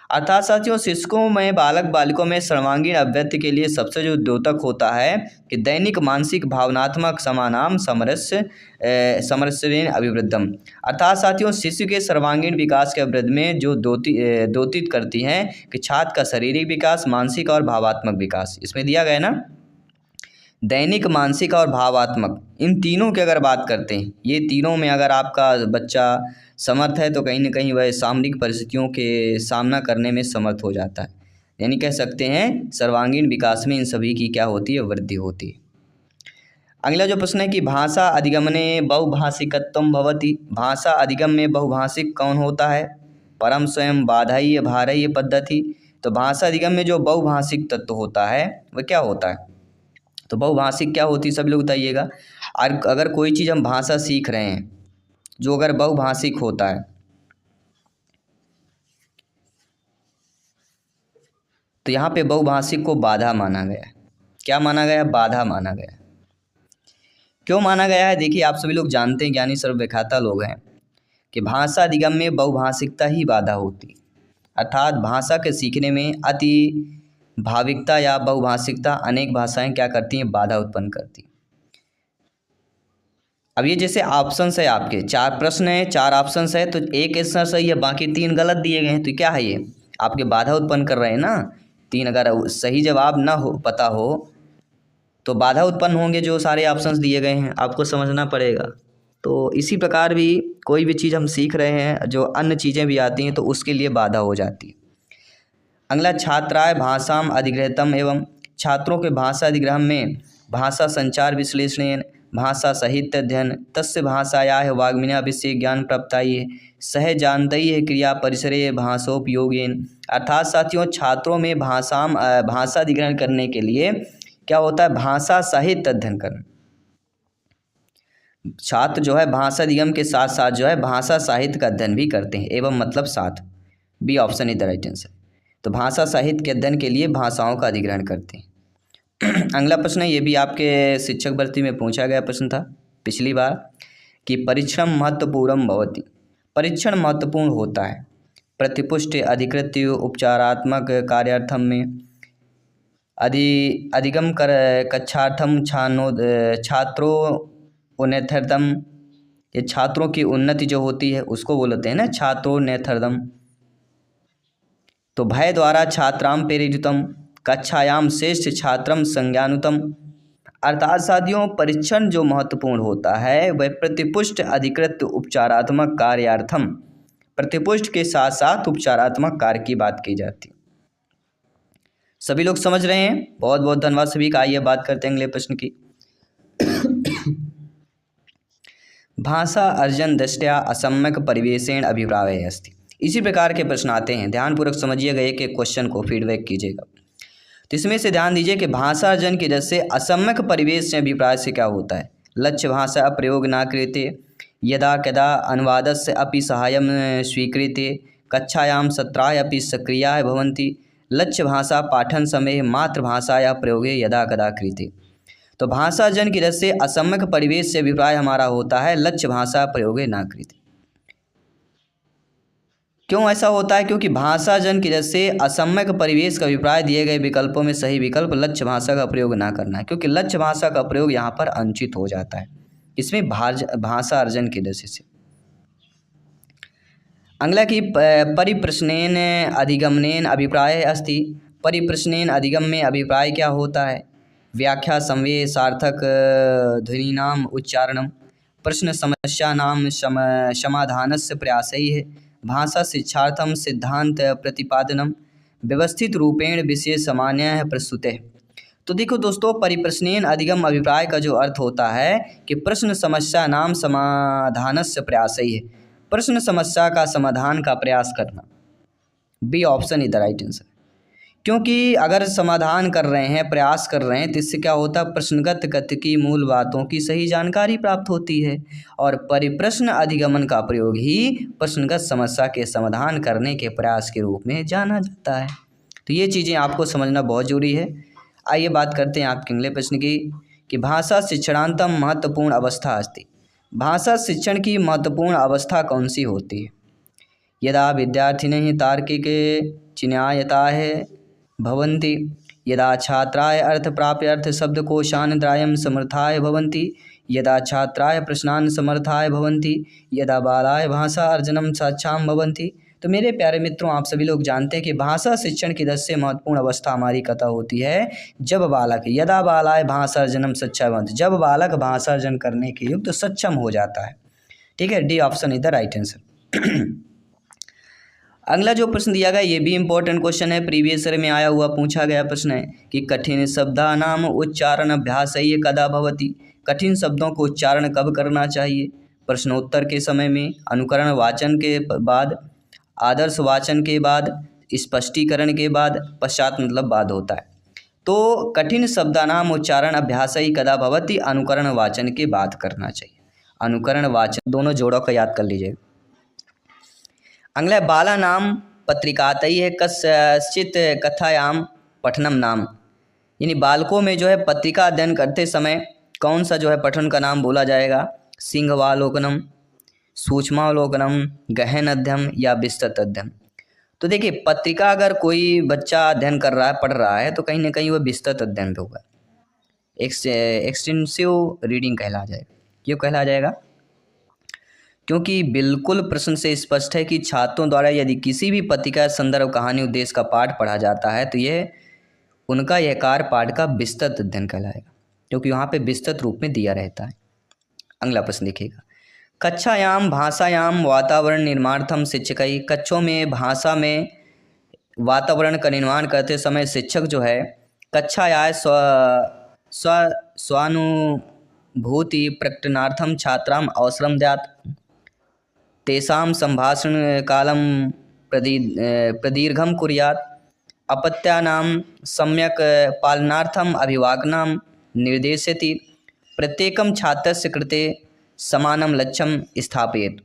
अर्थात साथियों, शिक्षकों में बालक बालिकों में सर्वांगीण अभिवृद्धि के लिए सबसे जो द्योतक होता है कि दैनिक मानसिक भावनात्मक समानाम समरसेन अभिवृद्धम। अर्थात साथियों, शिशु के सर्वांगीण विकास के अभिवृद्धि में जो द्योतित करती हैं कि छात्र का शारीरिक विकास, मानसिक और भावात्मक विकास। इसमें दिया गया ना दैनिक, मानसिक और भावात्मक, इन तीनों की अगर बात करते हैं, ये तीनों में अगर आपका बच्चा समर्थ है तो कहीं ना कहीं वह सामरिक परिस्थितियों के सामना करने में समर्थ हो जाता है। यानी कह सकते हैं सर्वांगीण विकास में इन सभी की क्या होती है? वृद्धि होती है। अगला जो प्रश्न है कि भाषा अधिगमने बहुभाषिकत्वं भवति। भाषा अधिगम में बहुभाषिक कौन होता है? परम स्वयं बाधाह्य भारह्य पद्धति। तो भाषा अधिगम में जो बहुभाषिक तत्व होता है वह क्या होता है? तो बहुभाषिक क्या होती है सभी लोग बताइएगा। अगर कोई चीज़ हम भाषा सीख रहे हैं जो अगर बहुभाषिक होता है तो यहाँ पे बहुभाषिक को बाधा माना गया है। क्या माना गया? बाधा माना गया। क्यों माना गया है? देखिए, आप सभी लोग जानते हैं, ज्ञानी सर्वव्याख्याता लोग हैं, कि भाषा अधिगम में बहुभाषिकता ही बाधा होती, अर्थात भाषा के सीखने में अति भाविकता या बहुभाषिकता अनेक भाषाएं क्या करती हैं? बाधा उत्पन्न करती। अब ये जैसे ऑप्शंस है, आपके 4 प्रश्न है, 4 ऑप्शंस है, तो एक आंसर सही है, बाकी 3 गलत दिए गए हैं। तो क्या है? ये आपके बाधा उत्पन्न कर रहे हैं ना। 3 अगर सही जवाब ना हो, पता हो, तो बाधा उत्पन्न होंगे। जो सारे ऑप्शंस दिए गए हैं आपको समझना पड़ेगा। तो इसी प्रकार भी कोई भी चीज़ हम सीख रहे हैं, जो अन्य चीज़ें भी आती हैं तो उसके लिए बाधा हो जाती है। अगला, छात्राय भाषाम अधिग्रहतम एवं, छात्रों के भाषा अधिग्रहण में भाषा संचार विश्लेषण, भाषा साहित्य अध्ययन, तस्य भाषायाः वाग्मिना विषय ज्ञान प्राप्ताये सह जानतये क्रिया परिसरे भाषोपयोगेन। अर्थात साथियों, छात्रों में भाषा अधिग्रहण करने के लिए क्या होता है? भाषा साहित्य अध्ययन करना। छात्र जो है भाषा अधिगम के साथ साथ जो है भाषा साहित्य का अध्ययन भी करते हैं। एवं मतलब साथ, B option is the right answer. तो भाषा साहित्य के अध्ययन के लिए भाषाओं का अधिग्रहण करते हैं। अगला प्रश्न है, ये भी आपके शिक्षक भर्ती में पूछा गया प्रश्न था पिछली बार, कि परीक्षण महत्वपूर्ण भवति। परीक्षण महत्वपूर्ण होता है प्रतिपुष्ट अधिकृत्य उपचारात्मक कार्यार्थम में, अधिगम कर कक्षार्थम छात्रों उन्नत्यर्थम। ये छात्रों की उन्नति जो होती है उसको बोलते हैं ना छात्रोन्नत्यर्थम। तो भय द्वारा छात्राम प्रेरितम, कक्षायाम श्रेष्ठ छात्रम संज्ञानुतम। अर्थात साथियों, परीक्षण जो महत्वपूर्ण होता है वह प्रतिपुष्ट अधिकृत उपचारात्मक कार्यार्थम, प्रतिपुष्ट के साथ साथ उपचारात्मक कार्य की बात की जाती है। सभी लोग समझ रहे हैं? बहुत बहुत धन्यवाद सभी का। आइए बात करते हैं अगले प्रश्न की। भाषा अर्जन दृष्टया असम्यक परिवेशेण अभिप्राय अस्ति। इसी प्रकार के प्रश्न आते हैं, ध्यानपूर्वक समझिएगा, एक एक क्वेश्चन को फीडबैक कीजिएगा। तो इसमें से ध्यान दीजिए कि भाषा अर्जन की दृष्टि से असम्यक परिवेश से अभिप्राय से क्या होता है? लक्ष्य भाषा प्रयोग न क्रियते, यदा कदा अनुवादस्य अपि सहायं स्वीक्रियते, कक्षायां सत्राः अपि सक्रियाः भवन्ति, लक्ष्य भाषा पाठन समय मातृभाषायाः प्रयोगे यदा कदा क्रियते। तो भाषा अर्जन की दृष्टि से असम्यक परिवेश से अभिप्राय हमारा होता है लक्ष्य भाषा प्रयोगे न क्रियते। क्यों ऐसा होता है? क्योंकि भाषा अर्जन की दृष्टि से असम्यक परिवेश का अभिप्राय दिए गए विकल्पों में सही विकल्प लक्ष्य भाषा का प्रयोग ना करना है, क्योंकि लक्ष्य भाषा का प्रयोग यहाँ पर अनुचित हो जाता है इसमें भाषा अर्जन की दृष्टि से। अगला कि परिप्रश्नेन अधिगमनेन अभिप्राय अस्ति। परिप्रश्नेन अधिगम्य अभिप्राय क्या होता है? व्याख्या संवेय सार्थक ध्वनीनाम उच्चारणम, प्रश्न समस्यानां समाधानस्य प्रयासैः, भाषा शिक्षार्थम सिद्धांत प्रतिपादनम, व्यवस्थित रूपेण विषय सामान्यः प्रस्तुतः। तो देखो दोस्तों, परिप्रश्नेन अधिगम अभिप्राय का जो अर्थ होता है कि प्रश्न समस्या नाम समाधानस्य प्रयासैः, प्रश्न समस्या का समाधान का प्रयास करना। B option is the right answer. क्योंकि अगर समाधान कर रहे हैं, प्रयास कर रहे हैं, तो इससे क्या होता है? प्रश्नगत गति की मूल बातों की सही जानकारी प्राप्त होती है और परिप्रश्न अधिगमन का प्रयोग ही प्रश्नगत समस्या के समाधान करने के प्रयास के रूप में जाना जाता है। तो ये चीज़ें आपको समझना बहुत जरूरी है। आइए बात करते हैं आपके अगले प्रश्न की कि भाषा शिक्षणांतम महत्वपूर्ण अवस्था अस्ति। भाषा शिक्षण की महत्वपूर्ण अवस्था कौन सी होती है? यदा विद्यार्थिनः तार्किके चिन्यायताः भवन्ति, यदा छात्राय अर्थप्राप्त्यर्थ शब्दकोशान्तरायं समर्थाय भवन्ति, यदा छात्राय प्रश्नान् समर्थाय भवन्ति, यदा बालाय भाषा अर्जनं सक्षम भवन्ति। तो मेरे प्यारे मित्रों, आप सभी लोग जानते हैं कि भाषा शिक्षण की 10 से महत्वपूर्ण अवस्था हमारी कथा होती है जब बालक, यदा बालाय भाषा अर्जनम सक्षम भवन्ति, जब बालक भाषा अर्जन करने के युक्त सक्षम हो जाता है। ठीक है, D option is the right answer. अगला जो प्रश्न दिया गया ये भी इम्पोर्टेंट क्वेश्चन है, प्रीवियस ईयर में आया हुआ पूछा गया प्रश्न है कि कठिन शब्दानाम उच्चारण अभ्यासय कदा भवति। कठिन शब्दों को उच्चारण कब करना चाहिए? प्रश्नोत्तर के समय में, अनुकरण वाचन के बाद, आदर्श वाचन के बाद, स्पष्टीकरण के बाद, पश्चात मतलब बाद होता है। तो कठिन शब्दानाम उच्चारण अभ्यासय कदा भवति, अनुकरण वाचन के बाद करना चाहिए। अनुकरण वाचन दोनों जोड़ों का याद कर लीजिएगा। अगला बाला नाम पत्रिकातैः कस्यचित् कथायां पठनम नाम, यानी बालकों में जो है पत्रिका अध्ययन करते समय कौन सा जो है पठन का नाम बोला जाएगा? सिंहवालोकनम, सूक्ष्मावलोकनम, गहन अध्ययन या विस्तृत अध्ययन। तो देखिए, पत्रिका अगर कोई बच्चा अध्ययन कर रहा है, पढ़ रहा है, तो कहीं ना कहीं वह विस्तृत अध्ययन पे होगा, एक्सटेंसिव रीडिंग कहला जाएगा। क्यों कहला जाएगा? क्योंकि बिल्कुल प्रश्न से स्पष्ट है कि छात्रों द्वारा यदि किसी भी पत्रिका, संदर्भ, कहानी, उद्देश्य का पाठ पढ़ा जाता है तो यह उनका यह कार्य पाठ का विस्तृत अध्ययन कहलाएगा, क्योंकि वहाँ पे विस्तृत रूप में दिया रहता है। अगला प्रश्न देखिएगा, कक्षायाम भाषायाम वातावरण निर्माणार्थम शिक्षकै। कक्षों में भाषा में वातावरण का निर्माण करते समय शिक्षक जो है कक्षायाः स्वानुभूति प्रकटनार्थम छात्राम अवसरम द्यात्, तेषां संभाषण कालं प्रदीर्घं कुर्यात्, अपत्यानां सम्यक पालनार्थम अभिभावकानां निर्देशयति, प्रत्येकं छात्रस्य कृते समानं लक्ष्यं स्थापयेत्।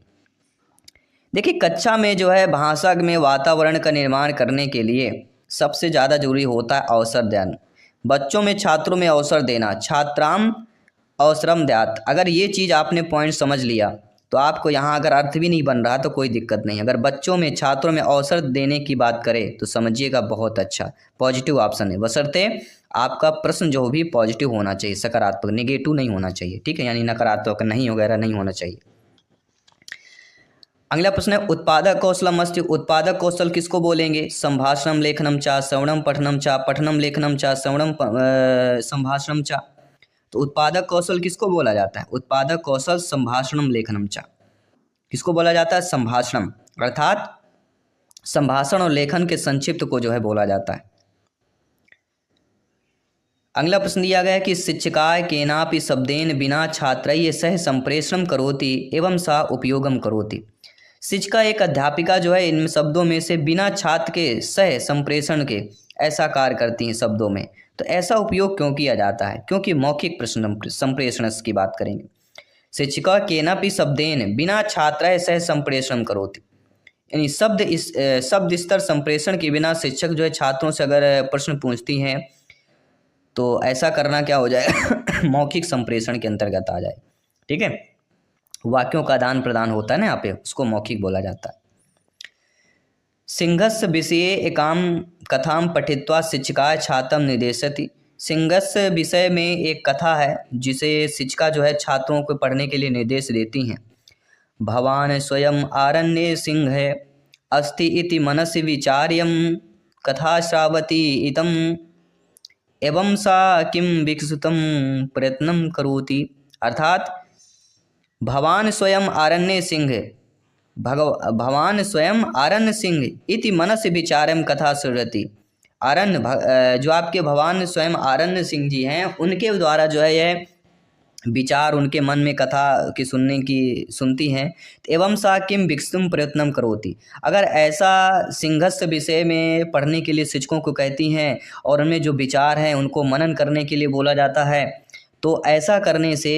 देखिए, कक्षा में जो है भाषा में वातावरण का निर्माण करने के लिए सबसे ज़्यादा जरूरी होता है अवसर दान। बच्चों में, छात्रों में अवसर देना, छात्राम अवसरम द्यात्। अगर ये चीज़ आपने पॉइंट समझ लिया तो आपको यहाँ अगर अर्थ भी नहीं बन रहा तो कोई दिक्कत नहीं। अगर बच्चों में, छात्रों में अवसर देने की बात करें तो समझिएगा बहुत अच्छा पॉजिटिव ऑप्शन है, बशर्ते आपका प्रश्न जो भी पॉजिटिव होना चाहिए, सकारात्मक, नेगेटिव नहीं होना चाहिए। ठीक है, यानी नकारात्मक नहीं वगैरह नहीं होना चाहिए। अगला प्रश्न है उत्पादक कौशलम अस्ति। उत्पादक कौशल किसको बोलेंगे? संभाषणम लेखनम चा, श्रवणम पठनम चा, पठनम लेखनम चा, श्रवणम संभाषणम चा। तो उत्पादक कौशल किसको बोला जाता है? उत्पादक कौशल संभाषणम लेखनम चा किसको बोला जाता है? संभाषणम, अर्थात संभाषण और लेखन के संक्षिप्त को जो है बोला जाता है। अगला प्रश्न दिया गया है कि शिक्षकाय केनापि शब्देन बिना छात्रैः सह संप्रेषणम करोति एवं सा उपयोगम करोति। शिक्षिका एक अध्यापिका जो है इन शब्दों में से बिना छात्र के सह संप्रेषण के ऐसा कार्य करती हैं शब्दों में। तो ऐसा उपयोग क्यों किया जाता है? क्योंकि मौखिक प्रश्न संप्रेषण की बात करेंगे। शिक्षिका केनापि शब्देन बिना छात्राय सह संप्रेषण करोति, यानी शब्द स्तर संप्रेषण के बिना शिक्षक जो है छात्रों से अगर प्रश्न पूछती हैं तो ऐसा करना क्या हो जाए? मौखिक संप्रेषण के अंतर्गत आ जाए। ठीक है, वाक्यों का आदान प्रदान होता है ना यहाँ पे, उसको मौखिक बोला जाता है। सिंहस्य विषये एकां कथां पठित्वा शिक्षिका छात्रं निर्देशति। सिंहस्य विषय में एक कथा है जिसे शिक्षिका जो है छात्रों को पढ़ने के लिए निर्देश देती हैं। भवान स्वयं आरण्ये सिंह अस्ति इति मनसि विचार्यं कथा श्रावती इतम एवं सा किं विकसितं प्रयत्नं करोति। अर्थात भवान स्वयं आरण्य सिंह भवान स्वयं आरण्य सिंह इति मनसि विचार्यं कथा श्रवति। जो आपके भगवान स्वयं आरण्य सिंह जी हैं, उनके द्वारा जो है यह विचार उनके मन में कथा की सुनती हैं। एवं सा किम विकसितुम प्रयत्नम करोति। अगर ऐसा सिंहस्थ विषय में पढ़ने के लिए शिक्षकों को कहती हैं और उनमें जो विचार हैं उनको मनन करने के लिए बोला जाता है, तो ऐसा करने से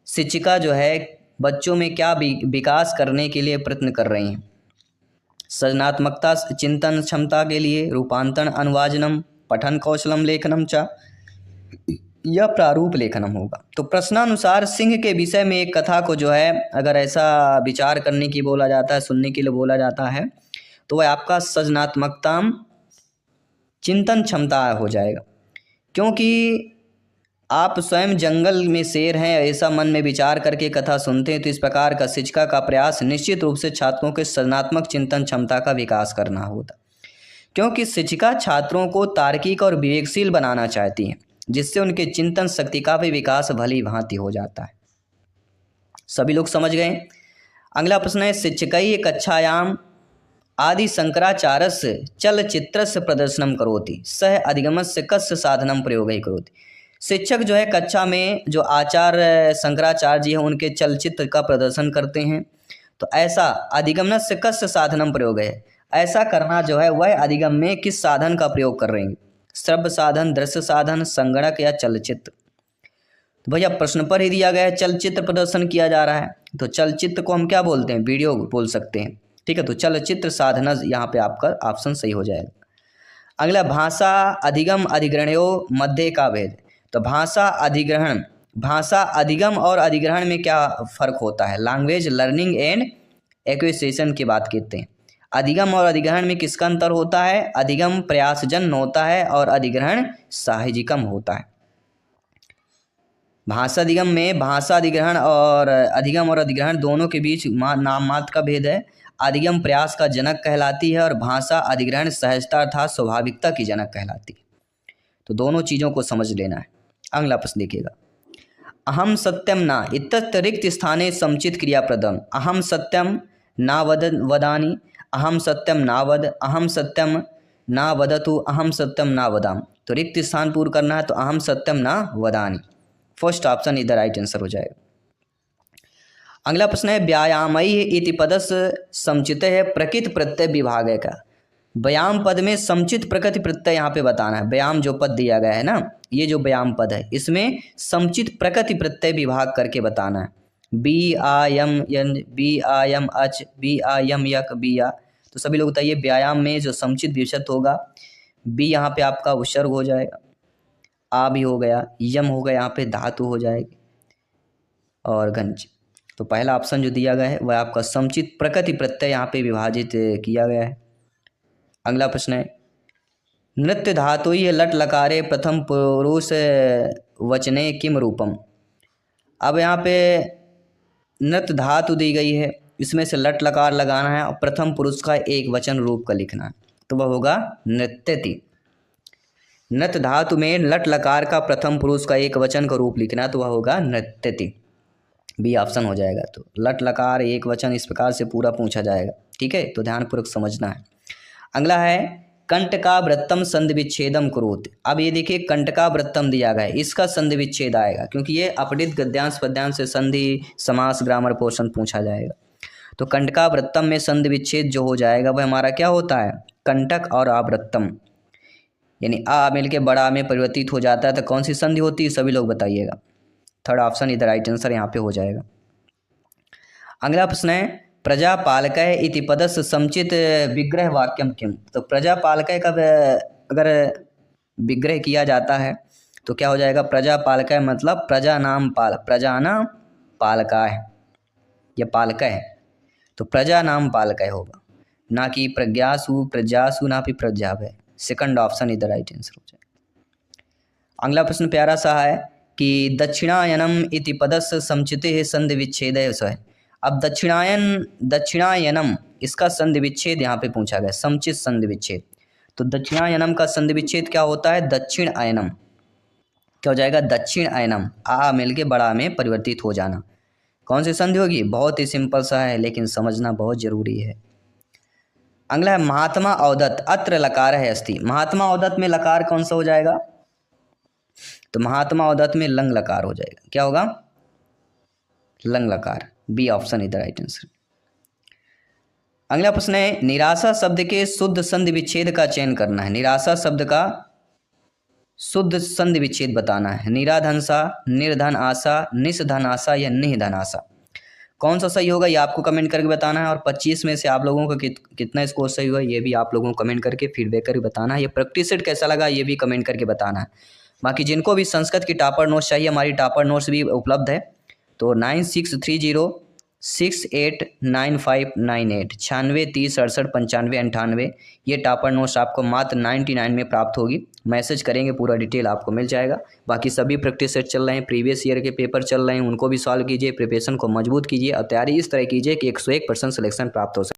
शिक्षिका जो है बच्चों में क्या विकास करने के लिए प्रयत्न कर रही हैं। सृजनात्मकता, चिंतन क्षमता के लिए, रूपांतरण, अनुवाचनम, पठन कौशलम, लेखनम च, यह प्रारूप लेखनम होगा। तो प्रश्नानुसार सिंह के विषय में एक कथा को जो है अगर ऐसा विचार करने की बोला जाता है, सुनने के लिए बोला जाता है, तो वह आपका सृजनात्मकता, चिंतन क्षमता हो जाएगा। क्योंकि आप स्वयं जंगल में शेर हैं ऐसा मन में विचार करके कथा सुनते हैं, तो इस प्रकार का शिक्षिका का प्रयास निश्चित रूप से छात्रों के सृजनात्मक चिंतन क्षमता का विकास करना होता। क्योंकि शिक्षिका छात्रों को तार्किक और विवेकशील बनाना चाहती हैं, जिससे उनके चिंतन शक्ति का भी विकास भली भांति हो जाता है। सभी लोग समझ गए। अगला प्रश्न है, शिक्षकै कक्षायाम आदि शंकराचार्यस्य चलचित्रस्य प्रदर्शनम करोति सह अधिगमस्य कस्य साधनम प्रयोगै करोति। शिक्षक जो है कक्षा में जो आचार्य शंकराचार्य जी हैं उनके चलचित्र का प्रदर्शन करते हैं, तो ऐसा अधिगमनस्य कस्य साधनम प्रयोग है, ऐसा करना जो है वह अधिगम में किस साधन का प्रयोग कर रहे हैं, श्रव्य साधन, दृश्य साधन, संगणक या चलचित्र। तो भैया प्रश्न पर ही दिया गया है चलचित्र प्रदर्शन किया जा रहा है, तो चलचित्र को हम क्या बोलते हैं, वीडियो बोल सकते हैं, ठीक है। तो चलचित्र साधन यहाँ पे आपका ऑप्शन सही हो जाएगा। अगला, भाषा अधिगम अधिग्रहणों मध्य का भेद। तो भाषा अधिगम और अधिग्रहण में क्या फ़र्क होता है। लैंग्वेज लर्निंग एंड एक्विजिशन की बात करते हैं। अधिगम और अधिग्रहण में किसका अंतर होता है, अधिगम प्रयासजन्य होता है और अधिग्रहण साहजिकम होता है। भाषा अधिगम में भाषा अधिग्रहण और अधिगम और अधिग्रहण दोनों के बीच नाम मात्र का भेद है। अधिगम प्रयास का जनक कहलाती है और भाषा अधिग्रहण सहजता अर्थात स्वाभाविकता की जनक कहलाती है। तो दोनों चीज़ों को समझ लेना है। अगला प्रश्न देखिएगा, अहम सत्यम ना इत्यत्र रिक्त स्थाने समुचित क्रियापदम। अहम सत्यम ना वदानि, अहम सत्यम ना वद, अहम सत्यम ना वदतु, अहम सत्यम ना वदाम। तो रिक्त स्थान पूर्ण करना है, तो अहम सत्यम ना वदानि, फर्स्ट ऑप्शन इधर राइट आंसर हो जाएगा। अगला प्रश्न है, व्यायामई इति पदस्य समुचित है प्रकृति प्रत्यय विभाग का। व्यायाम पद में समुचित प्रकृति प्रत्यय यहाँ पे बताना है। व्यायाम जो पद दिया गया है ना, ये जो व्यायाम पद है, इसमें समुचित प्रकृति प्रत्यय विभाग करके बताना है। बी आ यम यन, बी आ यम अच, बी आ यम यक, बी आ। तो सभी लोग बताइए व्यायाम में जो समुचित विशेषण होगा, बी यहाँ पे आपका उपसर्ग हो जाएगा, आ भी हो गया, यम हो गया, यहाँ पे धातु हो जाएगी और गंज। तो पहला ऑप्शन जो दिया गया है वह आपका समुचित प्रकृति प्रत्यय यहाँ पे विभाजित किया गया है। अगला प्रश्न है, नृत्य धातु ही लट लकारे प्रथम पुरुष वचने किम रूपम। अब यहाँ पे नृत्य धातु दी गई है, इसमें से लट लकार लगाना है और प्रथम पुरुष का एक वचन रूप का लिखना है, तो वह होगा नृत्यति। नृत्य धातु में लट लकार का प्रथम पुरुष का एक वचन का रूप लिखना है, तो वह होगा नृत्यति, बी ऑप्शन हो जाएगा। तो लट लकार एक वचन इस प्रकार से पूरा पूछा जाएगा, ठीक है, तो ध्यानपूर्वक समझना है। अगला है, कंटकावृत्तम संधि विच्छेदम कुरुत। अब ये देखिए कंटकावृत्तम दिया गया है, इसका संधि विच्छेद आएगा, क्योंकि ये अपठित गद्यांश पद्यांश से संधि समास ग्रामर पोर्शन पूछा जाएगा। तो कंटकावृत्तम में संधि विच्छेद जो हो जाएगा वह हमारा क्या होता है, कंटक और आवृत्तम, यानी आ मिलके बड़ा में परिवर्तित हो जाता है। तो कौन सी संधि होती है, सभी लोग बताइएगा। थर्ड ऑप्शन इधर राइट आंसर यहाँ पे हो जाएगा। अगला प्रश्न है, प्रजापालकः इति पदस्य समुचित विग्रह वाक्यम किम। तो प्रजापालकः का अगर विग्रह किया जाता है तो क्या हो जाएगा, प्रजापालकः मतलब प्रजा नाम पालकः या पालकः है, तो प्रजा नाम पालकः होगा, ना कि प्रज्ञासु ना भी प्रज्ञाव है। सेकंड ऑप्शन इधर राइट आंसर हो जाएगा। अगला प्रश्न प्यारा सा है, कि दक्षिणायनम इति पदस्य समुचिते संधि विच्छेद है। अब दक्षिणायनम इसका संधि विच्छेद यहाँ पे पूछा गया, समुचित संधि विच्छेद। तो दक्षिणायनम का संधि विच्छेद क्या होता है? दक्षिण अयनम। क्या हो जाएगा? दक्षिण अयनम। आ मिलके बड़ा में परिवर्तित हो जाना। कौन सी संधि होगी? बहुत ही सिंपल सा है लेकिन समझना बहुत जरूरी है। अगला है महात्मा अवदत्त, अत्र लकार है अस्ति। महात्मा अवदत्त में लकार कौन सा हो जाएगा? तो महात्मा अवदत्त में लंग लकार हो जाएगा। क्या होगा? लंग लकार। B option is the right answer. अगला प्रश्न है निराशा शब्द के शुद्ध संधि विच्छेद का चयन करना है। निराशा शब्द का शुद्ध संधि विच्छेद बताना है। निराधनसा, निर्धन आशा, निष्धन आशा या निधन आशा। कौन सा सही होगा ये आपको कमेंट करके बताना है। और 25 में से आप लोगों का कितना स्कोर सही हुआ ये भी आप लोगों को कमेंट करके फीडबैक करके बताना है। ये प्रैक्टिस सेट कैसा लगा ये भी कमेंट करके बताना है। बाकी जिनको भी संस्कृत की टॉपर नोट्स चाहिए, हमारी टॉपर नोट्स भी उपलब्ध है। तो 9630689598 96 30 68 95 98 ये टॉपर नोट्स आपको मात्र 99 में प्राप्त होगी। मैसेज करेंगे पूरा डिटेल आपको मिल जाएगा। बाकी सभी प्रैक्टिस सेट चल रहे हैं, प्रीवियस ईयर के पेपर चल रहे हैं, उनको भी सॉल्व कीजिए, प्रिपरेशन को मजबूत कीजिए और तैयारी इस तरह कीजिए कि 101% सिलेक्शन प्राप्त हो सके।